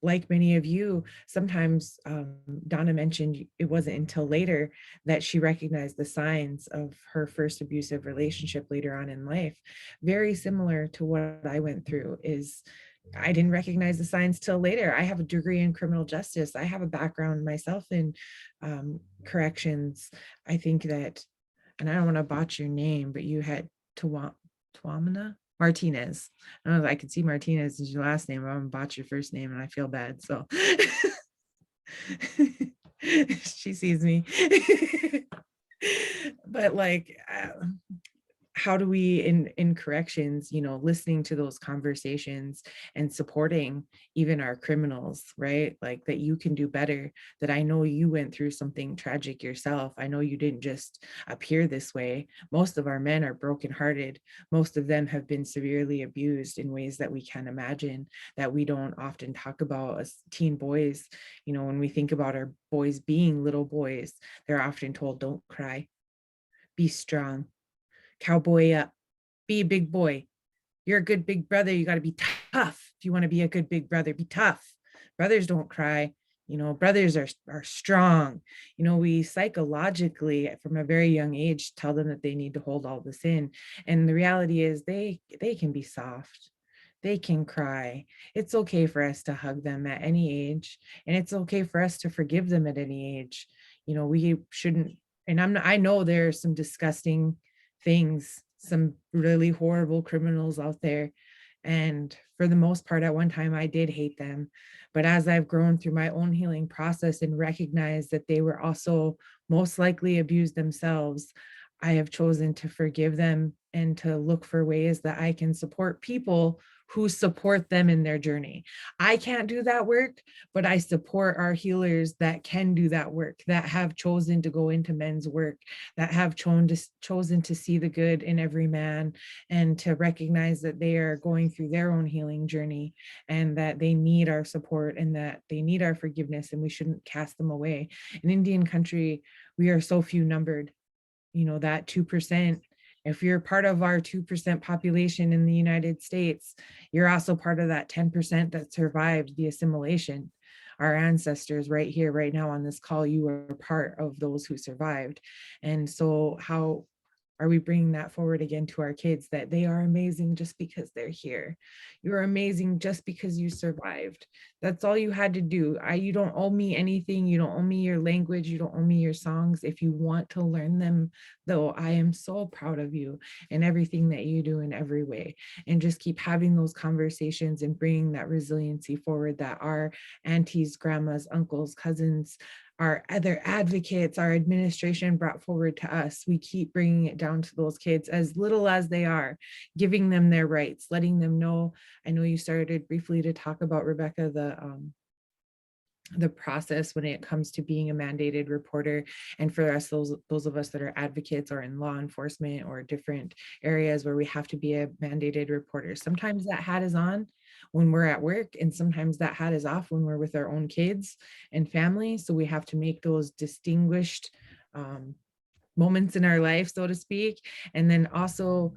like many of you, sometimes Donna mentioned it wasn't until later that she recognized the signs of her first abusive relationship later on in life. Very similar to what I went through is I didn't recognize the signs till later. I have a degree in criminal justice. I have a background myself in corrections. I think that, and I don't want to botch your name, but you had Tuamina Martinez. I don't know if I could see Martinez as your last name. I'm gonna botch your first name and I feel bad. So she sees me. But like how do we in corrections, listening to those conversations and supporting even our criminals, right? Like that you can do better, that I know you went through something tragic yourself. I know you didn't just appear this way. Most of our men are brokenhearted. Most of them have been severely abused in ways that we can't imagine, that we don't often talk about as teen boys. When we think about our boys being little boys, they're often told, don't cry, be strong, cowboy up, be a big boy. You're a good big brother. You got to be tough. If you want to be a good big brother, be tough. Brothers don't cry. Brothers are strong. We psychologically from a very young age tell them that they need to hold all this in. And the reality is they can be soft. They can cry. It's okay for us to hug them at any age. And it's okay for us to forgive them at any age. We shouldn't, and I know there are some disgusting things, some really horrible criminals out there. And for the most part, at one time, I did hate them. But as I've grown through my own healing process and recognized that they were also most likely abused themselves, I have chosen to forgive them and to look for ways that I can support people who support them in their journey. I can't do that work, but I support our healers that can do that work, that have chosen to go into men's work, that have chosen to see the good in every man and to recognize that they are going through their own healing journey and that they need our support and that they need our forgiveness, and we shouldn't cast them away. In Indian country, we are so few numbered. That 2%, if you're part of our 2% population in the United States, you're also part of that 10% that survived the assimilation. Our ancestors right here, right now on this call, you are part of those who survived. And so how are we bringing that forward again to our kids, that they are amazing just because they're here? You're amazing just because you survived. That's all you had to do. You don't owe me anything. You don't owe me your language. You don't owe me your songs. If you want to learn them, though, I am so proud of you and everything that you do in every way. And just keep having those conversations and bringing that resiliency forward that our aunties, grandmas, uncles, cousins, our other advocates, our administration brought forward to us. We keep bringing it down to those kids, as little as they are, giving them their rights, letting them know. I know you started briefly to talk about, Rebecca, the process when it comes to being a mandated reporter. And for us, those of us that are advocates or in law enforcement or different areas where we have to be a mandated reporter, sometimes that hat is on when we're at work, and sometimes that hat is off when we're with our own kids and family. So we have to make those distinguished moments in our life, so to speak. And then also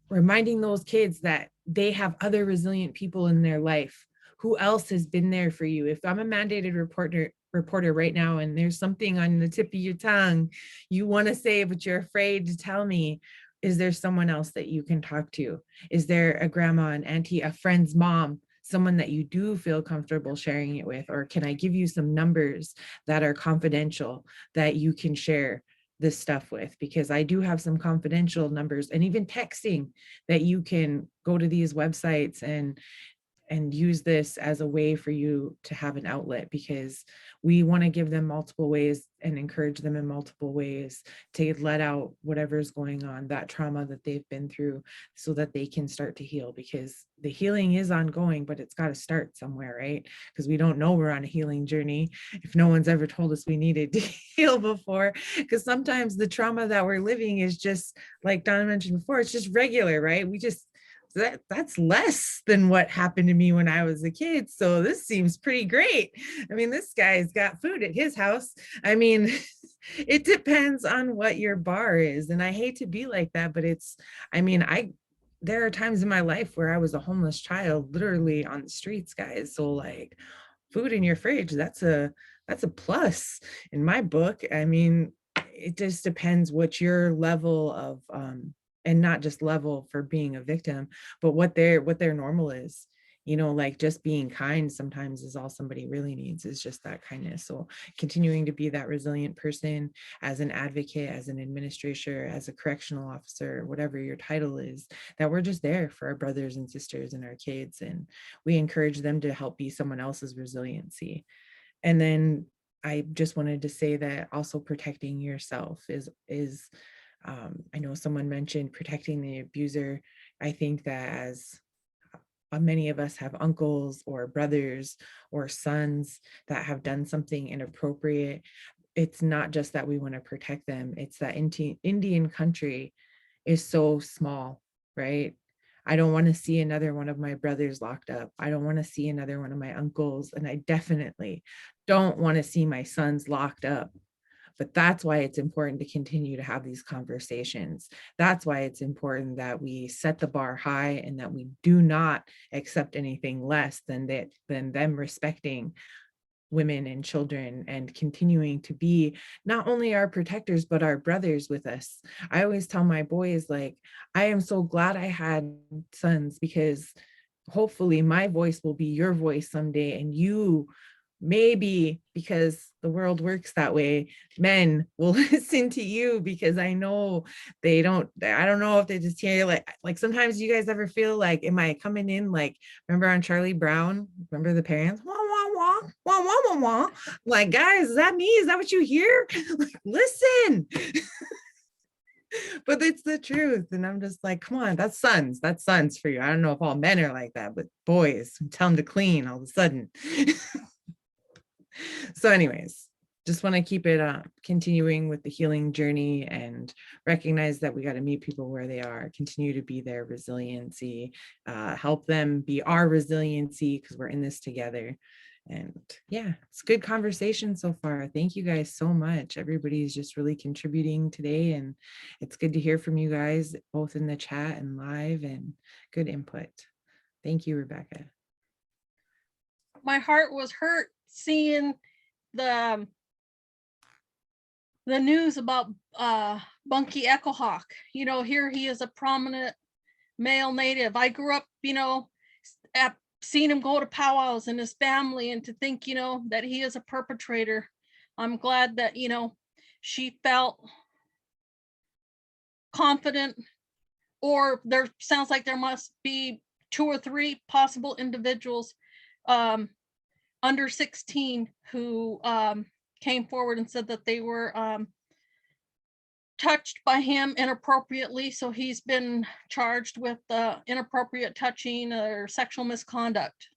reminding those kids that they have other resilient people in their life. Who else has been there for you? If I'm a mandated reporter right now and there's something on the tip of your tongue you want to say, but you're afraid to tell me, is there someone else that you can talk to? Is there a grandma, an auntie, a friend's mom, someone that you do feel comfortable sharing it with? Or can I give you some numbers that are confidential that you can share this stuff with? Because I do have some confidential numbers and even texting that you can go to these websites and use this as a way for you to have an outlet, because we want to give them multiple ways and encourage them in multiple ways to let out whatever's going on, that trauma that they've been through, so that they can start to heal. Because the healing is ongoing, but it's got to start somewhere, right? Because we don't know we're on a healing journey if no one's ever told us we needed to heal before. Because sometimes the trauma that we're living is just, like Donna mentioned before, it's just regular, right? That's less than what happened to me when I was a kid. So this seems pretty great. I mean, this guy's got food at his house. I mean, it depends on what your bar is. And I hate to be like that, but there are times in my life where I was a homeless child, literally on the streets, guys. So like, food in your fridge, that's a plus in my book. I mean, it just depends what your level of and not just level for being a victim, but what their normal is. Like just being kind sometimes is all somebody really needs, is just that kindness. So continuing to be that resilient person as an advocate, as an administrator, as a correctional officer, whatever your title is, that we're just there for our brothers and sisters and our kids, and we encourage them to help be someone else's resiliency. And then I just wanted to say that also protecting yourself is I know someone mentioned protecting the abuser. I think that as many of us have uncles or brothers or sons that have done something inappropriate, it's not just that we want to protect them, it's that Indian country is so small, right? I don't want to see another one of my brothers locked up. I don't want to see another one of my uncles. And I definitely don't want to see my sons locked up. But that's why it's important to continue to have these conversations. That's why it's important that we set the bar high and that we do not accept anything less than them respecting women and children, and continuing to be not only our protectors, but our brothers with us. I always tell my boys, like, I am so glad I had sons, because hopefully my voice will be your voice someday, and you, maybe because the world works that way, men will listen to you, because I know I don't know if they just hear, like sometimes you guys ever feel like, am I coming in like, remember on Charlie Brown, remember the parents, wah, wah, wah, wah, wah, wah, wah. Like, guys, is that me? Is that what you hear? Like, listen. But it's the truth. And I'm just like, come on, that's sons for you. I don't know if all men are like that, but boys, tell them to clean all of a sudden. So anyways, just want to keep it continuing with the healing journey, and recognize that we got to meet people where they are, continue to be their resiliency, help them be our resiliency, because we're in this together. And yeah, it's a good conversation so far. Thank you guys so much. Everybody's just really contributing today, and it's good to hear from you guys, both in the chat and live, and good input. Thank you, Rebecca. My heart was hurt seeing the news about Bunky Echohawk. You know, here he is a prominent male native. I grew up, you know, seeing him go to powwows and his family, and to think, you know, that he is a perpetrator. I'm glad that, you know, she felt confident, or there sounds like there must be 2 or 3 possible individuals under 16 who came forward and said that they were touched by him inappropriately. So he's been charged with inappropriate touching or sexual misconduct,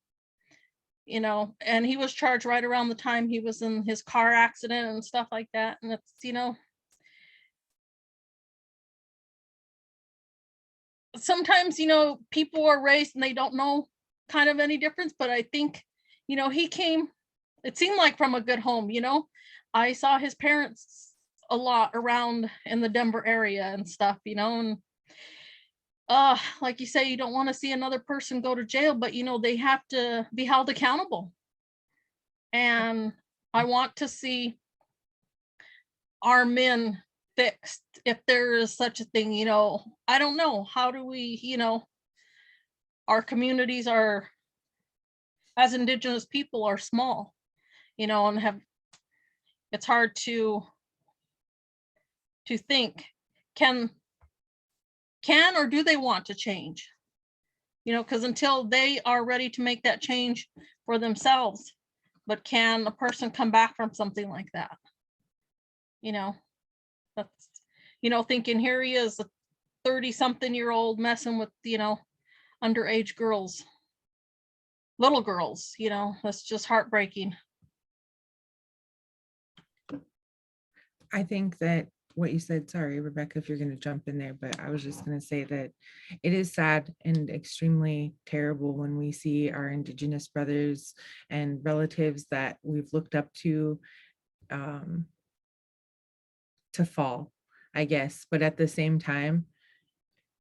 you know, and he was charged right around the time he was in his car accident and stuff like that. And it's, you know, sometimes, you know, people are raised and they don't know kind of any difference, but I think, you know, he came, it seemed like from a good home, you know. I saw his parents a lot around in the Denver area and stuff, you know, and like you say, you don't want to see another person go to jail, but you know, they have to be held accountable. And I want to see our men fixed, if there is such a thing, you know. I don't know, how do we, you know, our communities are, as Indigenous people, are small, you know, and have, it's hard to think, can or do they want to change, you know, because until they are ready to make that change for themselves. But can a person come back from something like that? You know, that's, you know, thinking here he is, a 30-something-year-old messing with, you know, underage girls, little girls, you know, that's just heartbreaking. I think that what you said, sorry, Rebecca, if you're going to jump in there, but I was just going to say that it is sad and extremely terrible when we see our Indigenous brothers and relatives that we've looked up to fall, I guess. But at the same time,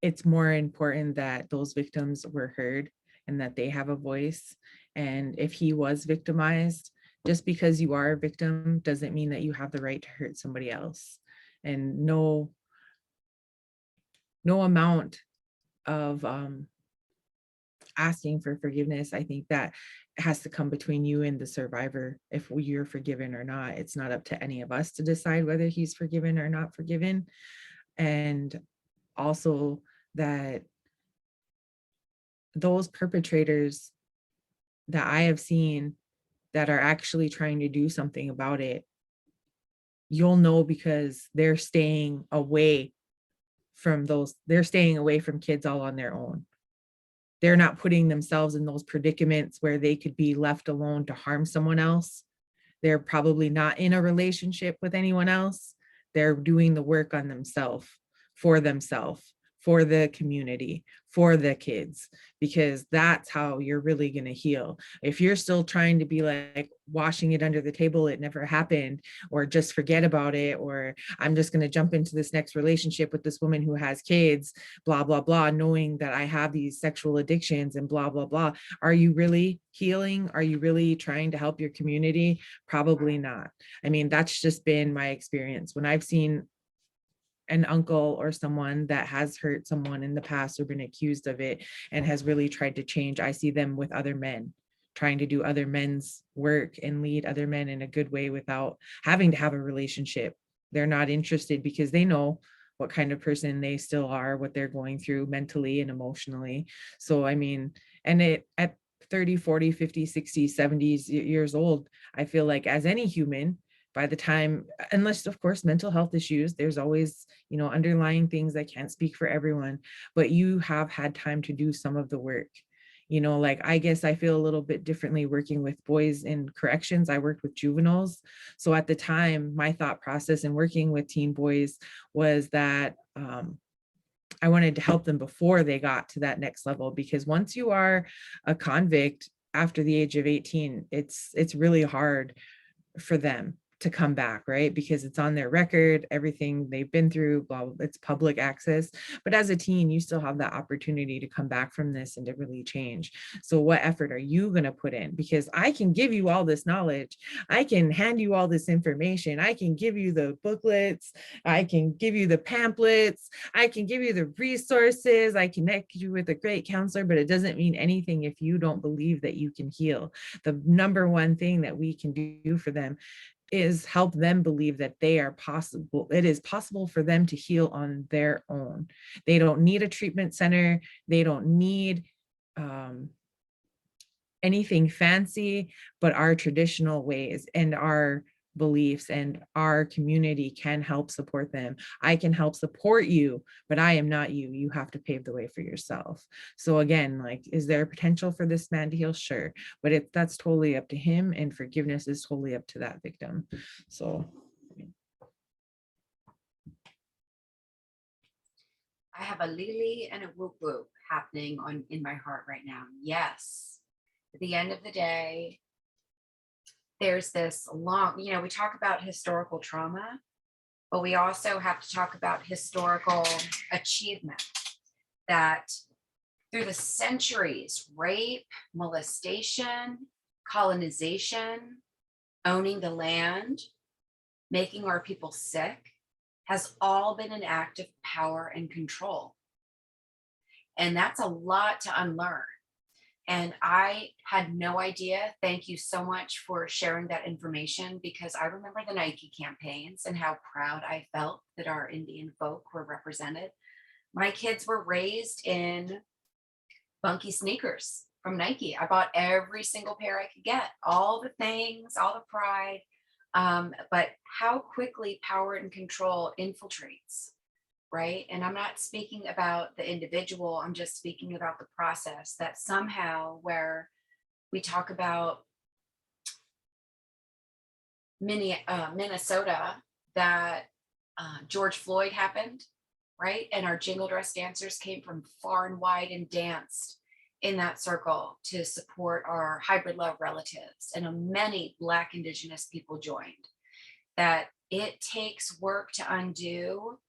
it's more important that those victims were heard and that they have a voice. And if he was victimized, just because you are a victim doesn't mean that you have the right to hurt somebody else. And no amount of asking for forgiveness, I think that has to come between you and the survivor. If you're forgiven or not, it's not up to any of us to decide whether he's forgiven or not forgiven. And also that those perpetrators that I have seen that are actually trying to do something about it, you'll know because they're staying away from kids all on their own. They're not putting themselves in those predicaments where they could be left alone to harm someone else. They're probably not in a relationship with anyone else. They're doing the work on themselves, for for the community, for the kids, because that's how you're really going to heal. If you're still trying to be like washing it under the table, it never happened, or just forget about it, or I'm just going to jump into this next relationship with this woman who has kids, blah, blah, blah, knowing that I have these sexual addictions and blah, blah, blah. Are you really healing? Are you really trying to help your community? Probably not. I mean, that's just been my experience. When I've seen an uncle or someone that has hurt someone in the past or been accused of it and has really tried to change, I see them with other men, trying to do other men's work and lead other men in a good way without having to have a relationship. They're not interested because they know what kind of person they still are, what they're going through mentally and emotionally. So, I mean, and it at 30, 40, 50, 60, 70 years old, I feel like as any human, by the time, unless of course mental health issues, there's always, you know, underlying things. I can't speak for everyone, but you have had time to do some of the work. You know, like, I guess I feel a little bit differently working with boys in corrections. I worked with juveniles. So at the time, my thought process in working with teen boys was that I wanted to help them before they got to that next level, because once you are a convict after the age of 18, it's really hard for them to come back, right? Because it's on their record, everything they've been through, blah, blah, it's public access. But as a teen, you still have that opportunity to come back from this and to really change. So what effort are you going to put in? Because I can give you all this knowledge. I can hand you all this information. I can give you the booklets. I can give you the pamphlets. I can give you the resources. I connect you with a great counselor, but it doesn't mean anything if you don't believe that you can heal. The number one thing that we can do for them is help them believe that they are possible. It is possible for them to heal on their own. They don't need a treatment center. They don't need anything fancy, but our traditional ways and our beliefs and our community can help support them. I can help support you, but I am not you. You have to pave the way for yourself. So again, like, is there potential for this man to heal? Sure. But that's totally up to him, and forgiveness is totally up to that victim. So I have a lily and a whoop whoop happening in my heart right now. Yes. At the end of the day, there's this long, we talk about historical trauma, but we also have to talk about historical achievement, that through the centuries, rape, molestation, colonization, owning the land, making our people sick, has all been an act of power and control. And that's a lot to unlearn. And I had no idea. Thank you so much for sharing that information, because I remember the Nike campaigns and how proud I felt that our Indian folk were represented. My kids were raised in funky sneakers from Nike. I bought every single pair I could get, all the things, all the pride. But how quickly power and control infiltrates, right? And I'm not speaking about the individual, I'm just speaking about the process, that somehow, where we talk about Minnesota, that George Floyd happened, right? And our jingle dress dancers came from far and wide and danced in that circle to support our hybrid love relatives. And many Black Indigenous people joined. That it takes work to undo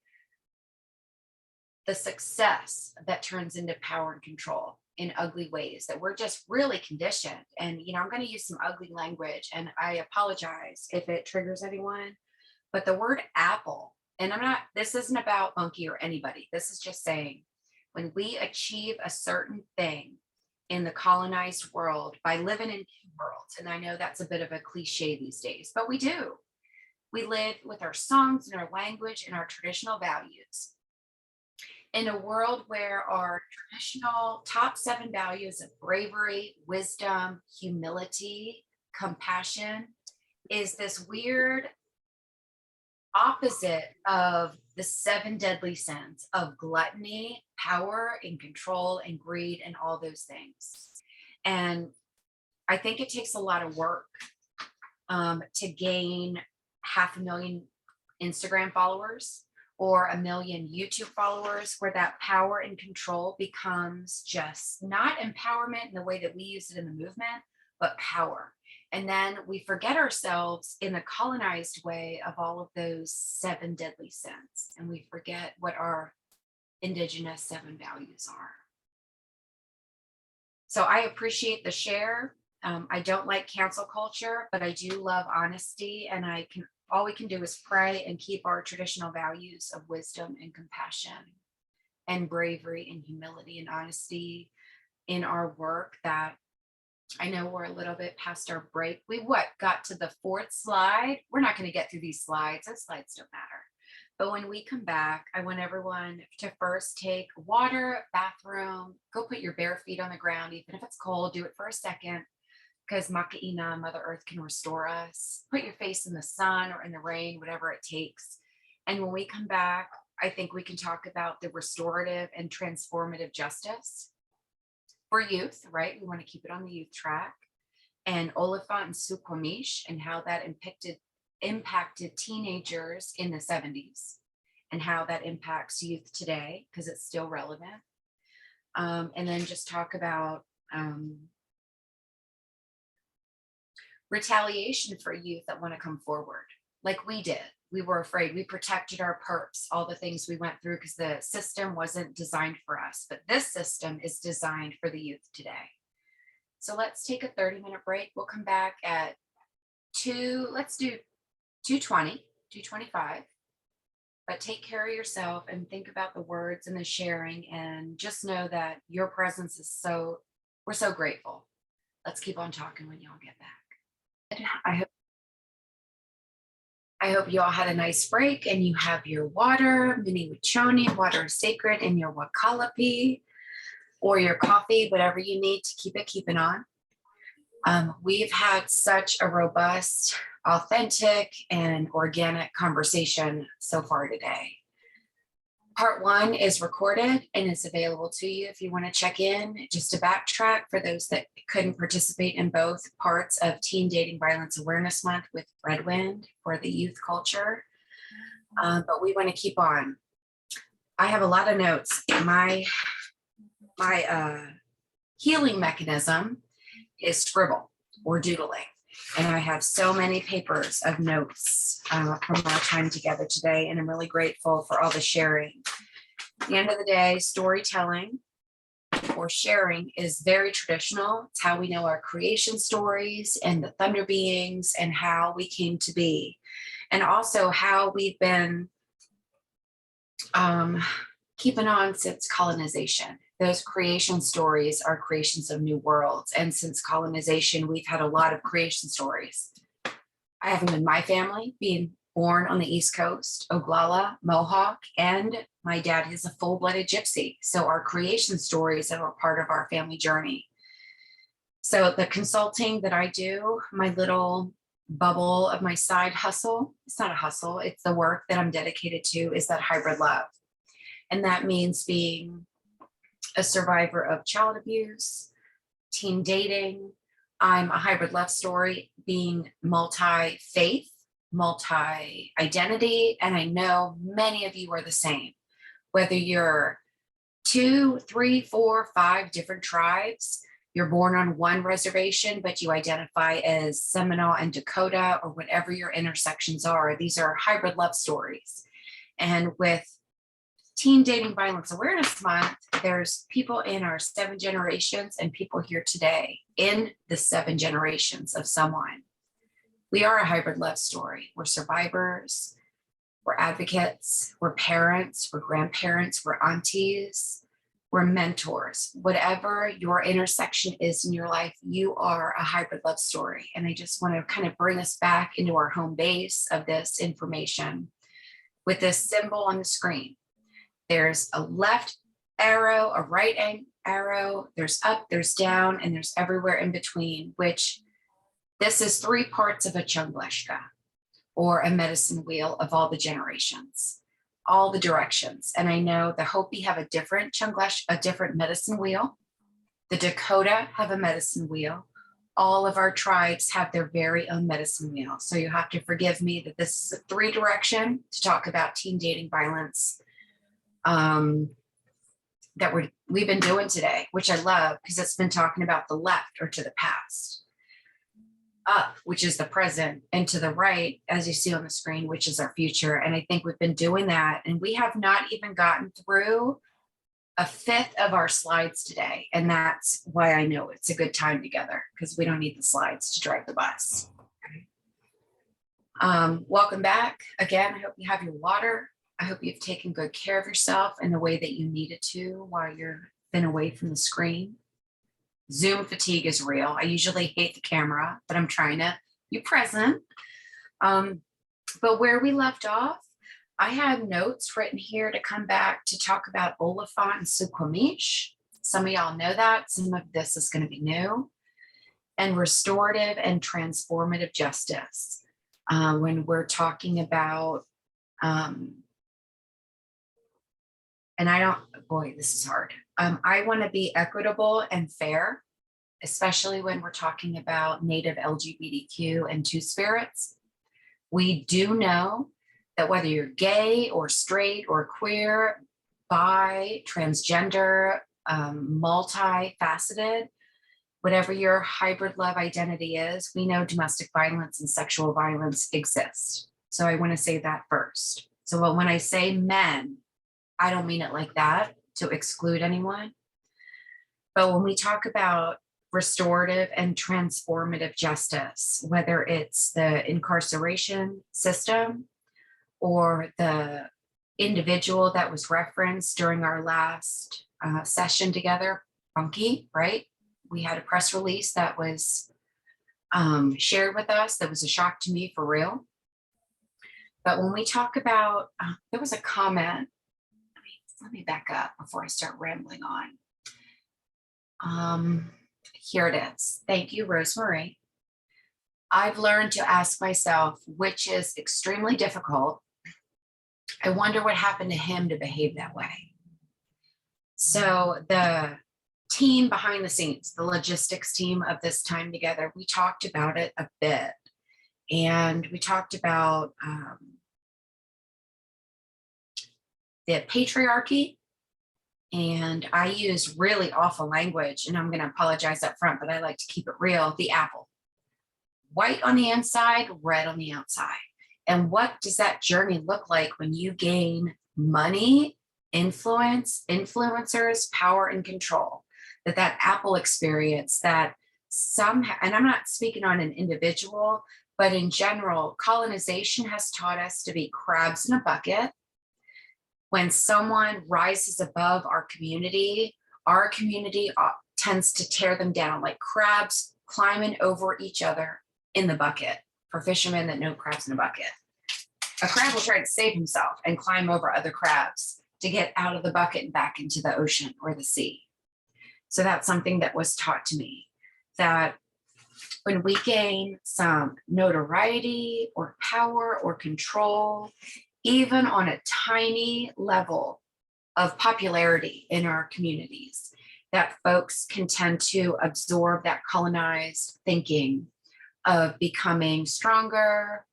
the success that turns into power and control in ugly ways, that we're just really conditioned. And, I'm going to use some ugly language, and I apologize if it triggers anyone, but the word apple, and this isn't about Monkey or anybody. This is just saying, when we achieve a certain thing in the colonized world by living in two worlds, and I know that's a bit of a cliche these days, but we do. We live with our songs and our language and our traditional values in a world where our traditional top 7 values of bravery, wisdom, humility, compassion is this weird opposite of the 7 deadly sins of gluttony, power and control and greed and all those things. And I think it takes a lot of work to gain 500,000 Instagram followers, or a million YouTube followers, where that power and control becomes just not empowerment in the way that we use it in the movement, but power. And then we forget ourselves in the colonized way of all of those 7 deadly sins. And we forget what our indigenous 7 values are. So I appreciate the share. I don't like cancel culture, but I do love honesty. And all we can do is pray and keep our traditional values of wisdom and compassion and bravery and humility and honesty in our work. That I know we're a little bit past our break. We got to the 4th slide. We're not going to get through these slides. Those slides don't matter. But when we come back, I want everyone to first take water, bathroom, go put your bare feet on the ground, even if it's cold, do it for a second, because Maka'ina, Mother Earth, can restore us. Put your face in the sun or in the rain, whatever it takes. And when we come back, I think we can talk about the restorative and transformative justice for youth, right? We want to keep it on the youth track. And Oliphant and Suquamish, and how that impacted teenagers in the 70s, and how that impacts youth today, because it's still relevant. And then just talk about retaliation for youth that want to come forward, like we did. We were afraid. We protected our perps, all the things we went through, because the system wasn't designed for us. But this system is designed for the youth today. So let's take a 30-minute break. We'll come back at let's do 2:20, 2:25. But take care of yourself and think about the words and the sharing, and just know that your presence is we're so grateful. Let's keep on talking when y'all get back. I hope you all had a nice break, and you have your water, mini wachoni, water is sacred, and your wakalapi, or your coffee, whatever you need to keep it keeping on. We've had such a robust, authentic, and organic conversation so far today. Part 1 is recorded and is available to you if you want to check in. Just to backtrack, for those that couldn't participate in both parts of Teen Dating Violence Awareness Month with Redwind for the youth culture, but we want to keep on. I have a lot of notes. My healing mechanism is scribble or doodling. And I have so many papers of notes from our time together today. And I'm really grateful for all the sharing. At the end of the day, storytelling or sharing is very traditional. It's how we know our creation stories and the thunder beings and how we came to be. And also how we've been keeping on since colonization. Those creation stories are creations of new worlds. And since colonization, we've had a lot of creation stories. I have them in my family, being born on the East Coast, Oglala, Mohawk, and my dad is a full-blooded gypsy. So our creation stories are part of our family journey. So the consulting that I do, my little bubble of my side hustle, it's not a hustle, it's the work that I'm dedicated to, is that hybrid love. And that means being a survivor of child abuse, teen dating. I'm a hybrid love story, being multi-faith, multi-identity, and I know many of you are the same. Whether you're 2, 3, 4, 5 different tribes, you're born on one reservation, but you identify as Seminole and Dakota, or whatever your intersections are. These are hybrid love stories. And with Teen Dating Violence Awareness Month, there's people in our 7 generations and people here today in the 7 generations of someone. We are a hybrid love story. We're survivors, we're advocates, we're parents, we're grandparents, we're aunties, we're mentors. Whatever your intersection is in your life, you are a hybrid love story. And I just want to kind of bring us back into our home base of this information with this symbol on the screen. There's a left arrow, a right arrow, there's up, there's down, and there's everywhere in between, which this is 3 parts of a chungleshka, or a medicine wheel of all the generations, all the directions. And I know the Hopi have a different medicine wheel. The Dakota have a medicine wheel. all of our tribes have their very own medicine wheel. So you have to forgive me that this is a 3-direction to talk about teen dating violence that we've been doing today, which I love because it's been talking about the left or to the past, up, which is the present, and to the right, as you see on the screen, which is our future. And I think we've been doing that, and we have not even gotten through a 1/5 of our slides today. And that's why I know it's a good time together, because we don't need the slides to drive the bus. Welcome back. Again, I hope you have your water. I hope you've taken good care of yourself in the way that you needed to while you've been away from the screen. Zoom fatigue is real. I usually hate the camera, but I'm trying to be present. But where we left off, I have notes written here to come back to talk about Oliphant and Suquamish. Some of y'all know that. Some of this is going to be new. And restorative and transformative justice. When we're talking about, and I don't, boy, this is hard. I want to be equitable and fair, especially when we're talking about Native LGBTQ and Two-Spirits. We do know that whether you're gay or straight or queer, bi, transgender, multifaceted, whatever your hybrid love identity is, we know domestic violence and sexual violence exist. So I want to say that first. So when I say men, I don't mean it like that to exclude anyone. But when we talk about restorative and transformative justice, whether it's the incarceration system or the individual that was referenced during our last session together, Funky, right? We had a press release that was shared with us that was a shock to me for real. But when we talk about, there was a comment, let me back up before I start rambling on. Here it is. Thank you, Rosemary. I've learned to ask myself, which is extremely difficult. I wonder what happened to him to behave that way. So the team behind the scenes, the logistics team of this time together, we talked about it a bit. And we talked about the patriarchy. And I use really awful language, and I'm going to apologize up front, but I like to keep it real. The apple, white on the inside, red on the outside. And what does that journey look like when you gain money, influence, influencers, power, and control? That apple experience that somehow, and I'm not speaking on an individual, but in general, colonization has taught us to be crabs in a bucket. When someone rises above our community tends to tear them down like crabs climbing over each other in the bucket. For fishermen that know crabs in a bucket, a crab will try to save himself and climb over other crabs to get out of the bucket and back into the ocean or the sea. So that's something that was taught to me, that when we gain some notoriety or power or control, even on a tiny level of popularity in our communities, that folks can tend to absorb that colonized thinking of becoming stronger,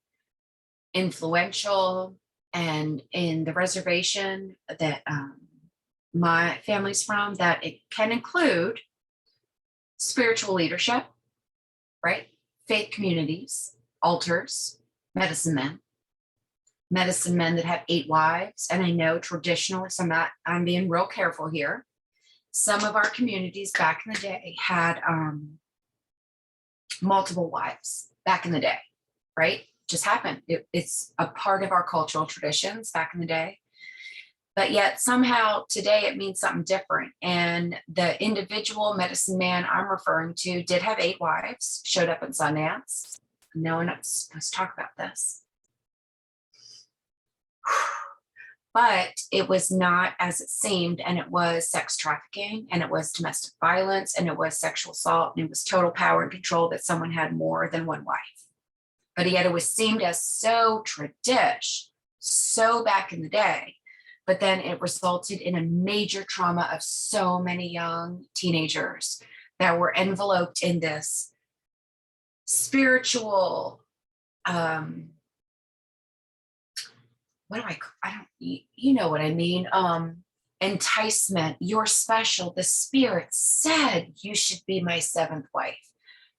influential. And in the reservation that my family's from, that it can include spiritual leadership, right? Faith communities, altars, medicine men that have 8 wives. And I know traditionally, so I'm being real careful here. Some of our communities back in the day had multiple wives back in the day, right? Just happened. It's a part of our cultural traditions back in the day. But yet somehow today it means something different. And the individual medicine man I'm referring to did have 8 wives, showed up at Sundance. No one else, let's talk about this. But it was not as it seemed, and it was sex trafficking, and it was domestic violence, and it was sexual assault, and it was total power and control that someone had more than 1 wife. But yet it was seemed as so tradish, so back in the day, but then it resulted in a major trauma of so many young teenagers that were enveloped in this spiritual, what do I don't, you know what I mean? Enticement. You're special. The spirit said you should be my 7th wife.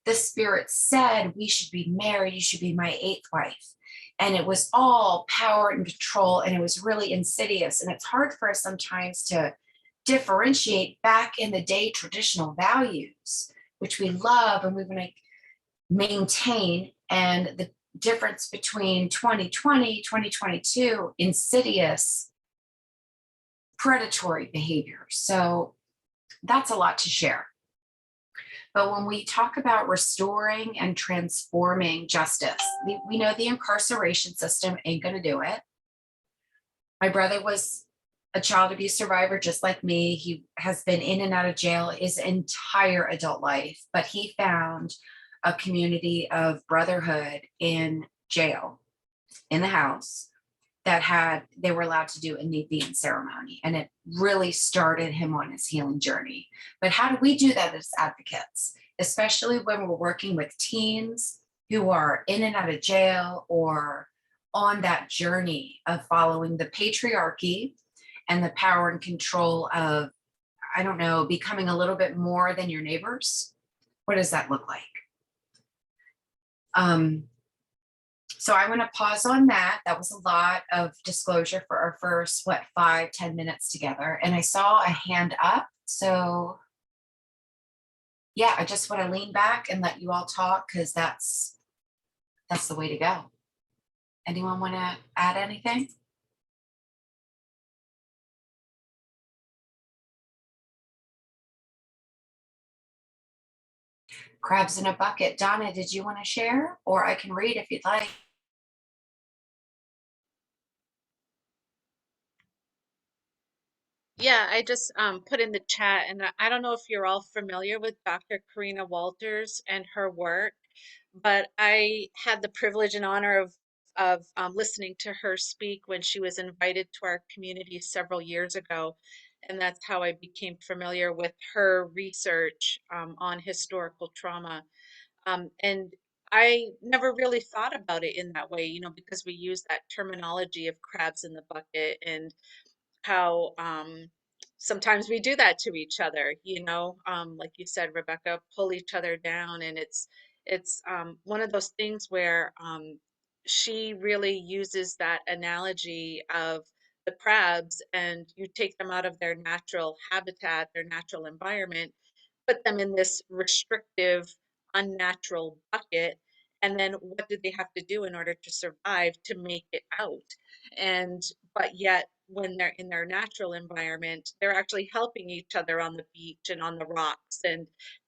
The spirit said we should be married. You should be my 8th wife. And it was all power and control. And it was really insidious. And it's hard for us sometimes to differentiate back in the day traditional values, which we love and we want to maintain. And the difference between 2020, 2022, insidious, predatory behavior. So that's a lot to share. But when we talk about restoring and transforming justice, we know the incarceration system ain't going to do it. My brother was a child abuse survivor just like me. He has been in and out of jail his entire adult life, but he found a community of brotherhood in jail, in the house, that they were allowed to do a Nevian ceremony. And it really started him on his healing journey. But how do we do that as advocates, especially when we're working with teens who are in and out of jail or on that journey of following the patriarchy and the power and control of, I don't know, becoming a little bit more than your neighbors? What does that look like? So I want to pause on that. That was a lot of disclosure for our first, 5-10 minutes together. And I saw a hand up. So yeah, I just want to lean back and let you all talk because that's the way to go. Anyone want to add anything? Crabs in a bucket. Donna, did you want to share? Or I can read if you'd like. Yeah, I just put in the chat, and I don't know if you're all familiar with Dr. Karina Walters and her work, but I had the privilege and honor of listening to her speak when she was invited to our community several years ago, and that's how I became familiar with her research on historical trauma. And I never really thought about it in that way, because we use that terminology of crabs in the bucket and how sometimes we do that to each other, like you said, Rebecca, pull each other down. And it's one of those things where she really uses that analogy of the crabs, and you take them out of their natural habitat, their natural environment, put them in this restrictive, unnatural bucket. And then what do they have to do in order to survive to make it out? And but yet when they're in their natural environment, they're actually helping each other on the beach and on the rocks, and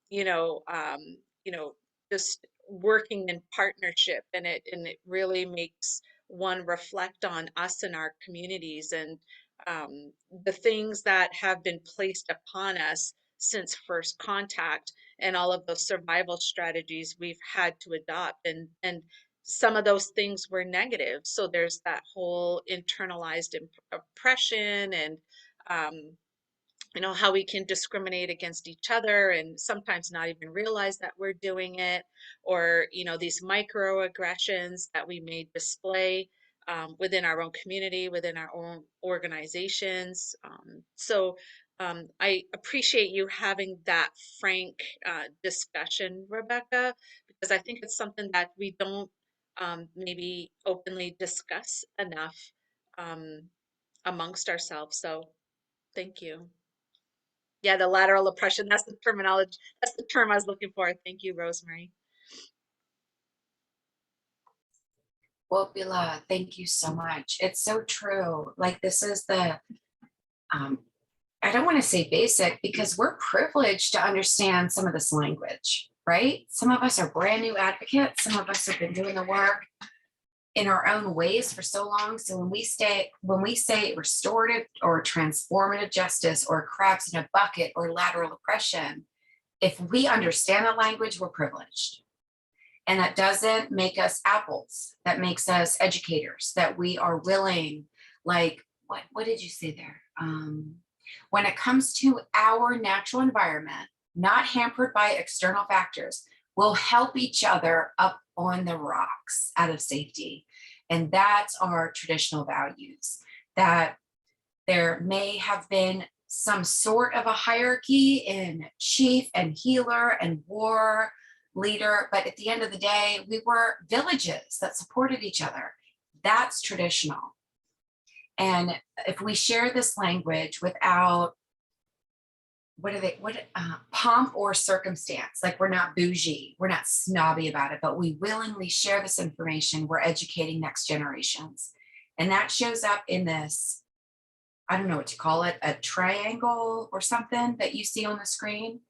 you know, um, you know, just working in partnership. And it really makes one reflect on us and our communities, and the things that have been placed upon us since first contact, and all of those survival strategies we've had to adopt. And some of those things were negative. So there's that whole internalized oppression, and um, how we can discriminate against each other and sometimes not even realize that we're doing it, or these microaggressions that we may display within our own community, within our own organizations. So I appreciate you having that frank discussion, Rebecca, because I think it's something that we don't maybe openly discuss enough um, amongst ourselves. So thank you. Yeah, the lateral oppression. That's the terminology. That's the term I was looking for. Thank you, Rosemary. Well, Bila, thank you so much. It's so true. Like this is the, I don't want to say basic because we're privileged to understand some of this language, right? Some of us are brand new advocates. Some of us have been doing the work in our own ways for so long. So when we say restorative or transformative justice or crabs in a bucket or lateral oppression, if we understand the language, we're privileged. And that doesn't make us apples. That makes us educators, that we are willing, like, what did you say there? When it comes to our natural environment, not hampered by external factors, We'll help each other up on the rocks out of safety. And that's our traditional values, that there may have been some sort of a hierarchy in chief and healer and war leader, but at the end of the day, we were villages that supported each other. That's traditional. And if we share this language without pomp or circumstance, like we're not bougie, we're not snobby about it, but we willingly share this information, we're educating next generations. And that shows up in this, I don't know what to call it, a triangle or something that you see on the screen.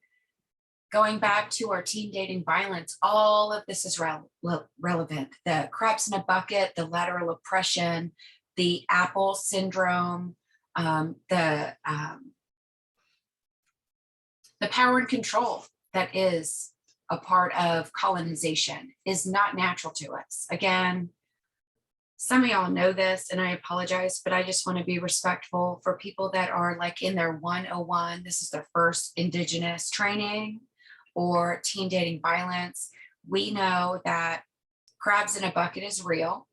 Going back to our teen dating violence, all of this is relevant. The crabs in a bucket, the lateral oppression, the apple syndrome, the power and control that is a part of colonization is not natural to us. Again, some of y'all know this and I apologize, but I just want to be respectful for people that are like in their 101. This is their first Indigenous training or teen dating violence. We know that crabs in a bucket is real,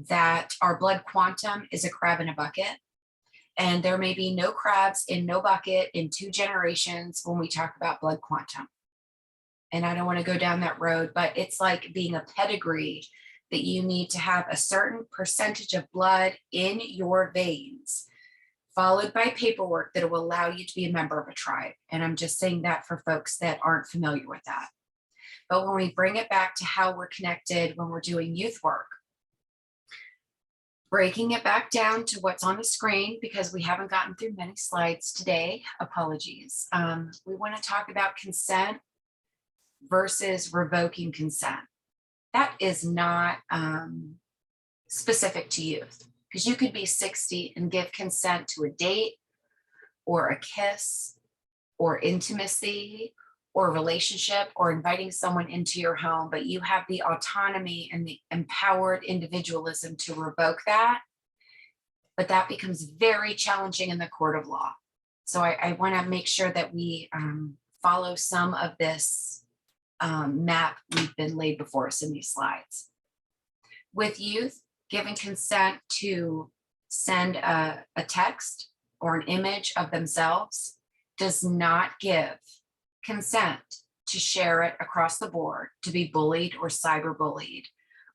that our blood quantum is a crab in a bucket. And there may be no crabs in no bucket in 2 generations when we talk about blood quantum. And I don't want to go down that road, but it's like being a pedigree that you need to have a certain percentage of blood in your veins, followed by paperwork that will allow you to be a member of a tribe. And I'm just saying that for folks that aren't familiar with that. But when we bring it back to how we're connected when we're doing youth work, breaking it back down to what's on the screen, because we haven't gotten through many slides today, apologies. We want to talk about consent versus revoking consent. That is not specific to youth, because you could be 60 and give consent to a date or a kiss or intimacy or relationship or inviting someone into your home, but you have the autonomy and the empowered individualism to revoke that. But that becomes very challenging in the court of law. So I want to make sure that we follow some of this map we've been laid before us in these slides. With youth, giving consent to send a text or an image of themselves does not give consent to share it across the board, to be bullied or cyberbullied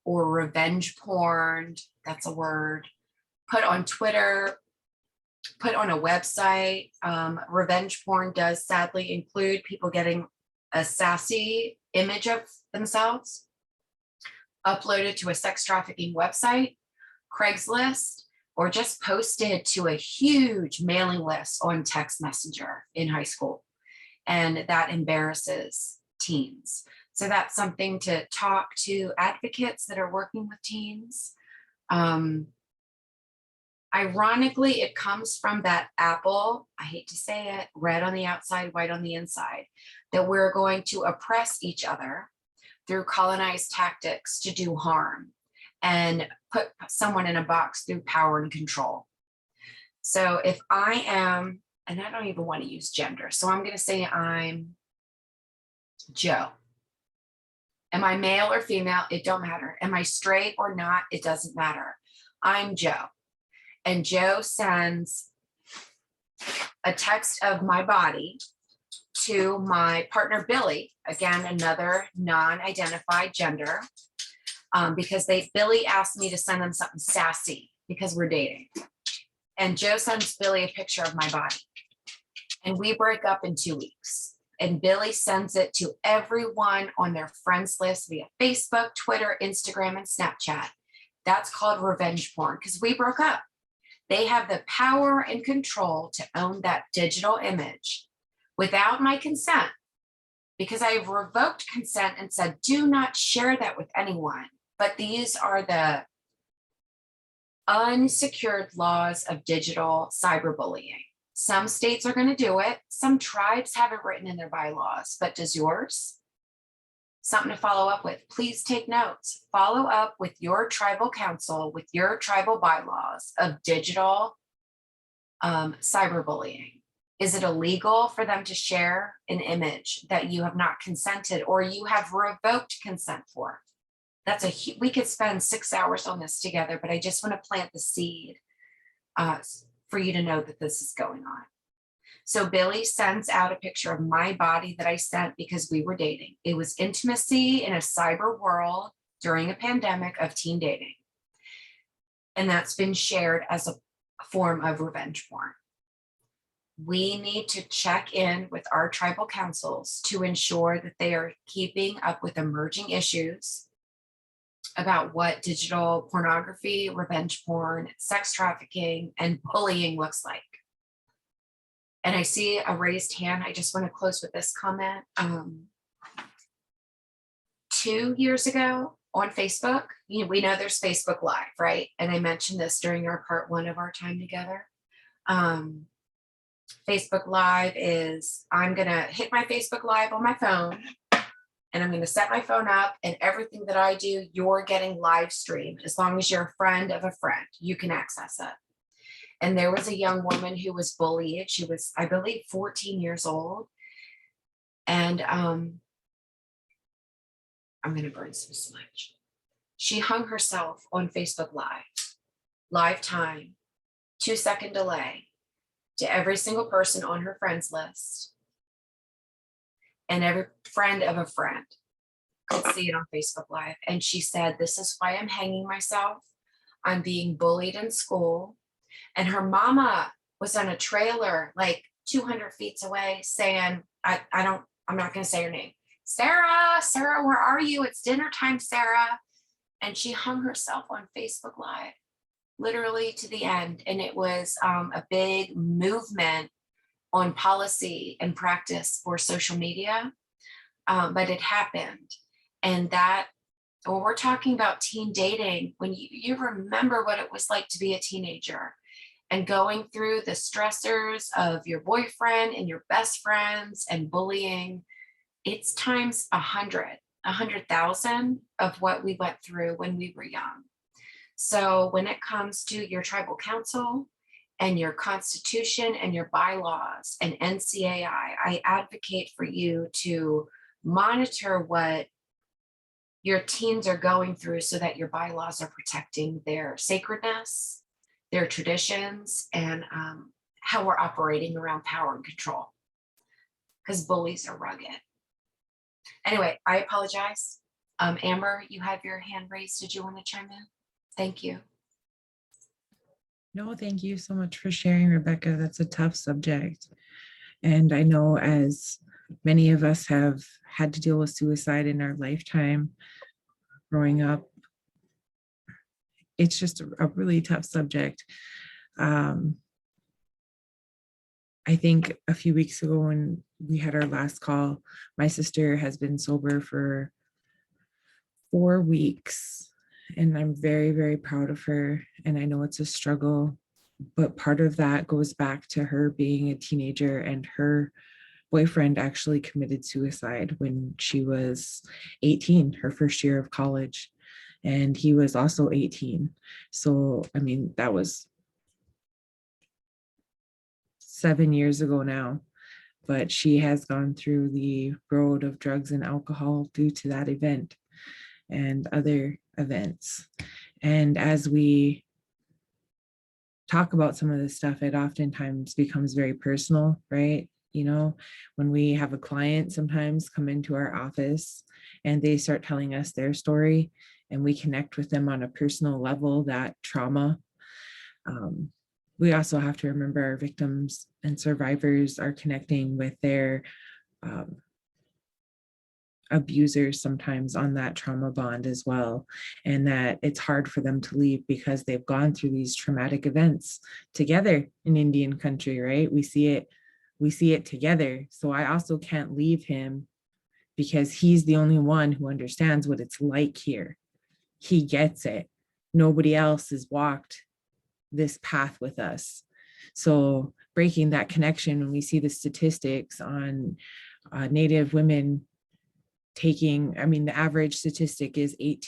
or revenge porn, that's a word, put on Twitter, put on a website. Revenge porn does sadly include people getting a sassy image of themselves uploaded to a sex trafficking website, Craigslist, or just posted to a huge mailing list on text messenger in high school. And that embarrasses teens. So that's something to talk to advocates that are working with teens. Ironically, it comes from that apple, I hate to say it, red on the outside, white on the inside, that we're going to oppress each other through colonized tactics to do harm and put someone in a box through power and control. So if I am, and I don't even want to use gender, so I'm going to say I'm Joe. Am I male or female? It don't matter. Am I straight or not? It doesn't matter. I'm Joe. And Joe sends a text of my body to my partner, Billy, again, another non-identified gender, because Billy asked me to send them something sassy because we're dating. And Joe sends Billy a picture of my body. And we break up in 2 weeks. And Billy sends it to everyone on their friends list via Facebook, Twitter, Instagram, and Snapchat. That's called revenge porn because we broke up. They have the power and control to own that digital image without my consent, because I've revoked consent and said, do not share that with anyone. But these are the unsecured laws of digital cyberbullying. Some states are going to do it. Some tribes have it written in their bylaws, but does yours? Something to follow up with. Please take notes. Follow up with your tribal council, with your tribal bylaws of digital cyberbullying. Is it illegal for them to share an image that you have not consented or you have revoked consent for? That's we could spend 6 hours on this together, but I just want to plant the seed for you to know that this is going on. So Billy sends out a picture of my body that I sent because we were dating. It was intimacy in a cyber world during a pandemic of teen dating. And that's been shared as a form of revenge porn. We need to check in with our tribal councils to ensure that they are keeping up with emerging issues about what digital pornography, revenge porn, sex trafficking, and bullying looks like. And I see a raised hand. I just want to close with this comment. 2 years ago on Facebook, we know there's Facebook Live, right? And I mentioned this during our part 1 of our time together. Facebook Live is, I'm going to hit my Facebook Live on my phone and I'm going to set my phone up, and everything that I do, you're getting live streamed. As long as you're a friend of a friend, you can access it. And there was a young woman who was bullied. She was, I believe, 14 years old. And I'm going to burn some sludge. She hung herself on Facebook live time, 2-second delay to every single person on her friends list. And every friend of a friend could see it on Facebook Live. And she said, this is why I'm hanging myself. I'm being bullied in school. And her mama was on a trailer like 200 feet away saying, I'm not going to say her name. Sarah, where are you? It's dinner time, Sarah. And she hung herself on Facebook Live, literally to the end. And it was a big movement on policy and practice for social media, but it happened. And that, when we're talking about teen dating, when you remember what it was like to be a teenager and going through the stressors of your boyfriend and your best friends and bullying, it's times 100,000 of what we went through when we were young. So when it comes to your tribal council and your constitution and your bylaws and NCAI, I advocate for you to monitor what your teens are going through so that your bylaws are protecting their sacredness, their traditions, and how we're operating around power and control, because bullies are rugged. Anyway, I apologize. Amber, you have your hand raised. Did you want to chime in? Thank you. No, thank you so much for sharing, Rebecca. That's a tough subject. And I know, as many of us have had to deal with suicide in our lifetime growing up, it's just a really tough subject. I think a few weeks ago when we had our last call, my sister has been sober for 4 weeks. And I'm very, very proud of her. And I know it's a struggle, but part of that goes back to her being a teenager, and her boyfriend actually committed suicide when she was 18, her first year of college. And he was also 18. So, I mean, that was 7 years ago now, but she has gone through the road of drugs and alcohol due to that event and other events. And as we talk about some of this stuff, it oftentimes becomes very personal, right? You know, when we have a client sometimes come into our office and they start telling us their story and we connect with them on a personal level, that trauma. We also have to remember our victims and survivors are connecting with their abusers sometimes on that trauma bond as well, and that it's hard for them to leave because they've gone through these traumatic events together in Indian country, right? We see it together. So I also can't leave him because he's the only one who understands what it's like here. He gets it. Nobody else has walked this path with us. So breaking that connection, when we see the statistics on Native women taking, I mean, the average statistic is 8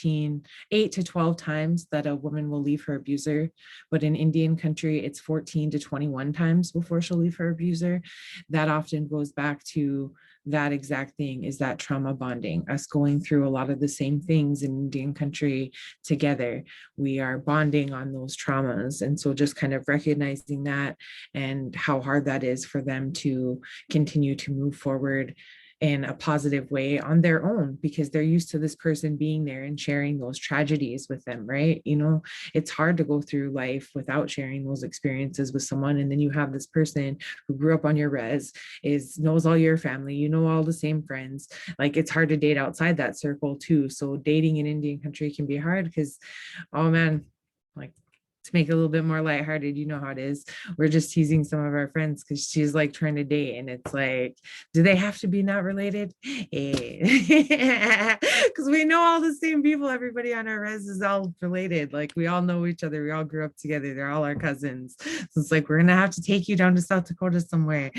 to 12 times that a woman will leave her abuser. But in Indian country, it's 14 to 21 times before she'll leave her abuser. That often goes back to that exact thing, is that trauma bonding, us going through a lot of the same things in Indian country together. We are bonding on those traumas. And so just kind of recognizing that and how hard that is for them to continue to move forward in a positive way on their own, because they're used to this person being there and sharing those tragedies with them, right? You know, it's hard to go through life without sharing those experiences with someone. And then you have this person who grew up on your res, knows all your family, you know, all the same friends. Like, it's hard to date outside that circle too. So dating in Indian country can be hard because, oh man, like, to make it a little bit more lighthearted, you know how it is. We're just teasing some of our friends because she's like trying to date, and it's like, do they have to be not related? Because we know all the same people. Everybody on our res is all related. Like, we all know each other. We all grew up together. They're all our cousins. So it's like, we're gonna have to take you down to South Dakota somewhere.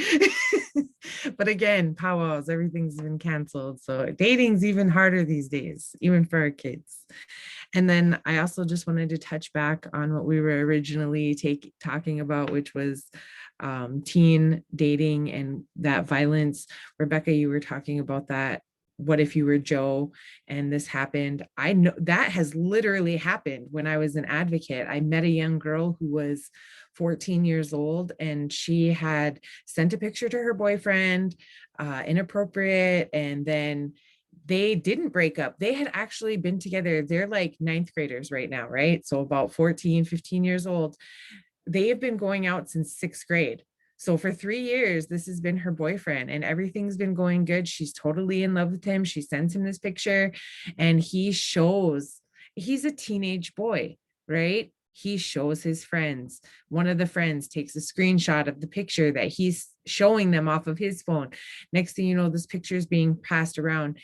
But again, powwows, everything's been canceled. So dating's even harder these days, even for our kids. And then I also just wanted to touch back on what we were originally talking about, which was teen dating and that violence. Rebecca, you were talking about that. What if you were Joe and this happened? I know that has literally happened when I was an advocate. I met a young girl who was 14 years old, and she had sent a picture to her boyfriend, inappropriate, and then they didn't break up. They had actually been together. They're like ninth graders right now, right? So about 14, 15 years old. They have been going out since sixth grade. So for 3 years, this has been her boyfriend, and everything's been going good. She's totally in love with him. She sends him this picture, and he's a teenage boy, right? He shows his friends. One of the friends takes a screenshot of the picture that he's showing them off of his phone. Next thing you know, this picture is being passed around.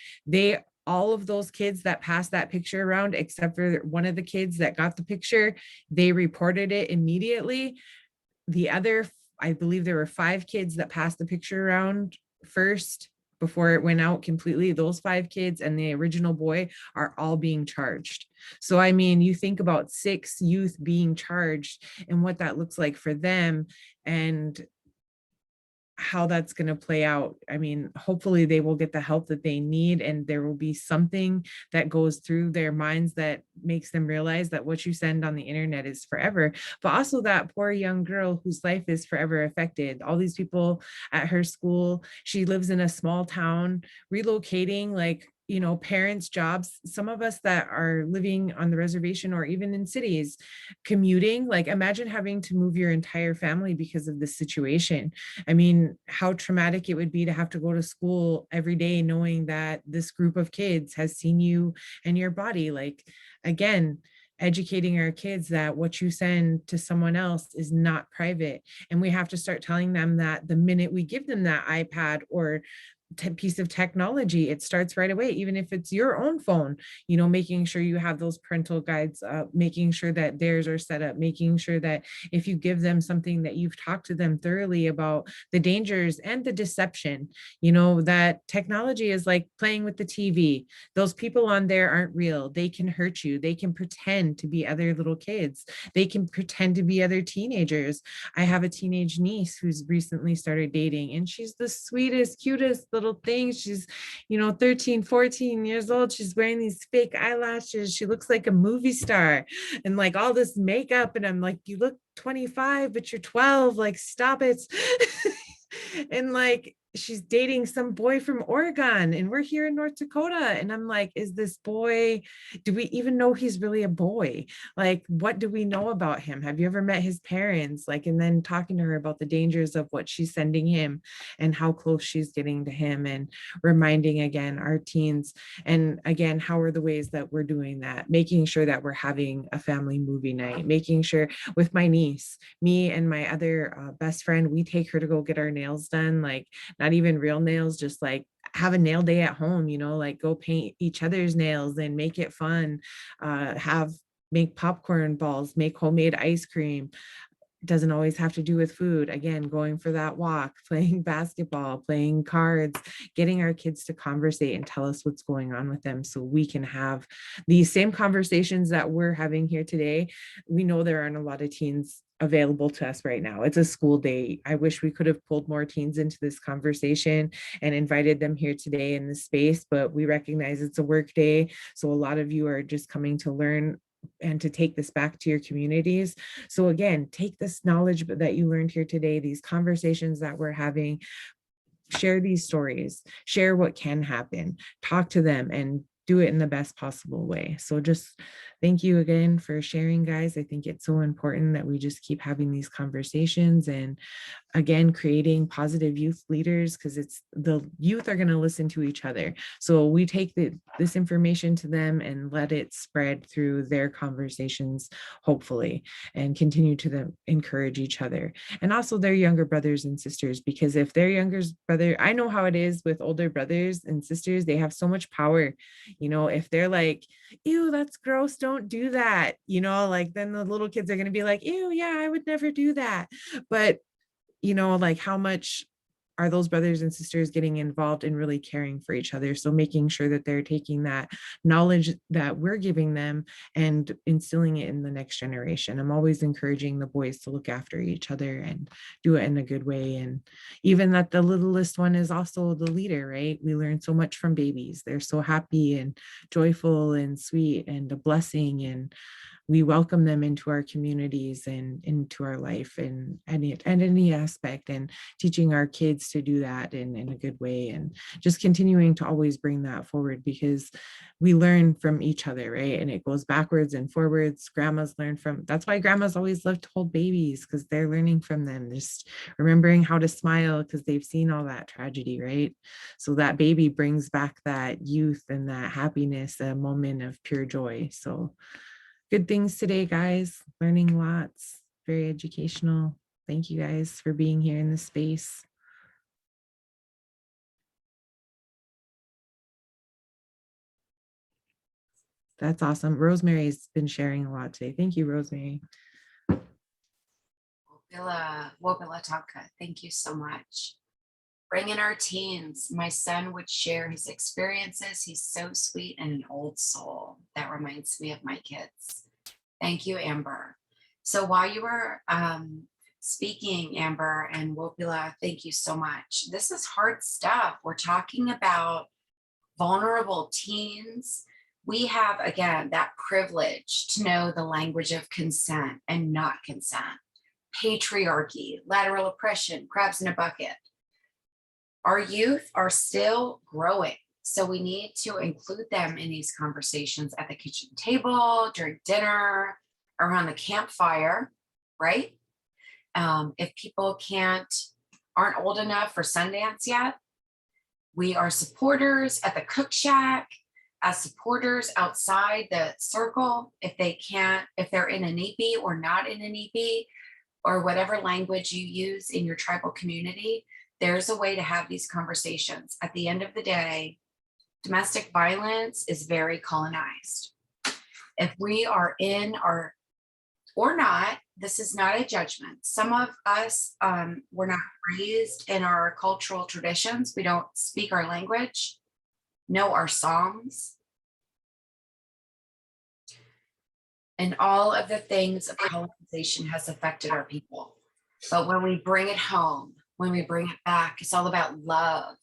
All of those kids that passed that picture around, except for one of the kids that got the picture, they reported it immediately. The other, I believe there were 5 kids that passed the picture around first before it went out completely. Those 5 kids and the original boy are all being charged. So, I mean, you think about 6 youth being charged and what that looks like for them and how that's going to play out. I mean, hopefully they will get the help that they need, and there will be something that goes through their minds that makes them realize that what you send on the internet is forever. But also that poor young girl whose life is forever affected. All these people at her school, she lives in a small town, relocating, like, you know, parents' jobs. Some of us that are living on the reservation or even in cities, commuting, like, imagine having to move your entire family because of this situation. I mean, how traumatic it would be to have to go to school every day knowing that this group of kids has seen you and your body. Like, again, educating our kids that what you send to someone else is not private. And we have to start telling them that the minute we give them that iPad or piece of technology, it starts right away. Even if it's your own phone, you know, making sure you have those parental guides, making sure that theirs are set up, making sure that if you give them something, that you've talked to them thoroughly about the dangers and the deception. You know, that technology is like playing with the TV. Those people on there aren't real. They can hurt you. They can pretend to be other little kids. They can pretend to be other teenagers. I have a teenage niece who's recently started dating, and she's the sweetest, cutest little thing. She's, you know, 13, 14 years old. She's wearing these fake eyelashes. She looks like a movie star and like all this makeup. And I'm like, you look 25, but you're 12. Like, stop it. And like, she's dating some boy from Oregon, and we're here in North Dakota. And I'm like, is this boy, do we even know he's really a boy? Like, what do we know about him? Have you ever met his parents? Like, and then talking to her about the dangers of what she's sending him and how close she's getting to him, and reminding again our teens. And again, how are the ways that we're doing that? Making sure that we're having a family movie night, making sure with my niece, me and my other best friend, we take her to go get our nails done. Like, not even real nails, just like have a nail day at home, you know, like go paint each other's nails and make it fun, make popcorn balls, make homemade ice cream, It doesn't always have to do with food. Again, going for that walk, playing basketball, playing cards, getting our kids to conversate and tell us what's going on with them so we can have these same conversations that we're having here today. We know there aren't a lot of teens available to us right now. It's a school day. I wish we could have pulled more teens into this conversation and invited them here today in this space, but we recognize it's a work day. So a lot of you are just coming to learn and to take this back to your communities. So again, take this knowledge that you learned here today, these conversations that we're having, share these stories, share what can happen, talk to them, and do it in the best possible way. So just thank you again for sharing, guys. I think it's so important that we just keep having these conversations and again, creating positive youth leaders, because it's the youth are going to listen to each other. So we take this information to them and let it spread through their conversations, hopefully, and continue to encourage each other and also their younger brothers and sisters, because if their younger brother, I know how it is with older brothers and sisters, they have so much power. You know, if they're like, ew, that's gross, don't do that, you know, like then the little kids are going to be like, ew, yeah, I would never do that. But you know, like how much are those brothers and sisters getting involved in really caring for each other? So making sure that they're taking that knowledge that we're giving them and instilling it in the next generation. I'm always encouraging the boys to look after each other and do it in a good way. And even that the littlest one is also the leader, right? We learn so much from babies. They're so happy and joyful and sweet and a blessing, and we welcome them into our communities and into our life and any aspect, and teaching our kids to do that in a good way, and just continuing to always bring that forward, because we learn from each other, right? And it goes backwards and forwards. Grandmas learn from, that's why grandmas always love to hold babies, because they're learning from them, just remembering how to smile because they've seen all that tragedy, right? So that baby brings back that youth and that happiness, a moment of pure joy. So good things today, guys. Learning lots, very educational. Thank you guys for being here in this space. That's awesome. Rosemary's been sharing a lot today. Thank you, Rosemary. Wopila Tonka, thank you so much. Bring in our teens. My son would share his experiences. He's so sweet and an old soul. That reminds me of my kids. Thank you, Amber. So while you were speaking, Amber and Wopila, thank you so much. This is hard stuff. We're talking about vulnerable teens. We have, again, that privilege to know the language of consent and not consent, patriarchy, lateral oppression, crabs in a bucket. Our youth are still growing, so we need to include them in these conversations at the kitchen table, during dinner, around the campfire, right? If people aren't old enough for Sundance yet, we are supporters at the cook shack, as supporters outside the circle. If they're in a NEPI or not in a NEPI, or whatever language you use in your tribal community, there's a way to have these conversations. At the end of the day, domestic violence is very colonized. If we are in or not, this is not a judgment. Some of us, we're not raised in our cultural traditions. We don't speak our language, know our songs, and all of the things of colonization has affected our people. But when we bring it home, when we bring it back, it's all about love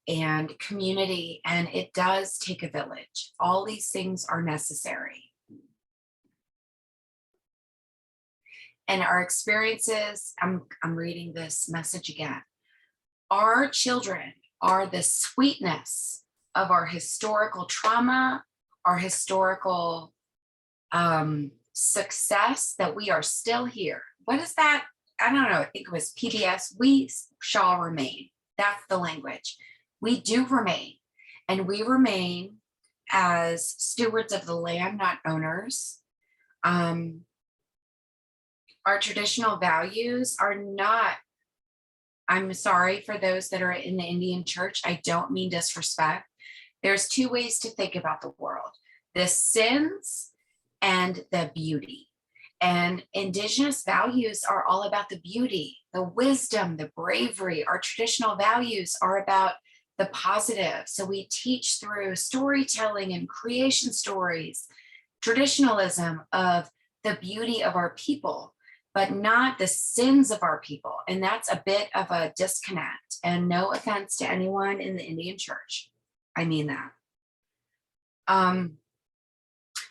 and community, and it does take a village. All these things are necessary. And our experiences, I'm reading this message again. Our children are the sweetness of our historical trauma, our historical success, that we are still here. What is that? I don't know. I think it was PBS. We shall remain. That's the language. We do remain. And we remain as stewards of the land, not owners. Our traditional values are not, I'm sorry for those that are in the Indian church, I don't mean disrespect. There's two ways to think about the world: the sins and the beauty. And Indigenous values are all about the beauty, the wisdom, the bravery. Our traditional values are about the positive. So we teach through storytelling and creation stories, traditionalism of the beauty of our people, but not the sins of our people. And that's a bit of a disconnect. And no offense to anyone in the Indian church. I mean that.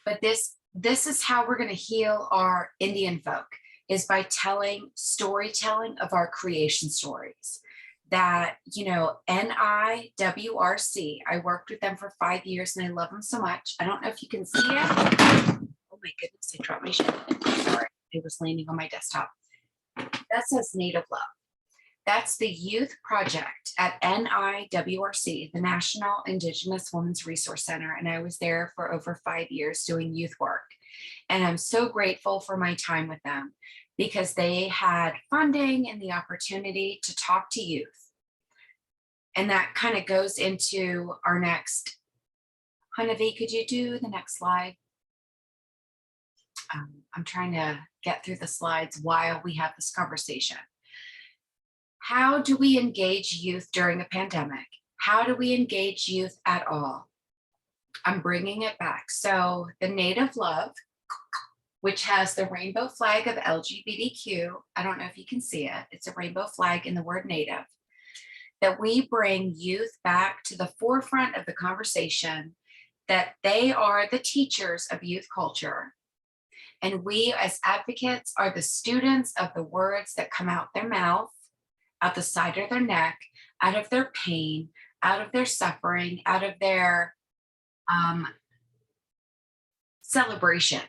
But this is how we're going to heal our Indian folk, is by storytelling of our creation stories. That, you know, NIWRC, I worked with them for 5 years and I love them so much. I don't know if you can see it. Oh my goodness, I dropped my shit. Sorry, it was landing on my desktop. That says Native Love. That's the youth project at NIWRC, the National Indigenous Women's Resource Center. And I was there for over 5 years doing youth work. And I'm so grateful for my time with them because they had funding and the opportunity to talk to youth. And that kind of goes into our next. Hunavi, could you do the next slide? I'm trying to get through the slides while we have this conversation. How do we engage youth during a pandemic? How do we engage youth at all? I'm bringing it back. So the Native Love, which has the rainbow flag of LGBTQ. I don't know if you can see it. It's a rainbow flag in the word Native. That we bring youth back to the forefront of the conversation, that they are the teachers of youth culture. And we as advocates are the students of the words that come out their mouth, out the side of their neck, out of their pain, out of their suffering, out of their celebration,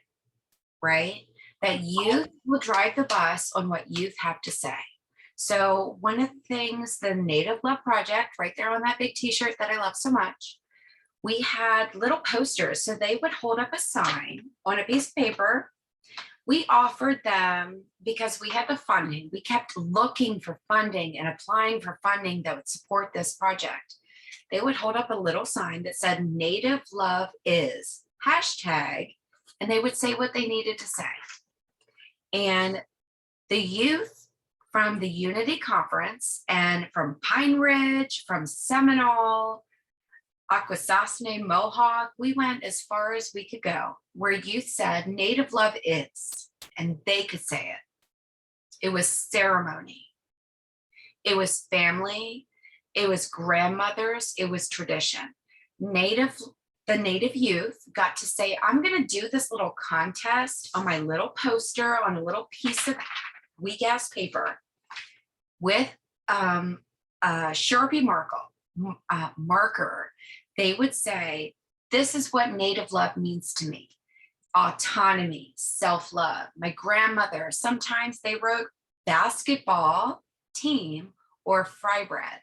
right? That youth will drive the bus on what youth have to say. So one of the things, the Native Love Project, right there on that big t-shirt that I love so much, we had little posters. So they would hold up a sign on a piece of paper. We offered them, because we had the funding, we kept looking for funding and applying for funding that would support this project. They would hold up a little sign that said Native Love is hashtag, and they would say what they needed to say. And the youth from the Unity Conference and from Pine Ridge, from Seminole, Akwesasne, Mohawk, we went as far as we could go, where youth said Native Love is, and they could say it. It was ceremony. It was family. It was grandmothers. It was tradition. The Native youth got to say, I'm going to do this little contest on my little poster on a little piece of weak ass paper with a Sharpie marker. They would say, this is what Native love means to me. Autonomy, self-love. My grandmother, sometimes they wrote basketball team or fry bread.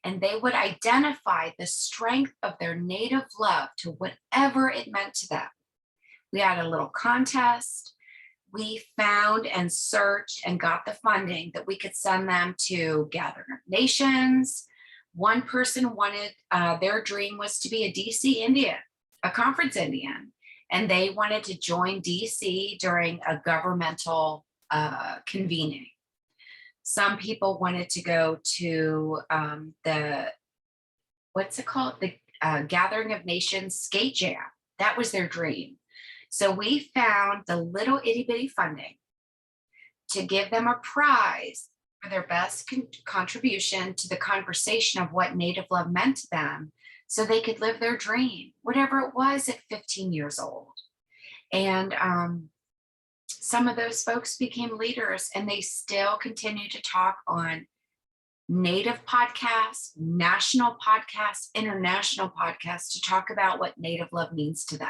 And they would identify the strength of their Native love to whatever it meant to them. We had a little contest. We found and searched and got the funding that we could send them to Gathering of Nations. One person wanted, their dream was to be a DC Indian, a conference Indian. And they wanted to join DC during a governmental convening. Some people wanted to go to what's it called? The Gathering of Nations skate jam. That was their dream. So we found the little itty bitty funding to give them a prize for their best contribution to the conversation of what Native love meant to them, so they could live their dream, whatever it was at 15 years old. And some of those folks became leaders, and they still continue to talk on Native podcasts, national podcasts, international podcasts to talk about what Native love means to them.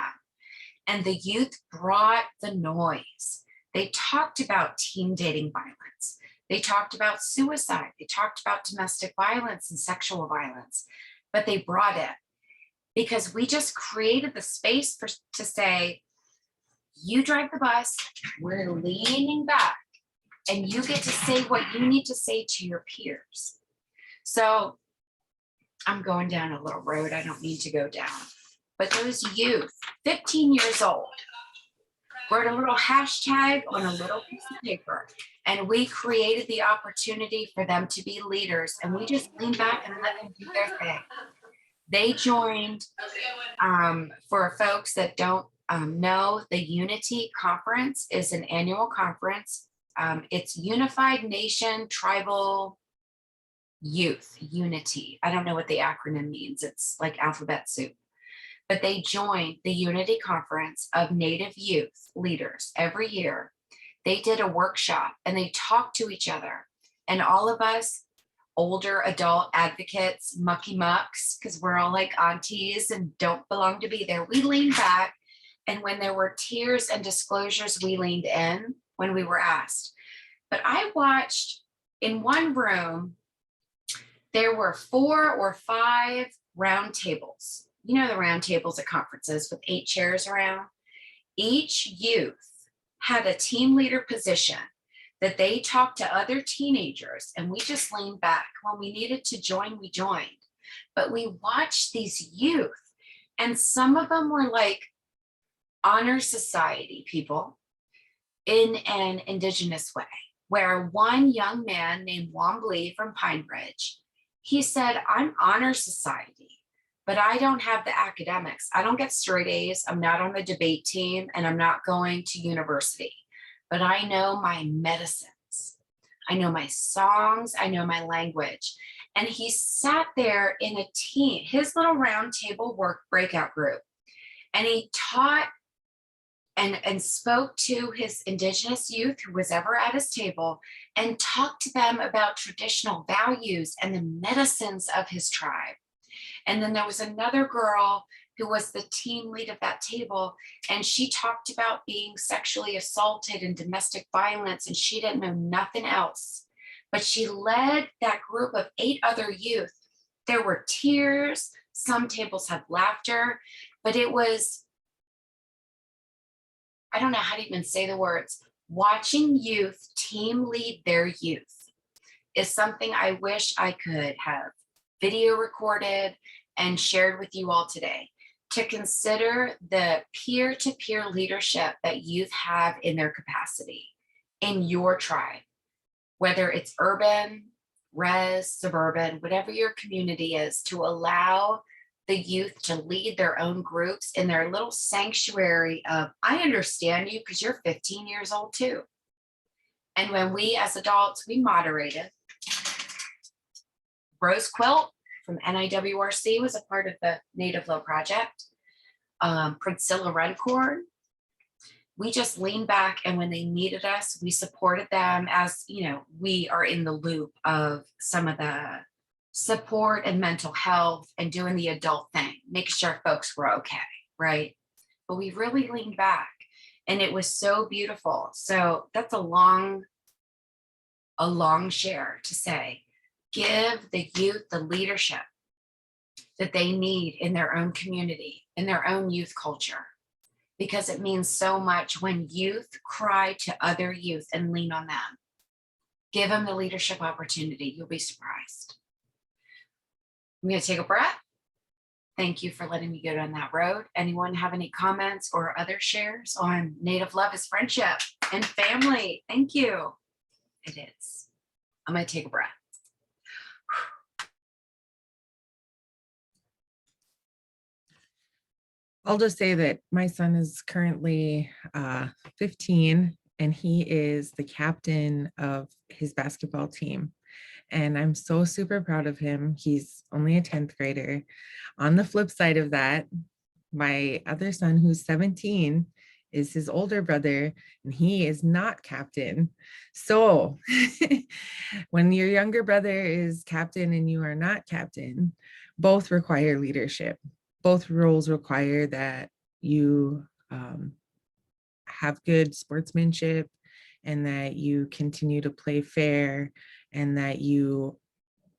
And the youth brought the noise. They talked about teen dating violence. They talked about suicide. They talked about domestic violence and sexual violence, but they brought it because we just created the space to say, you drive the bus, we're leaning back, and you get to say what you need to say to your peers. So I'm going down a little road I don't need to go down, but those youth, 15 years old, wrote a little hashtag on a little piece of paper, and we created the opportunity for them to be leaders, and we just leaned back and let them do their thing. They joined, for folks that don't know, the Unity Conference is an annual conference. It's Unified Nation Tribal Youth, Unity. I don't know what the acronym means. It's like alphabet soup. But they joined the Unity Conference of Native Youth Leaders every year. They did a workshop and they talked to each other. And all of us older adult advocates, mucky mucks, because we're all like aunties and don't belong to be there, we leaned back. And when there were tears and disclosures, we leaned in when we were asked. But I watched in one room, there were 4 or 5 round tables. You know, the round tables at conferences with 8 chairs around. Each youth had a team leader position that they talked to other teenagers, and we just leaned back. When we needed to join, we joined. But we watched these youth, and some of them were like honor society people in an indigenous way, where one young man named Wombly from Pine Ridge, he said, I'm honor society, but I don't have the academics. I don't get straight A's. I'm not on the debate team, and I'm not going to university, but I know my medicines. I know my songs. I know my language. And he sat there in a team, his little round table work breakout group, and he taught and spoke to his indigenous youth who was ever at his table and talked to them about traditional values and the medicines of his tribe. And then there was another girl who was the team lead of that table, and she talked about being sexually assaulted and domestic violence, and she didn't know nothing else. But she led that group of 8 other youth. There were tears, some tables had laughter, but it was, I don't know how to even say the words, watching youth team lead their youth is something I wish I could have video recorded and shared with you all today, to consider the peer-to-peer leadership that youth have in their capacity in your tribe, whether it's urban, res, suburban, whatever your community is, to allow the youth to lead their own groups in their little sanctuary of, I understand you because you're 15 years old too. And when we as adults, we moderated. Rose Quilt from NIWRC was a part of the Native Love Project. Priscilla Runcorn, we just leaned back, and when they needed us, we supported them. As you know, we are in the loop of some of the support and mental health and doing the adult thing, making sure folks were okay, right? But we really leaned back, and it was so beautiful. So that's a long share to say, give the youth the leadership that they need in their own community, in their own youth culture, because it means so much when youth cry to other youth and lean on them. Give them the leadership opportunity. You'll be surprised. I'm going to take a breath. Thank you for letting me go down that road. Anyone have any comments or other shares on Native love is friendship and family? Thank you. It is. I'm going to take a breath. I'll just say that my son is currently 15, and he is the captain of his basketball team. And I'm so super proud of him. He's only a 10th grader. On the flip side of that, my other son, who's 17, is his older brother, and he is not captain. So when your younger brother is captain and you are not captain, both require leadership. Both roles require that you have good sportsmanship, and that you continue to play fair, and that you,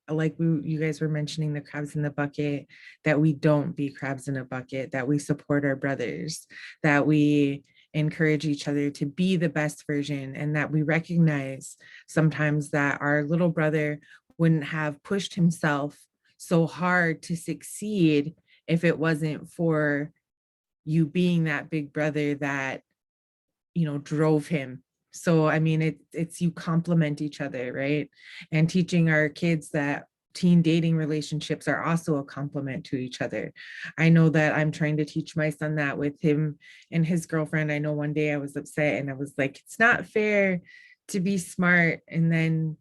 like you guys were mentioning the crabs in the bucket, that we don't be crabs in a bucket, that we support our brothers, that we encourage each other to be the best version, and that we recognize sometimes that our little brother wouldn't have pushed himself so hard to succeed if it wasn't for you being that big brother that drove him. So, I mean, it's you complement each other, right? And teaching our kids that teen dating relationships are also a complement to each other. I know that I'm trying to teach my son that with him and his girlfriend. I know one day I was upset and I was like, it's not fair to be smart and then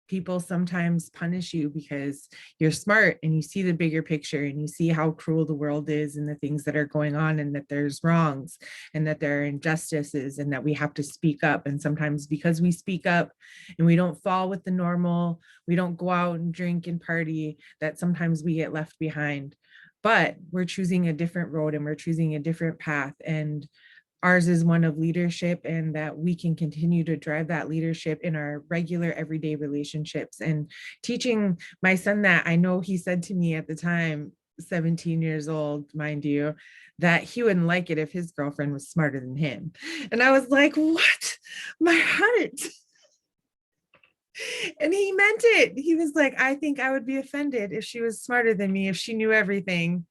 people sometimes punish you because you're smart and you see the bigger picture and you see how cruel the world is and the things that are going on and that there's wrongs and that there are injustices and that we have to speak up. And sometimes because we speak up and we don't fall with the normal, we don't go out and drink and party, that sometimes we get left behind. But we're choosing a different road and we're choosing a different path. And ours is one of leadership, and that we can continue to drive that leadership in our regular everyday relationships. And teaching my son that, I know he said to me at the time, 17 years old, mind you, that he wouldn't like it if his girlfriend was smarter than him. And I was like, what? My heart. And he meant it. He was like, I think I would be offended if she was smarter than me, if she knew everything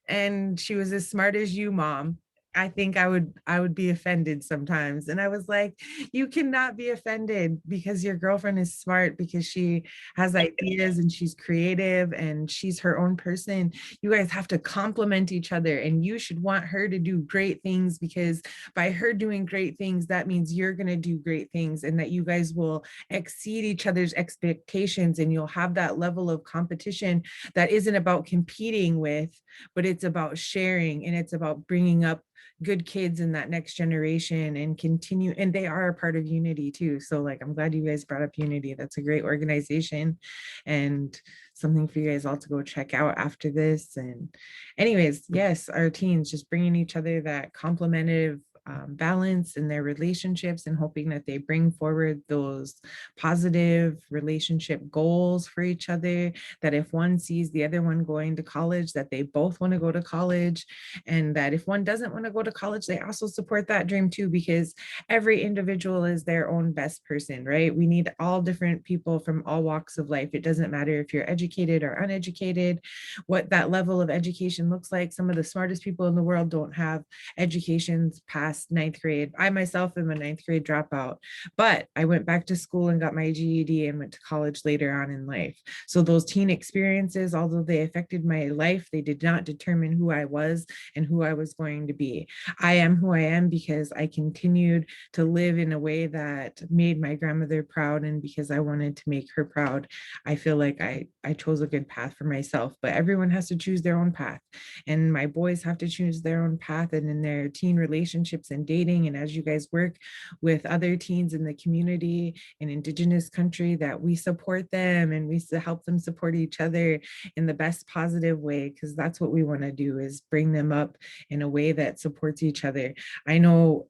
and she was as smart as you, mom. I think I would be offended sometimes. And I was like, you cannot be offended because your girlfriend is smart, because she has ideas and she's creative and she's her own person. You guys have to complement each other, and you should want her to do great things, because by her doing great things, that means you're going to do great things, and that you guys will exceed each other's expectations, and you'll have that level of competition that isn't about competing with, but it's about sharing, and it's about bringing up good kids in that next generation and continue. And they are a part of Unity too. So like, I'm glad you guys brought up Unity. That's a great organization and something for you guys all to go check out after this. And anyways, yes, our teens, just bringing each other that complementive balance in their relationships, and hoping that they bring forward those positive relationship goals for each other, that if one sees the other one going to college, that they both want to go to college, and that if one doesn't want to go to college, they also support that dream too, because every individual is their own best person, right? We need all different people from all walks of life. It doesn't matter if you're educated or uneducated, what that level of education looks like. Some of the smartest people in the world don't have educations past ninth grade. I myself am a ninth grade dropout, but I went back to school and got my GED and went to college later on in life. So those teen experiences, although they affected my life, they did not determine who I was and who I was going to be. I am who I am because I continued to live in a way that made my grandmother proud, and because I wanted to make her proud. I feel like I chose a good path for myself, but everyone has to choose their own path, and my boys have to choose their own path. And in their teen relationships and dating, and as you guys work with other teens in the community and Indigenous country, that we support them and we help them support each other in the best positive way, because that's what we want to do, is bring them up in a way that supports each other. I know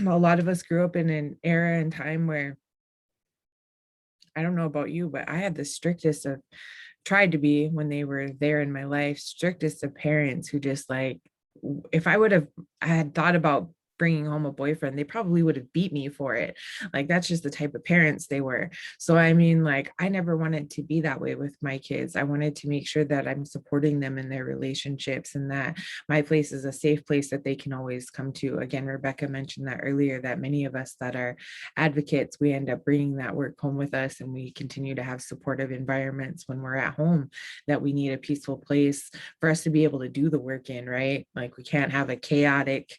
a lot of us grew up in an era and time where, I don't know about you, but I had the strictest of, tried to be when they were there in my life, strictest of parents who just like, if I had thought about bringing home a boyfriend, they probably would have beat me for it. Like, that's just the type of parents they were. So I mean, like, I never wanted to be that way with my kids. I wanted to make sure that I'm supporting them in their relationships, and that my place is a safe place that they can always come to. Again, Rebecca mentioned that earlier, that many of us that are advocates, we end up bringing that work home with us, and we continue to have supportive environments when we're at home, that we need a peaceful place for us to be able to do the work in, right? Like, we can't have a chaotic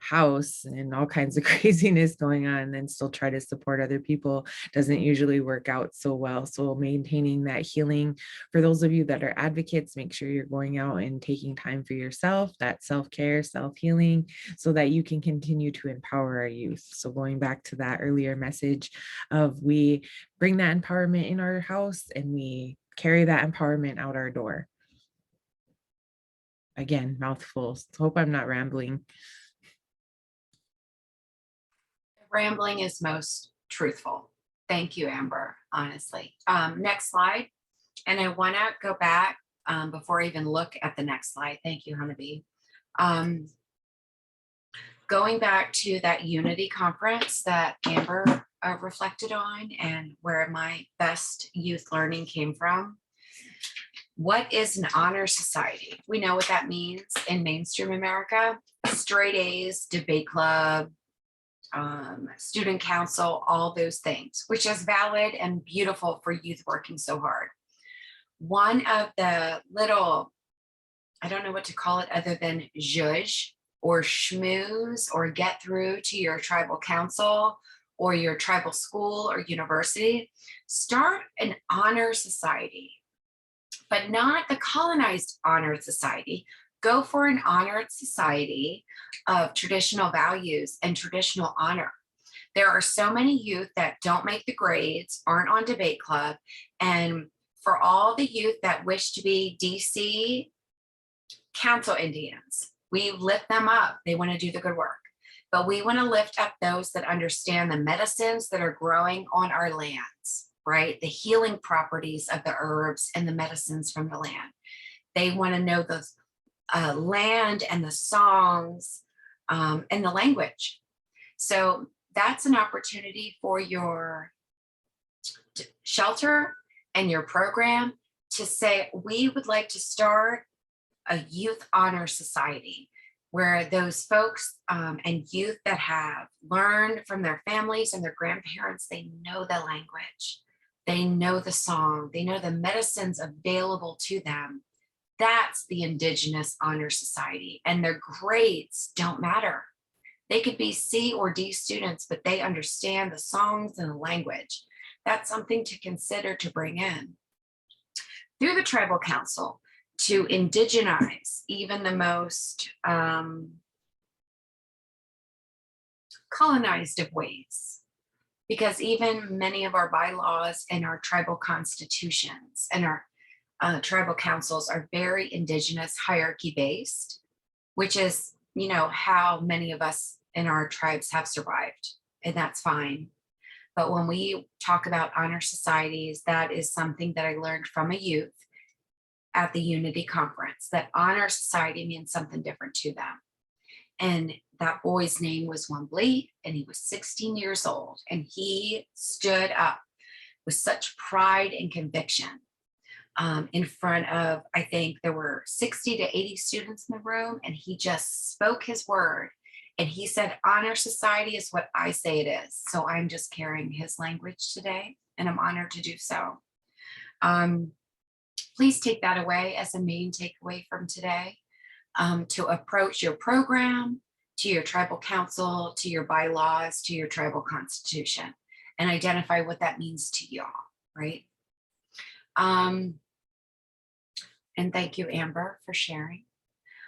house and all kinds of craziness going on and then still try to support other people. Doesn't usually work out so well. So maintaining that healing, for those of you that are advocates, make sure you're going out and taking time for yourself, that self-care, self-healing, so that you can continue to empower our youth. So going back to that earlier message of, we bring that empowerment in our house and we carry that empowerment out our door. Again, mouthfuls. Hope I'm not rambling. Rambling is most truthful. Thank you, Amber, honestly. Next slide. And I want to go back before I even look at the next slide. Thank you, Honeybee. Going back to that Unity conference that Amber reflected on, and where my best youth learning came from. What is an honor society? We know what that means in mainstream America. Straight A's, debate club, student council, all those things, which is valid and beautiful for youth working so hard. One of the little, I don't know what to call it other than zhuzh or schmooze or get through to your tribal council or your tribal school or university, start an honor society, but not the colonized honor society. Go for an honored society of traditional values and traditional honor. There are so many youth that don't make the grades, aren't on debate club. And for all the youth that wish to be DC Council Indians, we lift them up. They want to do the good work. But we want to lift up those that understand the medicines that are growing on our lands, right? The healing properties of the herbs and the medicines from the land. They want to know the land and the songs and the language. So that's an opportunity for your shelter and your program to say, we would like to start a youth honor society where those folks and youth that have learned from their families and their grandparents, they know the language, they know the song, they know the medicines available to them. That's the Indigenous Honor Society, and their grades don't matter. They could be C or D students, but they understand the songs and the language. That's something to consider to bring in. Through the Tribal Council, to indigenize even the most colonized of ways, because even many of our bylaws and our tribal constitutions and our tribal councils are very indigenous hierarchy based, which is, you know, how many of us in our tribes have survived, and that's fine. But when we talk about honor societies, that is something that I learned from a youth at the Unity Conference, that honor society means something different to them. And that boy's name was Wembley, and he was 16 years old, and he stood up with such pride and conviction in front of, I think there were 60 to 80 students in the room, and he just spoke his word. And he said, honor society is what I say it is. So I'm just carrying his language today, and I'm honored to do so. Please take that away as a main takeaway from today, to approach your program, to your tribal council, to your bylaws, to your tribal constitution, and identify what that means to y'all, right? And thank you, Amber, for sharing.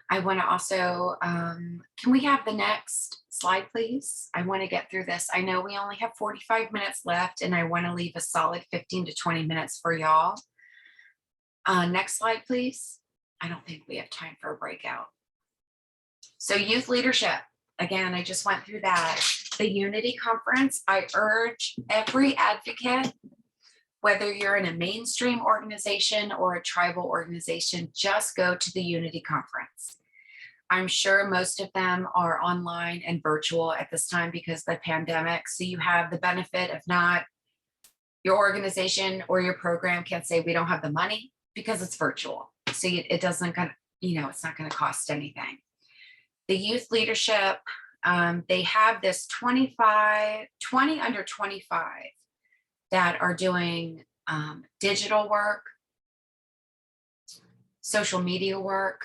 I want to also, can we have the next slide, please? I want to get through this. I know we only have 45 minutes left, and I want to leave a solid 15 to 20 minutes for y'all. Next slide, please. I don't think we have time for a breakout. So youth leadership, again, I just went through that. The Unity Conference, I urge every advocate, whether you're in a mainstream organization or a tribal organization, just go to the Unity Conference. I'm sure most of them are online and virtual at this time because of the pandemic. So you have the benefit of not, your organization or your program can't say we don't have the money because it's virtual. So it doesn't, you know, it's not going to cost anything. The youth leadership, they have this 20 under 25 that are doing digital work, social media work,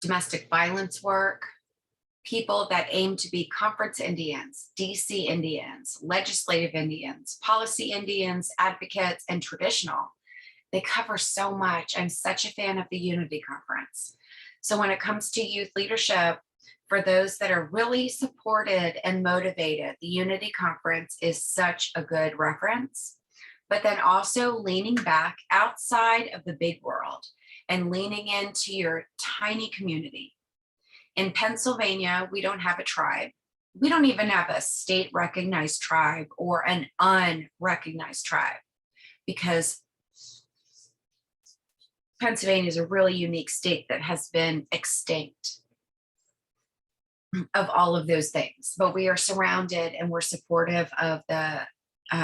domestic violence work, people that aim to be conference Indians, DC Indians, legislative Indians, policy Indians, advocates, and traditional. They cover so much. I'm such a fan of the Unity Conference. So when it comes to youth leadership, for those that are really supported and motivated, the Unity Conference is such a good reference. But then also leaning back outside of the big world and leaning into your tiny community. In Pennsylvania, we don't have a tribe. We don't even have a state recognized tribe or an unrecognized tribe, because Pennsylvania is a really unique state that has been extinct of all of those things. But we are surrounded and we're supportive of the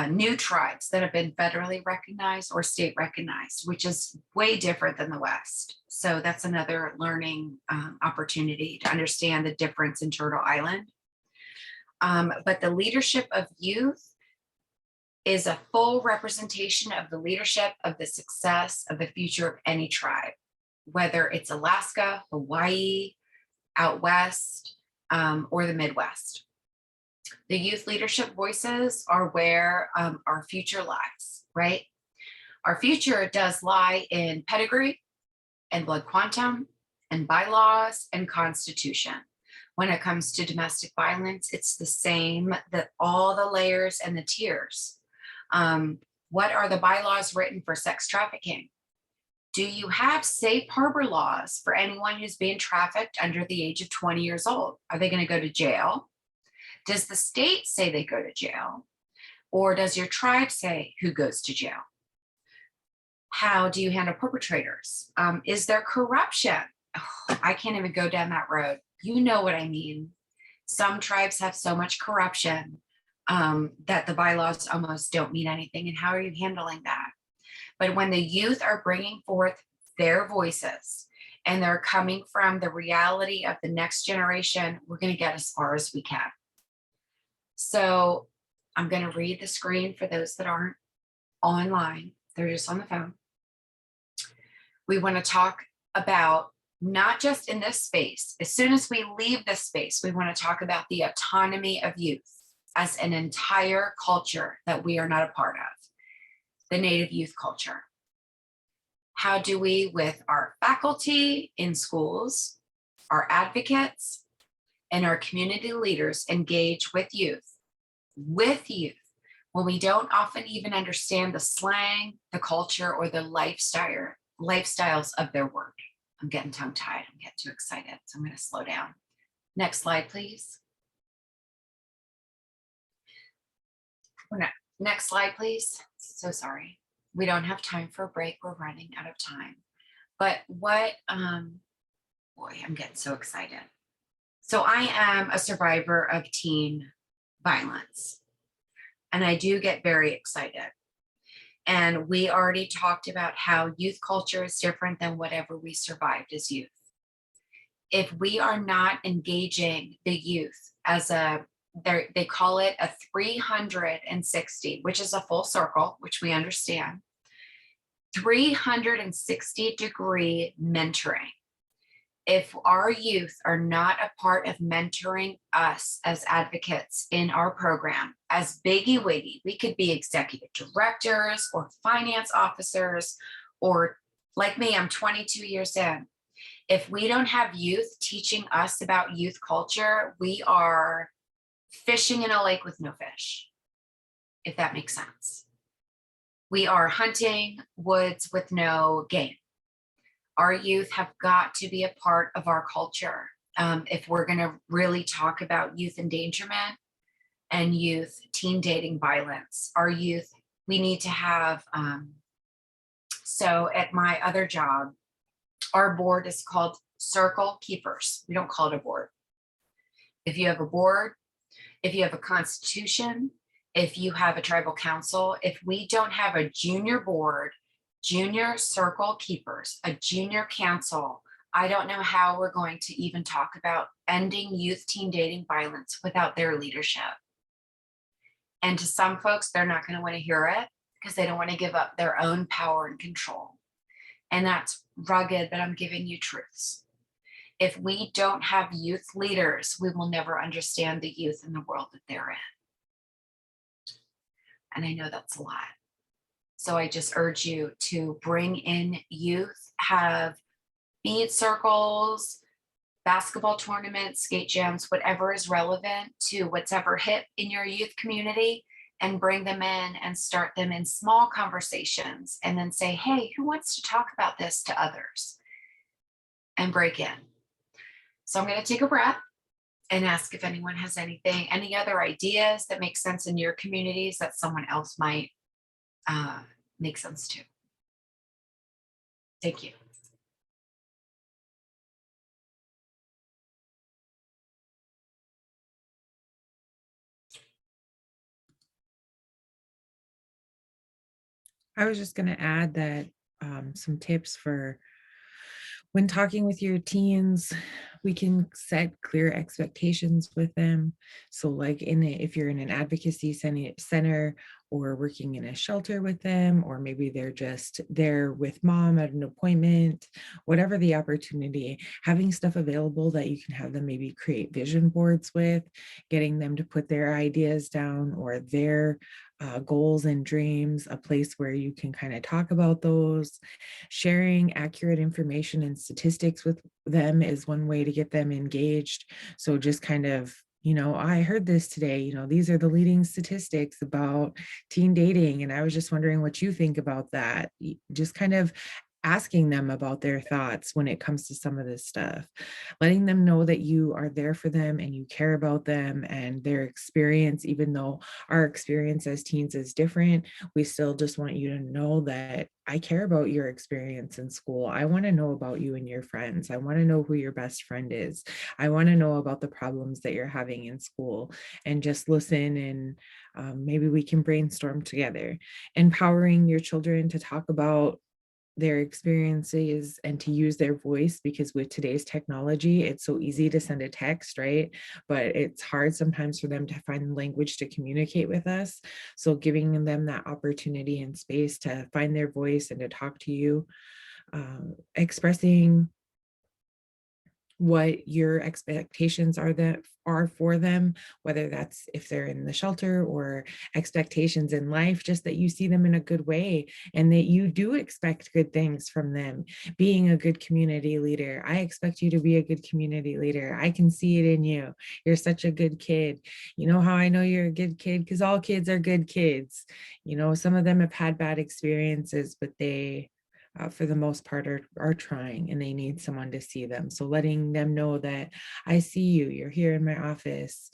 new tribes that have been federally recognized or state recognized, which is way different than the West. So that's another learning opportunity to understand the difference in Turtle Island. But the leadership of youth is a full representation of the leadership of the success of the future of any tribe, whether it's Alaska, Hawaii, out west, or the Midwest. The youth leadership voices are where our future lies, right? Our future does lie in pedigree and blood quantum and bylaws and constitution. When it comes to domestic violence, it's the same, that all the layers and the tiers. What are the bylaws written for sex trafficking? Do you have safe harbor laws for anyone who's being trafficked under the age of 20 years old? Are they going to go to jail? Does the state say they go to jail? Or does your tribe say who goes to jail? How do you handle perpetrators? Is there corruption? Oh, I can't even go down that road. You know what I mean. Some tribes have so much corruption that the bylaws almost don't mean anything. And how are you handling that? But when the youth are bringing forth their voices and they're coming from the reality of the next generation, we're going to get as far as we can. So I'm going to read the screen for those that aren't online. They're just on the phone. We want to talk about not just in this space. As soon as we leave this space, we want to talk about the autonomy of youth as an entire culture that we are not a part of, the Native youth culture. How do we, with our faculty in schools, our advocates, and our community leaders, engage with youth when we don't often even understand the slang, the culture, or the lifestyles of their work? I'm getting tongue-tied. I'm getting too excited, so I'm going to slow down. Next slide, please. Next slide, please. So sorry. We don't have time for a break. We're running out of time. But what, boy, I'm getting so excited. So I am a survivor of teen violence, and I do get very excited. And we already talked about how youth culture is different than whatever we survived as youth. If we are not engaging the youth as they call it a 360, which is a full circle, which we understand, 360-degree mentoring. If our youth are not a part of mentoring us as advocates in our program, as biggie wiggy, we could be executive directors or finance officers, or like me, I'm 22 years in. If we don't have youth teaching us about youth culture, we are fishing in a lake with no fish, if that makes sense. We are hunting woods with no game. Our youth have got to be a part of our culture. If we're going to really talk about youth endangerment and youth teen dating violence, our youth, we need to have, so at my other job, our board is called Circle Keepers. We don't call it a board. If you have a board, if you have a constitution, if you have a tribal council, if we don't have a junior board, junior circle keepers, a junior council, I don't know how we're going to even talk about ending youth teen dating violence without their leadership. And to some folks, they're not going to want to hear it because they don't want to give up their own power and control. And that's rugged, but I'm giving you truths. If we don't have youth leaders, we will never understand the youth in the world that they're in. And I know that's a lot. So I just urge you to bring in youth, have bead circles, basketball tournaments, skate jams, whatever is relevant to what's ever hit in your youth community, and bring them in and start them in small conversations and then say, hey, who wants to talk about this to others? And break in. So I'm going to take a breath and ask if anyone has anything, any other ideas that make sense in your communities that someone else might make sense to. Thank you. I was just going to add that some tips for when talking with your teens, we can set clear expectations with them. So like if you're in an advocacy center or working in a shelter with them, or maybe they're just there with mom at an appointment, whatever the opportunity, having stuff available that you can have them maybe create vision boards with, getting them to put their ideas down or their goals and dreams, a place where you can kind of talk about those. Sharing accurate information and statistics with them is one way to get them engaged. So just kind of, I heard this today, these are the leading statistics about teen dating. And I was just wondering what you think about that. Just kind of asking them about their thoughts when it comes to some of this stuff, letting them know that you are there for them and you care about them and their experience. Even though our experience as teens is different, we still just want you to know that I care about your experience in school. I want to know about you and your friends. I want to know who your best friend is. I want to know about the problems that you're having in school, and just listen, and maybe we can brainstorm together. Empowering your children to talk about their experiences and to use their voice, because with today's technology, it's so easy to send a text, right? But it's hard sometimes for them to find language to communicate with us. So giving them that opportunity and space to find their voice and to talk to you, expressing what your expectations are for them, whether that's if they're in the shelter or expectations in life, just that you see them in a good way and that you do expect good things from them. Being a good community leader, I expect you to be a good community leader. I can see it in you. You're such a good kid. You know how I know you're a good kid? Because all kids are good kids. Some of them have had bad experiences, but they for the most part are trying, and they need someone to see them. So letting them know that I see you, you're here in my office.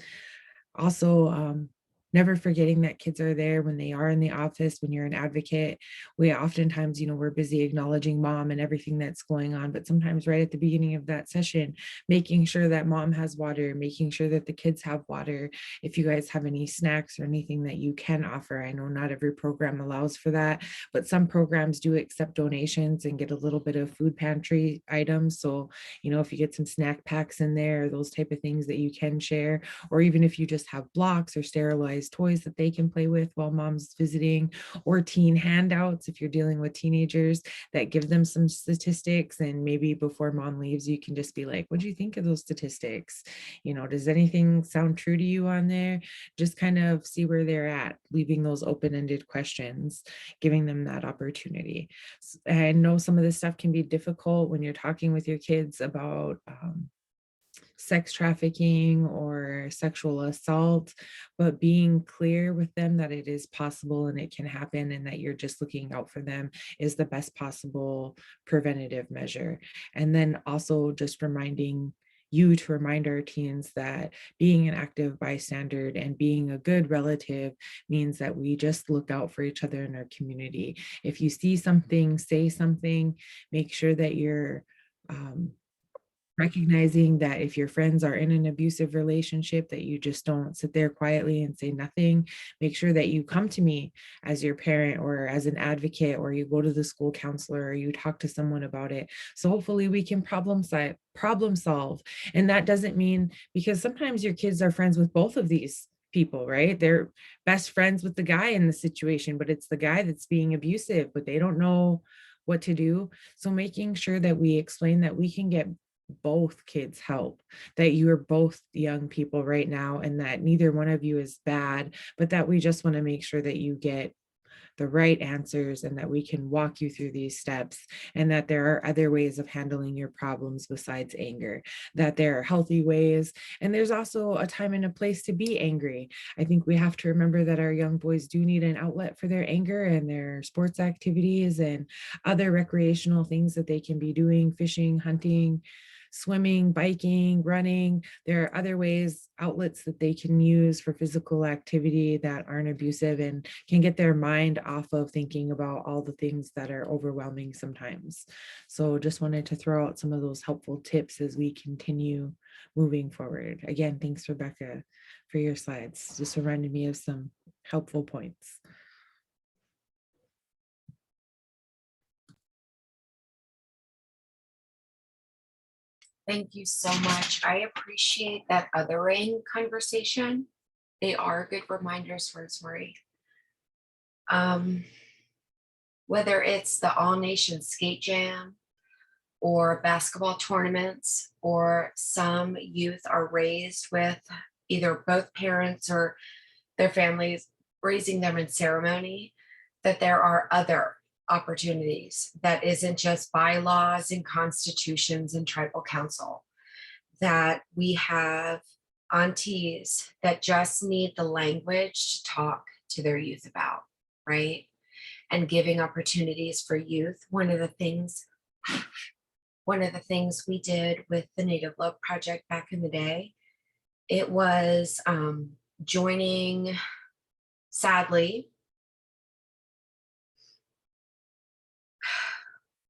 Also, never forgetting that kids are there when they are in the office. When you're an advocate, we oftentimes, we're busy acknowledging mom and everything that's going on, but sometimes right at the beginning of that session, making sure that mom has water, making sure that the kids have water. If you guys have any snacks or anything that you can offer, I know not every program allows for that, but some programs do accept donations and get a little bit of food pantry items. So, if you get some snack packs in there, those type of things that you can share, or even if you just have blocks or sterilized toys that they can play with while mom's visiting, or teen handouts if you're dealing with teenagers, that give them some statistics. And maybe before mom leaves, you can just be like, what do you think of those statistics? Does anything sound true to you on there? Just kind of see where they're at, leaving those open-ended questions, giving them that opportunity. I know some of this stuff can be difficult when you're talking with your kids about sex trafficking or sexual assault, but being clear with them that it is possible and it can happen, and that you're just looking out for them is the best possible preventative measure. And then also just reminding you to remind our teens that being an active bystander and being a good relative means that we just look out for each other in our community. If you see something, say something. Make sure that you're recognizing that if your friends are in an abusive relationship, that you just don't sit there quietly and say nothing. Make sure that you come to me as your parent or as an advocate, or you go to the school counselor, or you talk to someone about it. So hopefully we can problem solve. And that doesn't mean, because sometimes your kids are friends with both of these people, right? They're best friends with the guy in the situation, but it's the guy that's being abusive, but they don't know what to do. So making sure that we explain that we can get both kids help, that you are both young people right now, and that neither one of you is bad, but that we just want to make sure that you get the right answers, and that we can walk you through these steps, and that there are other ways of handling your problems besides anger, that there are healthy ways, and there's also a time and a place to be angry. I think we have to remember that our young boys do need an outlet for their anger and their sports activities and other recreational things that they can be doing: fishing, hunting, swimming, biking, running. There are other ways, outlets that they can use for physical activity that aren't abusive and can get their mind off of thinking about all the things that are overwhelming sometimes. So just wanted to throw out some of those helpful tips as we continue moving forward. Again, thanks, Rebecca, for your slides. Just reminded me of some helpful points. Thank you so much. I appreciate that othering conversation. They are good reminders, Rosemary. Whether it's the All Nations Skate Jam or basketball tournaments, or some youth are raised with either both parents or their families raising them in ceremony, that there are other opportunities that isn't just bylaws and constitutions and tribal council, that we have aunties that just need the language to talk to their youth about, right? And giving opportunities for youth. One of the things we did with the Native Love Project back in the day, it was joining, sadly,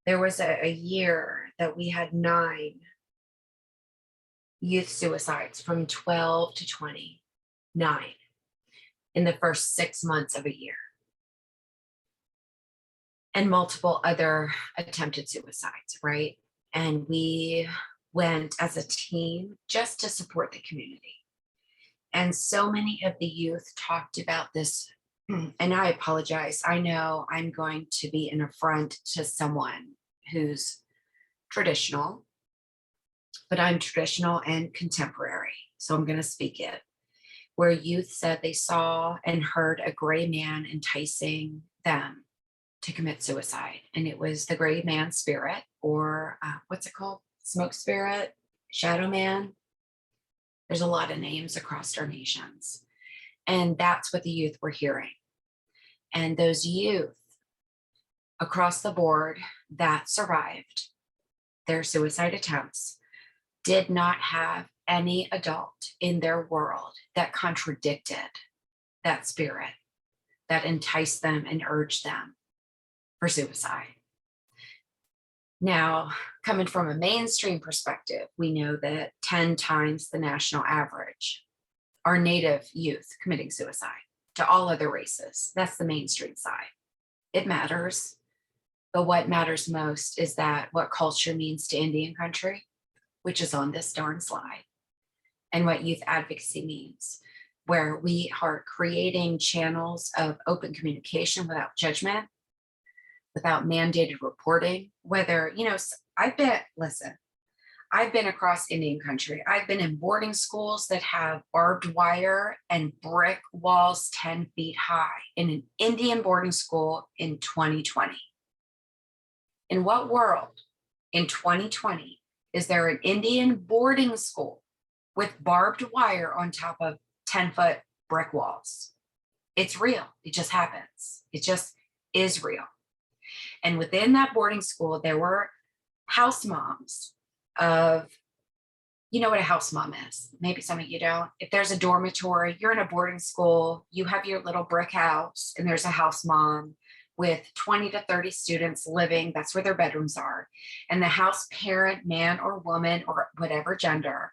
there was a year that we had 9 youth suicides from 12 to 29 in the first 6 months of a year, and multiple other attempted suicides, right? And we went as a team just to support the community. And so many of the youth talked about this, and I apologize. I know I'm going to be an affront to someone who's traditional, but I'm traditional and contemporary. So I'm going to speak it. Where youth said they saw and heard a gray man enticing them to commit suicide. And it was the gray man spirit, or what's it called? Smoke spirit, shadow man. There's a lot of names across our nations. And that's what the youth were hearing. And those youth across the board that survived their suicide attempts did not have any adult in their world that contradicted that spirit, that enticed them and urged them for suicide. Now, coming from a mainstream perspective, we know that 10 times the national average are Native youth committing suicide to all other races. That's the mainstream side. It matters. But what matters most is that what culture means to Indian country, which is on this darn slide, and what youth advocacy means, where we are creating channels of open communication without judgment, without mandated reporting, whether, I've been across Indian country. I've been in boarding schools that have barbed wire and brick walls 10 feet high in an Indian boarding school in 2020. In what world in 2020 is there an Indian boarding school with barbed wire on top of 10-foot brick walls? It's real. It just happens. It just is real. And within that boarding school, there were house moms of, you know what a house mom is. Maybe some of you don't. If there's a dormitory, you're in a boarding school, you have your little brick house, and there's a house mom with 20 to 30 students living. That's where their bedrooms are. And the house parent, man or woman or whatever gender,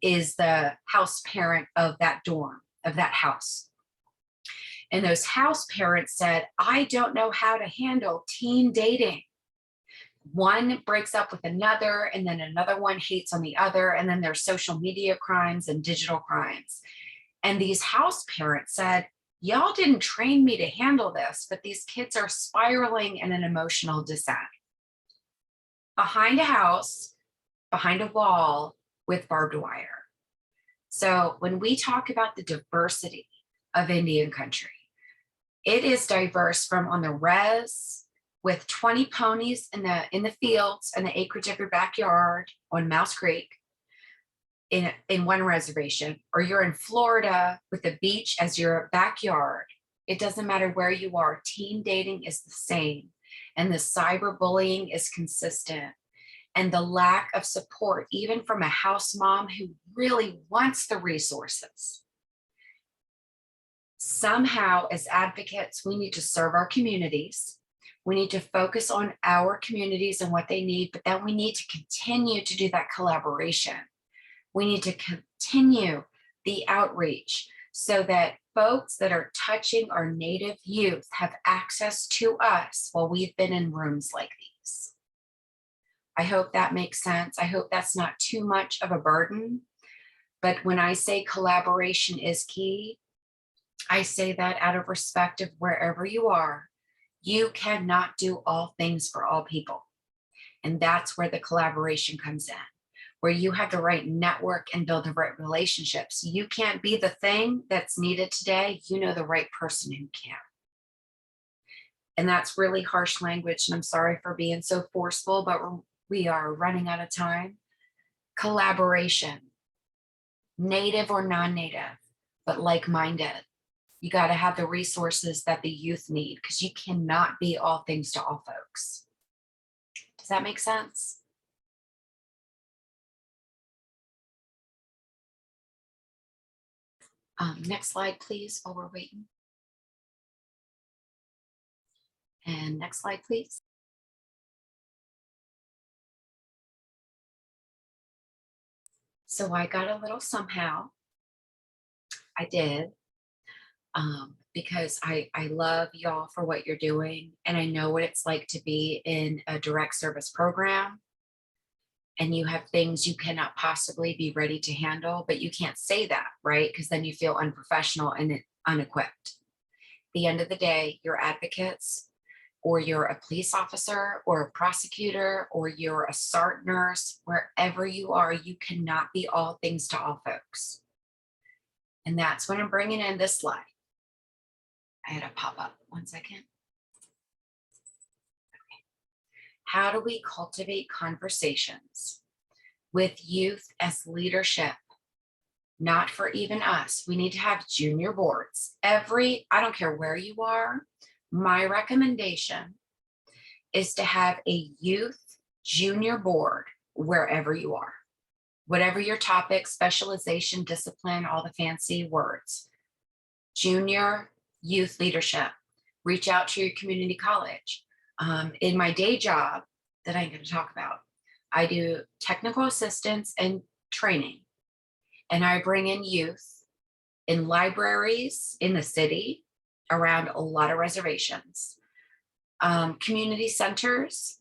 is the house parent of that dorm, of that house. And those house parents said, I don't know how to handle teen dating. One breaks up with another, and then another one hates on the other. And then there's social media crimes and digital crimes. And these house parents said, y'all didn't train me to handle this, but these kids are spiraling in an emotional descent. Behind a house, behind a wall with barbed wire. So when we talk about the diversity of Indian country, it is diverse from on the res with 20 ponies in the fields and the acreage of your backyard on Mouse Creek in one reservation, or you're in Florida with the beach as your backyard. It doesn't matter where you are. Teen dating is the same, and the cyberbullying is consistent. And the lack of support, even from a house mom who really wants the resources. Somehow, as advocates, we need to serve our communities. We need to focus on our communities and what they need, but then we need to continue to do that collaboration. We need to continue the outreach so that folks that are touching our Native youth have access to us while we've been in rooms like these. I hope that makes sense. I hope that's not too much of a burden. But when I say collaboration is key, I say that out of respect of wherever you are. You cannot do all things for all people. And that's where the collaboration comes in, where you have the right network and build the right relationships. You can't be the thing that's needed today. You know the right person who can. And that's really harsh language. And I'm sorry for being so forceful, but we are running out of time. Collaboration, native or non-native, but like-minded. You got to have the resources that the youth need, because you cannot be all things to all folks. Does that make sense? Next slide, please, while we're waiting. And next slide, please. So I got a little somehow. I did. Because I love y'all for what you're doing. And I know what it's like to be in a direct service program. And you have things you cannot possibly be ready to handle, but you can't say that, right? Because then you feel unprofessional and unequipped. At the end of the day, you're advocates, or you're a police officer or a prosecutor, or you're a SART nurse, wherever you are, you cannot be all things to all folks. And that's when I'm bringing in this slide. I had a pop up, 1 second. Okay. How do we cultivate conversations with youth as leadership? Not for even us. We need to have junior boards. I don't care where you are, my recommendation is to have a youth junior board wherever you are. Whatever your topic, specialization, discipline, all the fancy words. Junior youth leadership. Reach out to your community college. In my day job that I'm going to talk about, I do technical assistance and training. And I bring in youth in libraries in the city around a lot of reservations, community centers,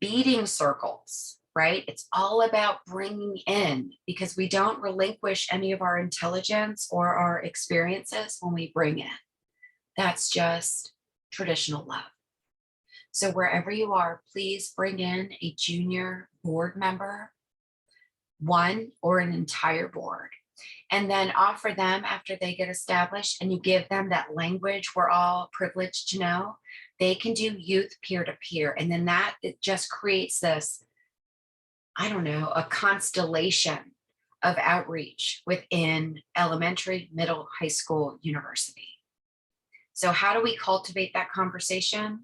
beading circles, right? It's all about bringing in, because we don't relinquish any of our intelligence or our experiences when we bring in. That's just traditional love. So wherever you are, please bring in a junior board member, one or an entire board, and then offer them after they get established, and you give them that language we're all privileged to know. They can do youth peer-to-peer. And then it just creates this, I don't know, a constellation of outreach within elementary, middle, high school, university. So how do we cultivate that conversation?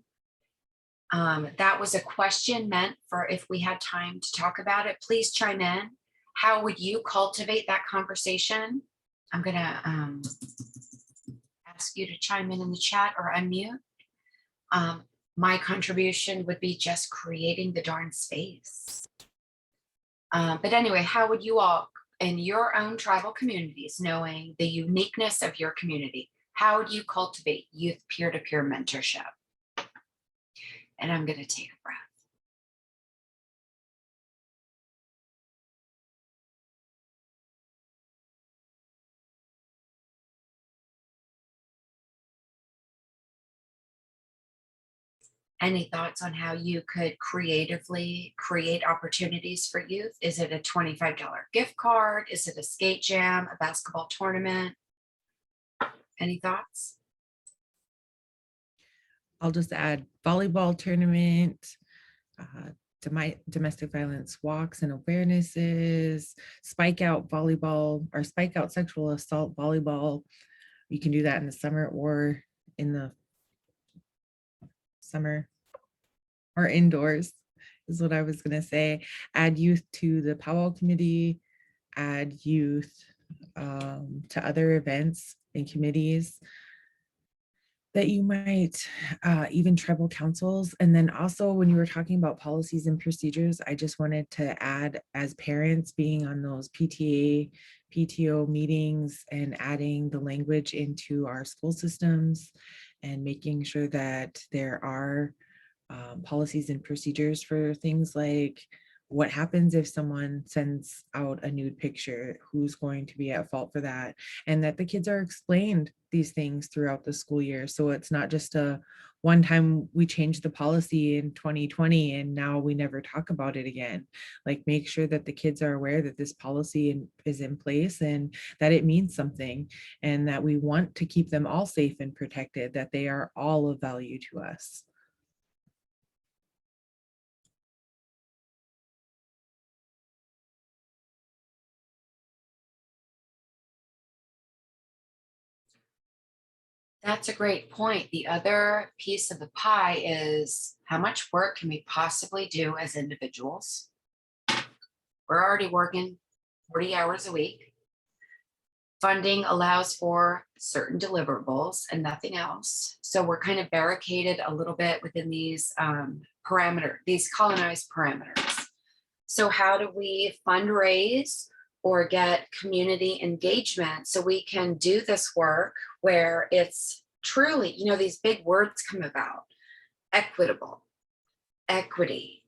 That was a question meant for if we had time to talk about it. Please chime in. How would you cultivate that conversation? I'm going to ask you to chime in the chat or unmute. My contribution would be just creating the darn space. But anyway, how would you all in your own tribal communities, knowing the uniqueness of your community, how would you cultivate youth peer-to-peer mentorship? And I'm going to take a breath. Any thoughts on how you could creatively create opportunities for youth? Is it a $25 gift card? Is it a skate jam, a basketball tournament? Any thoughts? I'll just add volleyball tournament, domestic violence walks and awarenesses, spike out volleyball or spike out sexual assault volleyball. You can do that in the summer or in the summer or indoors is what I was going to say. Add youth to the powwow committee, add youth to other events and committees that you might, even tribal councils. And then also when you were talking about policies and procedures, I just wanted to add, as parents being on those PTA, PTO meetings and adding the language into our school systems and making sure that there are policies and procedures for things like What happens if someone sends out a nude picture? Who's going to be at fault for that? And that the kids are explained these things throughout the school year. So it's not just a one time we changed the policy in 2020 and now we never talk about it again. Like, make sure that the kids are aware that this policy is in place and that it means something, and that we want to keep them all safe and protected, that they are all of value to us. That's a great point. The other piece of the pie is how much work can we possibly do as individuals? We're already working 40 hours a week. Funding allows for certain deliverables and nothing else. So we're kind of barricaded a little bit within these these colonized parameters. So how do we fundraise or get community engagement so we can do this work where it's truly, you know, these big words come about: equitable, equity,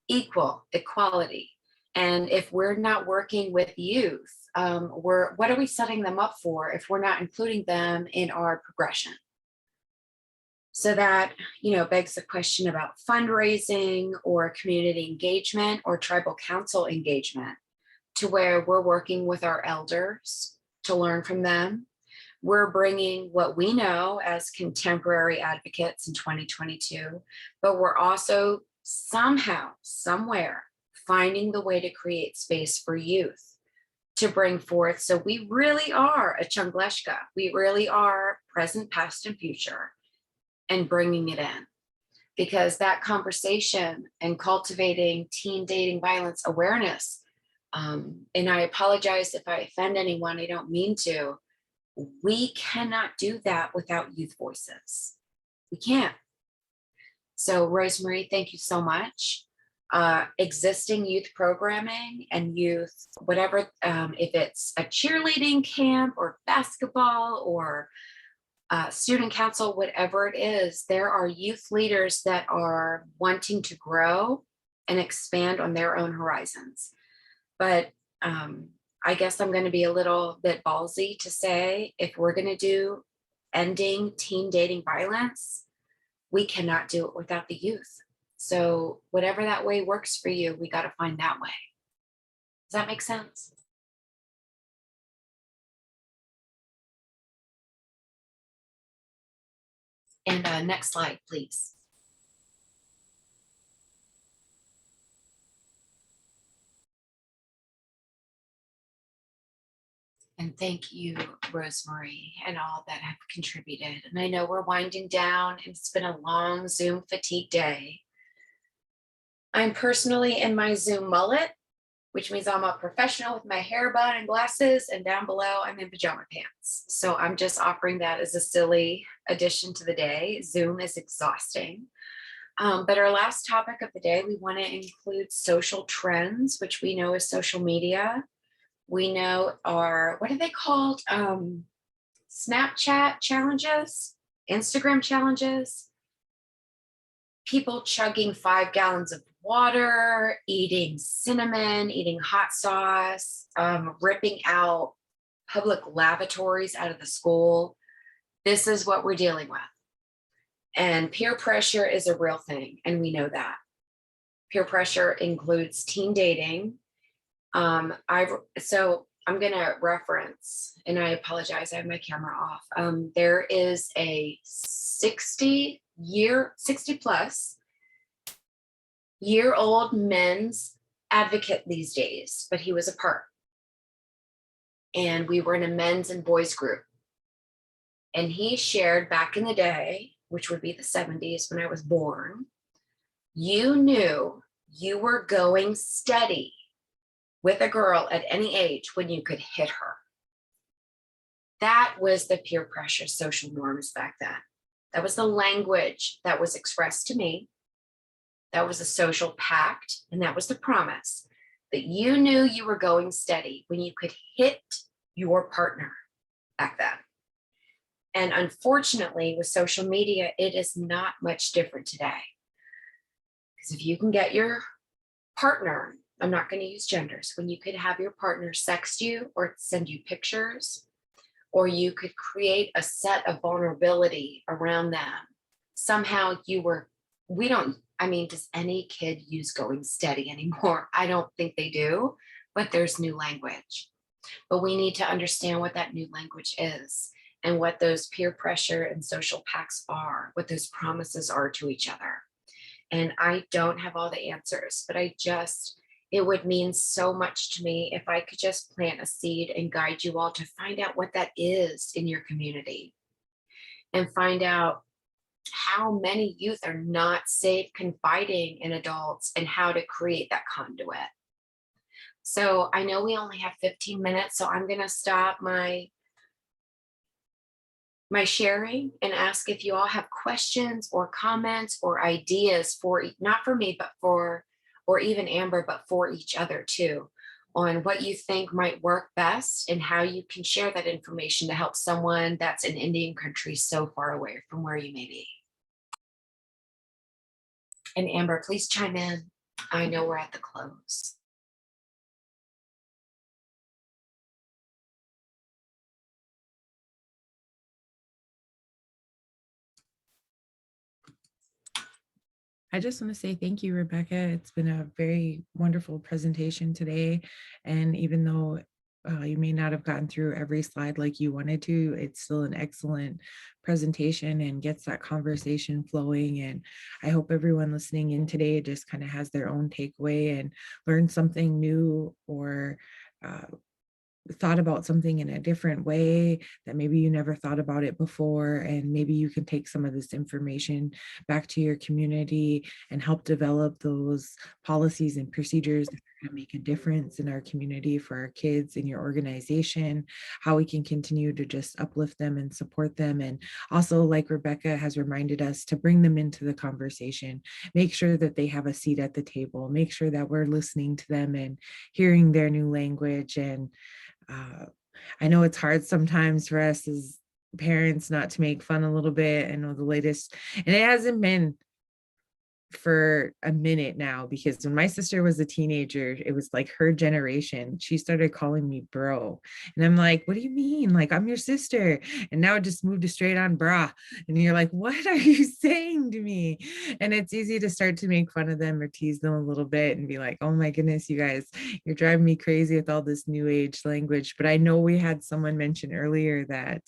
equal, equality. And if we're not working with youth, what are we setting them up for if we're not including them in our progression? So that, you know, begs the question about fundraising or community engagement or tribal council engagement, to where we're working with our elders to learn from them. We're bringing what we know as contemporary advocates in 2022, but we're also somehow, somewhere, finding the way to create space for youth to bring forth. So we really are a Changleshka. We really are present, past, and future, and bringing it in. Because that conversation and cultivating teen dating violence awareness, and I apologize if I offend anyone, I don't mean to, we cannot do that without youth voices. We can't. So Rosemary, thank you so much. Existing youth programming and youth, whatever, if it's a cheerleading camp or basketball or student council, whatever it is, there are youth leaders that are wanting to grow and expand on their own horizons. But I guess I'm going to be a little bit ballsy to say, if we're going to do ending teen dating violence, we cannot do it without the youth. So whatever that way works for you, we got to find that way. Does that make sense? And next slide, please. And thank you, Rosemary, and all that have contributed. And I know we're winding down, and it's been a long Zoom fatigue day. I'm personally in my Zoom mullet, which means I'm a professional with my hair bun and glasses, and down below I'm in pajama pants. So I'm just offering that as a silly addition to the day. Zoom is exhausting. But our last topic of the day, we want to include social trends, which we know is social media. We know are, what are they called? Snapchat challenges, Instagram challenges, people chugging 5 gallons of water, eating cinnamon, eating hot sauce, ripping out public lavatories out of the school. This is what we're dealing with. And peer pressure is a real thing, and we know that. Peer pressure includes teen dating. So I'm going to reference, and I apologize, I have my camera off. There is a 60 plus year old men's advocate these days, but he was apart. And we were in a men's and boys group. And he shared back in the day, which would be the 70s when I was born, you knew you were going steady with a girl at any age when you could hit her. That was the peer pressure social norms back then. That was the language that was expressed to me. That was a social pact, and that was the promise that you knew you were going steady when you could hit your partner back then. And unfortunately, with social media, it is not much different today. Because if you can get your partner, I'm not going to use genders, when you could have your partner sext you or send you pictures, or you could create a set of vulnerability around them. Somehow I mean, does any kid use going steady anymore? I don't think they do, but there's new language. But we need to understand what that new language is and what those peer pressure and social pacts are, what those promises are to each other. And I don't have all the answers, but it would mean so much to me if I could just plant a seed and guide you all to find out what that is in your community and find out how many youth are not safe confiding in adults and how to create that conduit. So I know we only have 15 minutes, so I'm going to stop my sharing and ask if you all have questions or comments or ideas for, not for me, but for, or even Amber, but for each other too, on what you think might work best and how you can share that information to help someone that's in Indian country so far away from where you may be. And Amber, please chime in. I know we're at the close. I just want to say thank you, Rebecca. It's been a very wonderful presentation today. And even though you may not have gotten through every slide like you wanted to, it's still an excellent presentation and gets that conversation flowing. And I hope everyone listening in today just kind of has their own takeaway and learned something new, or thought about something in a different way that maybe you never thought about it before. And maybe you can take some of this information back to your community and help develop those policies and procedures that are going to make a difference in our community for our kids in your organization, how we can continue to just uplift them and support them. And also, like Rebecca has reminded us, to bring them into the conversation, make sure that they have a seat at the table, make sure that we're listening to them and hearing their new language. And I know it's hard sometimes for us as parents not to make fun a little bit. I know the latest, and it hasn't been for a minute now, because when my sister was a teenager, it was like her generation. She started calling me bro. And I'm like, what do you mean? Like, I'm your sister. And now it just moved to straight on brah. And you're like, what are you saying to me? And it's easy to start to make fun of them or tease them a little bit and be like, oh my goodness, you guys, you're driving me crazy with all this new age language. But I know we had someone mention earlier that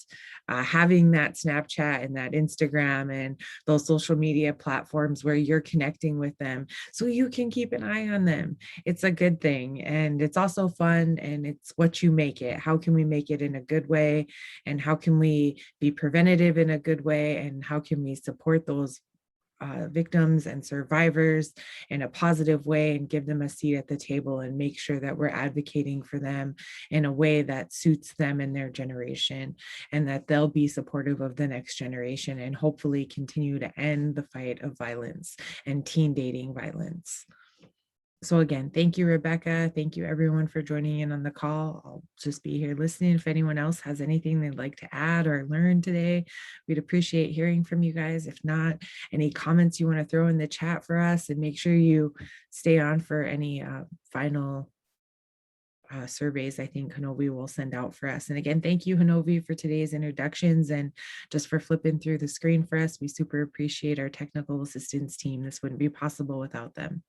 having that Snapchat and that Instagram and those social media platforms where you're connecting with them so you can keep an eye on them, it's a good thing. And it's also fun, and it's what you make it. How can we make it in a good way? And how can we be preventative in a good way? And how can we support those victims and survivors in a positive way and give them a seat at the table and make sure that we're advocating for them in a way that suits them and their generation, and that they'll be supportive of the next generation and hopefully continue to end the fight of violence and teen dating violence. So again, thank you, Rebecca. Thank you everyone for joining in on the call. I'll just be here listening. If anyone else has anything they'd like to add or learn today, we'd appreciate hearing from you guys. If not, any comments you want to throw in the chat for us, and make sure you stay on for any final surveys I think Hanovi will send out for us. And again, thank you, Hanovi, for today's introductions and just for flipping through the screen for us. We super appreciate our technical assistance team. This wouldn't be possible without them.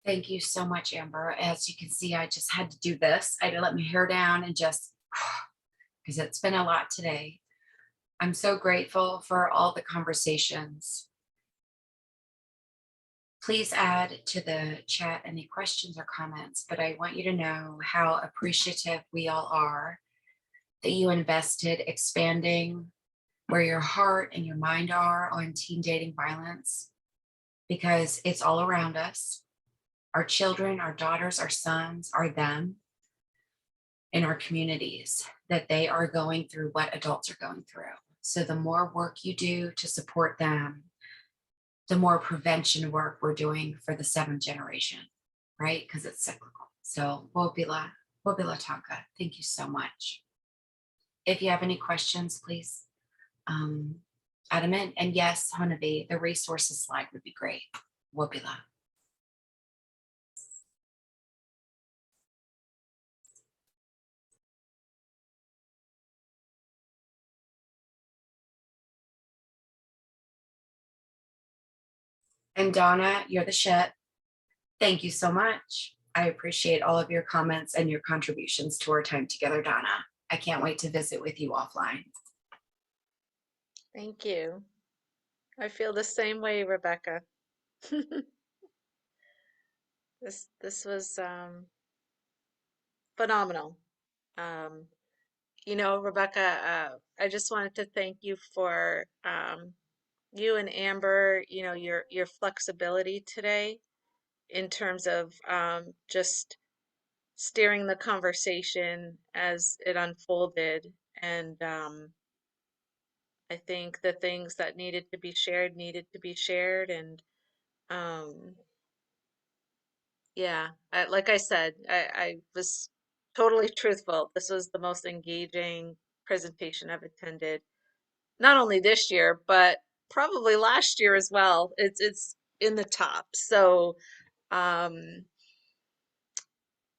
Thank you so much, Amber. As you can see, I just had to do this. I had to let my hair down and just, because it's been a lot today. I'm so grateful for all the conversations. Please add to the chat any questions or comments, but I want you to know how appreciative we all are that you invested expanding where your heart and your mind are on teen dating violence, because it's all around us. Our children, our daughters, our sons, are them in our communities, that they are going through what adults are going through. So the more work you do to support them, the more prevention work we're doing for the 7th generation, right? Because it's cyclical. So Wobila Taka, thank you so much. If you have any questions, please add them in. And yes, Honavi, the resources slide would be great. Wobila. And Donna, you're the shit. Thank you so much. I appreciate all of your comments and your contributions to our time together, Donna. I can't wait to visit with you offline. Thank you. I feel the same way, Rebecca. This was phenomenal. You know, Rebecca, I just wanted to thank you for you and Amber, you know, your flexibility today in terms of just steering the conversation as it unfolded. And I think the things that needed to be shared. And yeah, like I said, I was totally truthful. This was the most engaging presentation I've attended, not only this year, but probably last year as well. It's in the top. So um,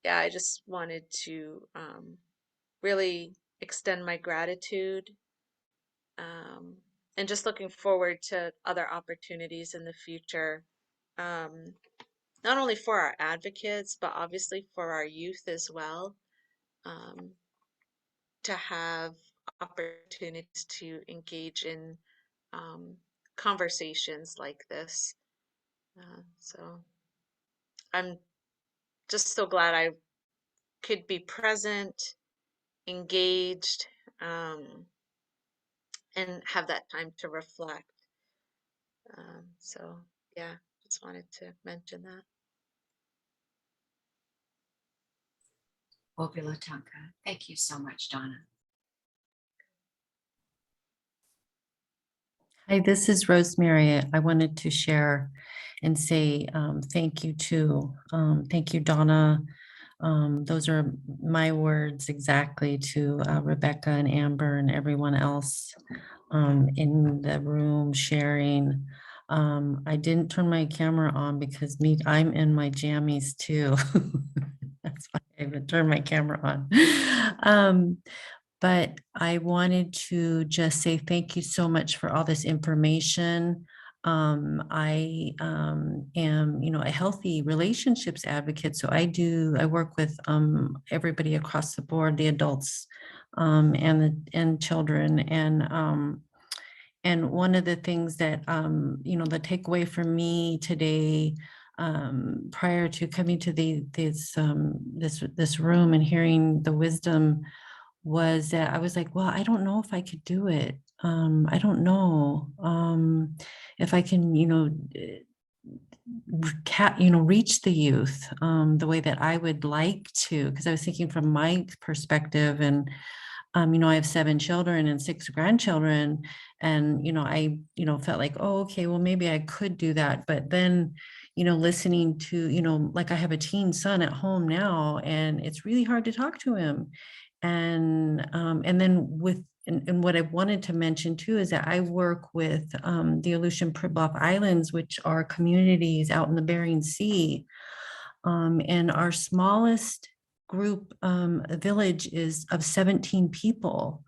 yeah, I just wanted to really extend my gratitude, um, and just looking forward to other opportunities in the future. Um, Not only for our advocates, but obviously for our youth as well, um, to have opportunities to engage in conversations like this. So I'm just so glad I could be present, engaged, and have that time to reflect. So yeah, just wanted to mention that. Wobila Taka. Thank you so much, Donna. Hi, this is Rosemary. I wanted to share and say thank you to, thank you, Donna. Those are my words exactly to Rebecca and Amber and everyone else in the room sharing. I didn't turn my camera on because I'm in my jammies too. That's why I haven't turned my camera on. But I wanted to just say thank you so much for all this information. I am, a healthy relationships advocate. So I work with everybody across the board, the adults and children. And one of the things that, the takeaway for me today, prior to coming to this room and hearing the wisdom, was that I was like, well, I don't know if I could do it. I don't know if I can, reach the youth the way that I would like to, because I was thinking from my perspective, and I have 7 children and 6 grandchildren, and I felt like, oh, okay, well, maybe I could do that. But then listening to like I have a teen son at home now, and it's really hard to talk to him. And then and what I wanted to mention too is that I work with the Aleutian Pribilof Islands, which are communities out in the Bering Sea. And our smallest group village is of 17 people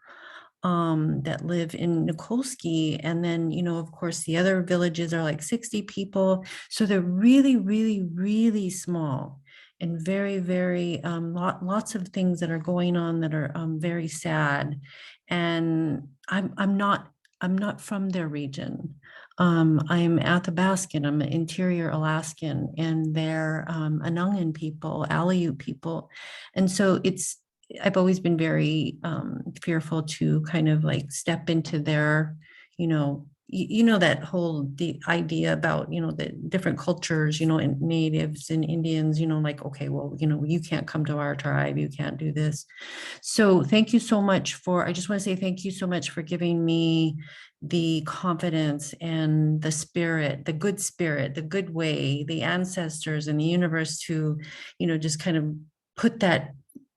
that live in Nikolsky. And then, of course, the other villages are like 60 people. So they're really, really, really small. And very, very lots of things that are going on that are very sad. And I'm not from their region. I'm Athabascan. I'm an interior Alaskan, and they're Anungan people, Aleut people, and so I've always been very fearful to kind of like step into their, that whole idea about, the different cultures, and natives and Indians, like, okay, well, you can't come to our tribe, you can't do this. So thank you so much I just want to say thank you so much for giving me the confidence and the spirit, the good way, the ancestors and the universe to, just kind of put that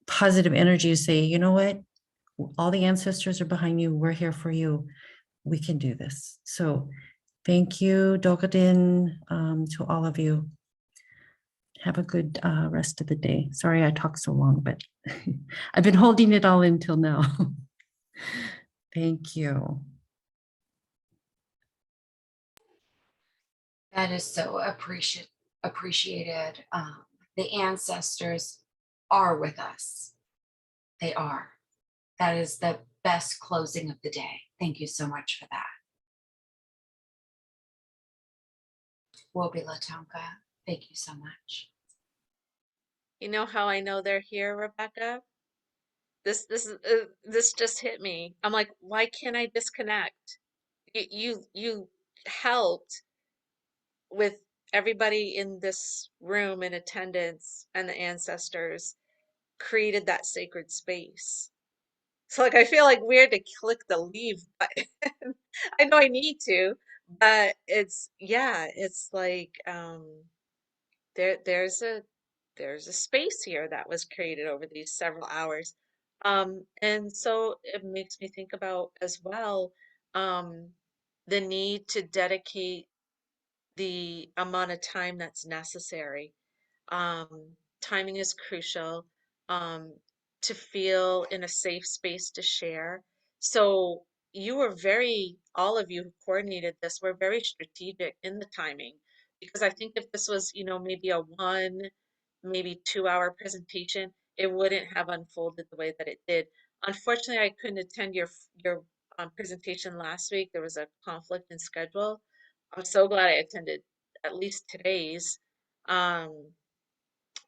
positive energy to say, you know what, all the ancestors are behind you. We're here for you. We can do this. So thank you, Dogadin, to all of you. Have a good rest of the day. Sorry I talked so long, but I've been holding it all in till now. Thank you. That is so appreciated. The ancestors are with us. They are. That is the best closing of the day. Thank you so much for that. Wobila Tonka, thank you so much. You know how I know they're here, Rebecca? This just hit me. I'm like, why can't I disconnect? You helped with everybody in this room in attendance and the ancestors created that sacred space. So like I feel like weird to click the leave button. I know I need to, but it's yeah, it's like there's a space here that was created over these several hours. And so it makes me think about as well um the need to dedicate the amount of time that's necessary. Um, Timing is crucial um, to feel in a safe space to share. So you were all of you who coordinated this were very strategic in the timing because I think if this was, maybe a maybe 2 hour presentation, it wouldn't have unfolded the way that it did. Unfortunately, I couldn't attend your presentation last week. There was a conflict in schedule. I'm so glad I attended at least today's. Um,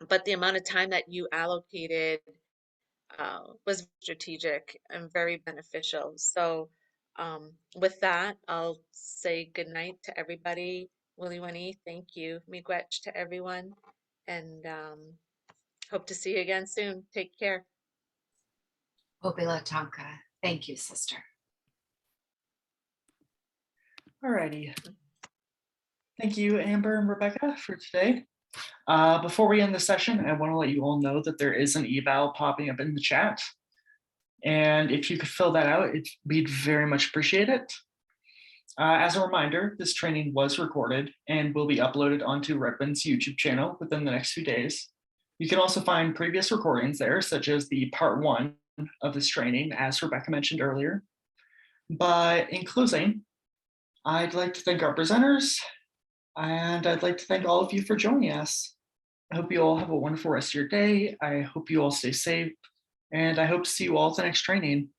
but the amount of time that you allocated was strategic and very beneficial. So, with that, I'll say good night to everybody. Willie Winnie, thank you. Miigwech to everyone, and hope to see you again soon. Take care. Wobila Tonka, thank you, sister. Alrighty. Thank you, Amber and Rebecca, for today. Before we end the session, I want to let you all know that there is an eval popping up in the chat. And if you could fill that out, we'd very much appreciate it. As a reminder, this training was recorded and will be uploaded onto Redmond's YouTube channel within the next few days. You can also find previous recordings there, such as the part 1 of this training, as Rebecca mentioned earlier. But in closing, I'd like to thank our presenters, and I'd like to thank all of you for joining us. I hope you all have a wonderful rest of your day. I hope you all stay safe, and I hope to see you all at the next training.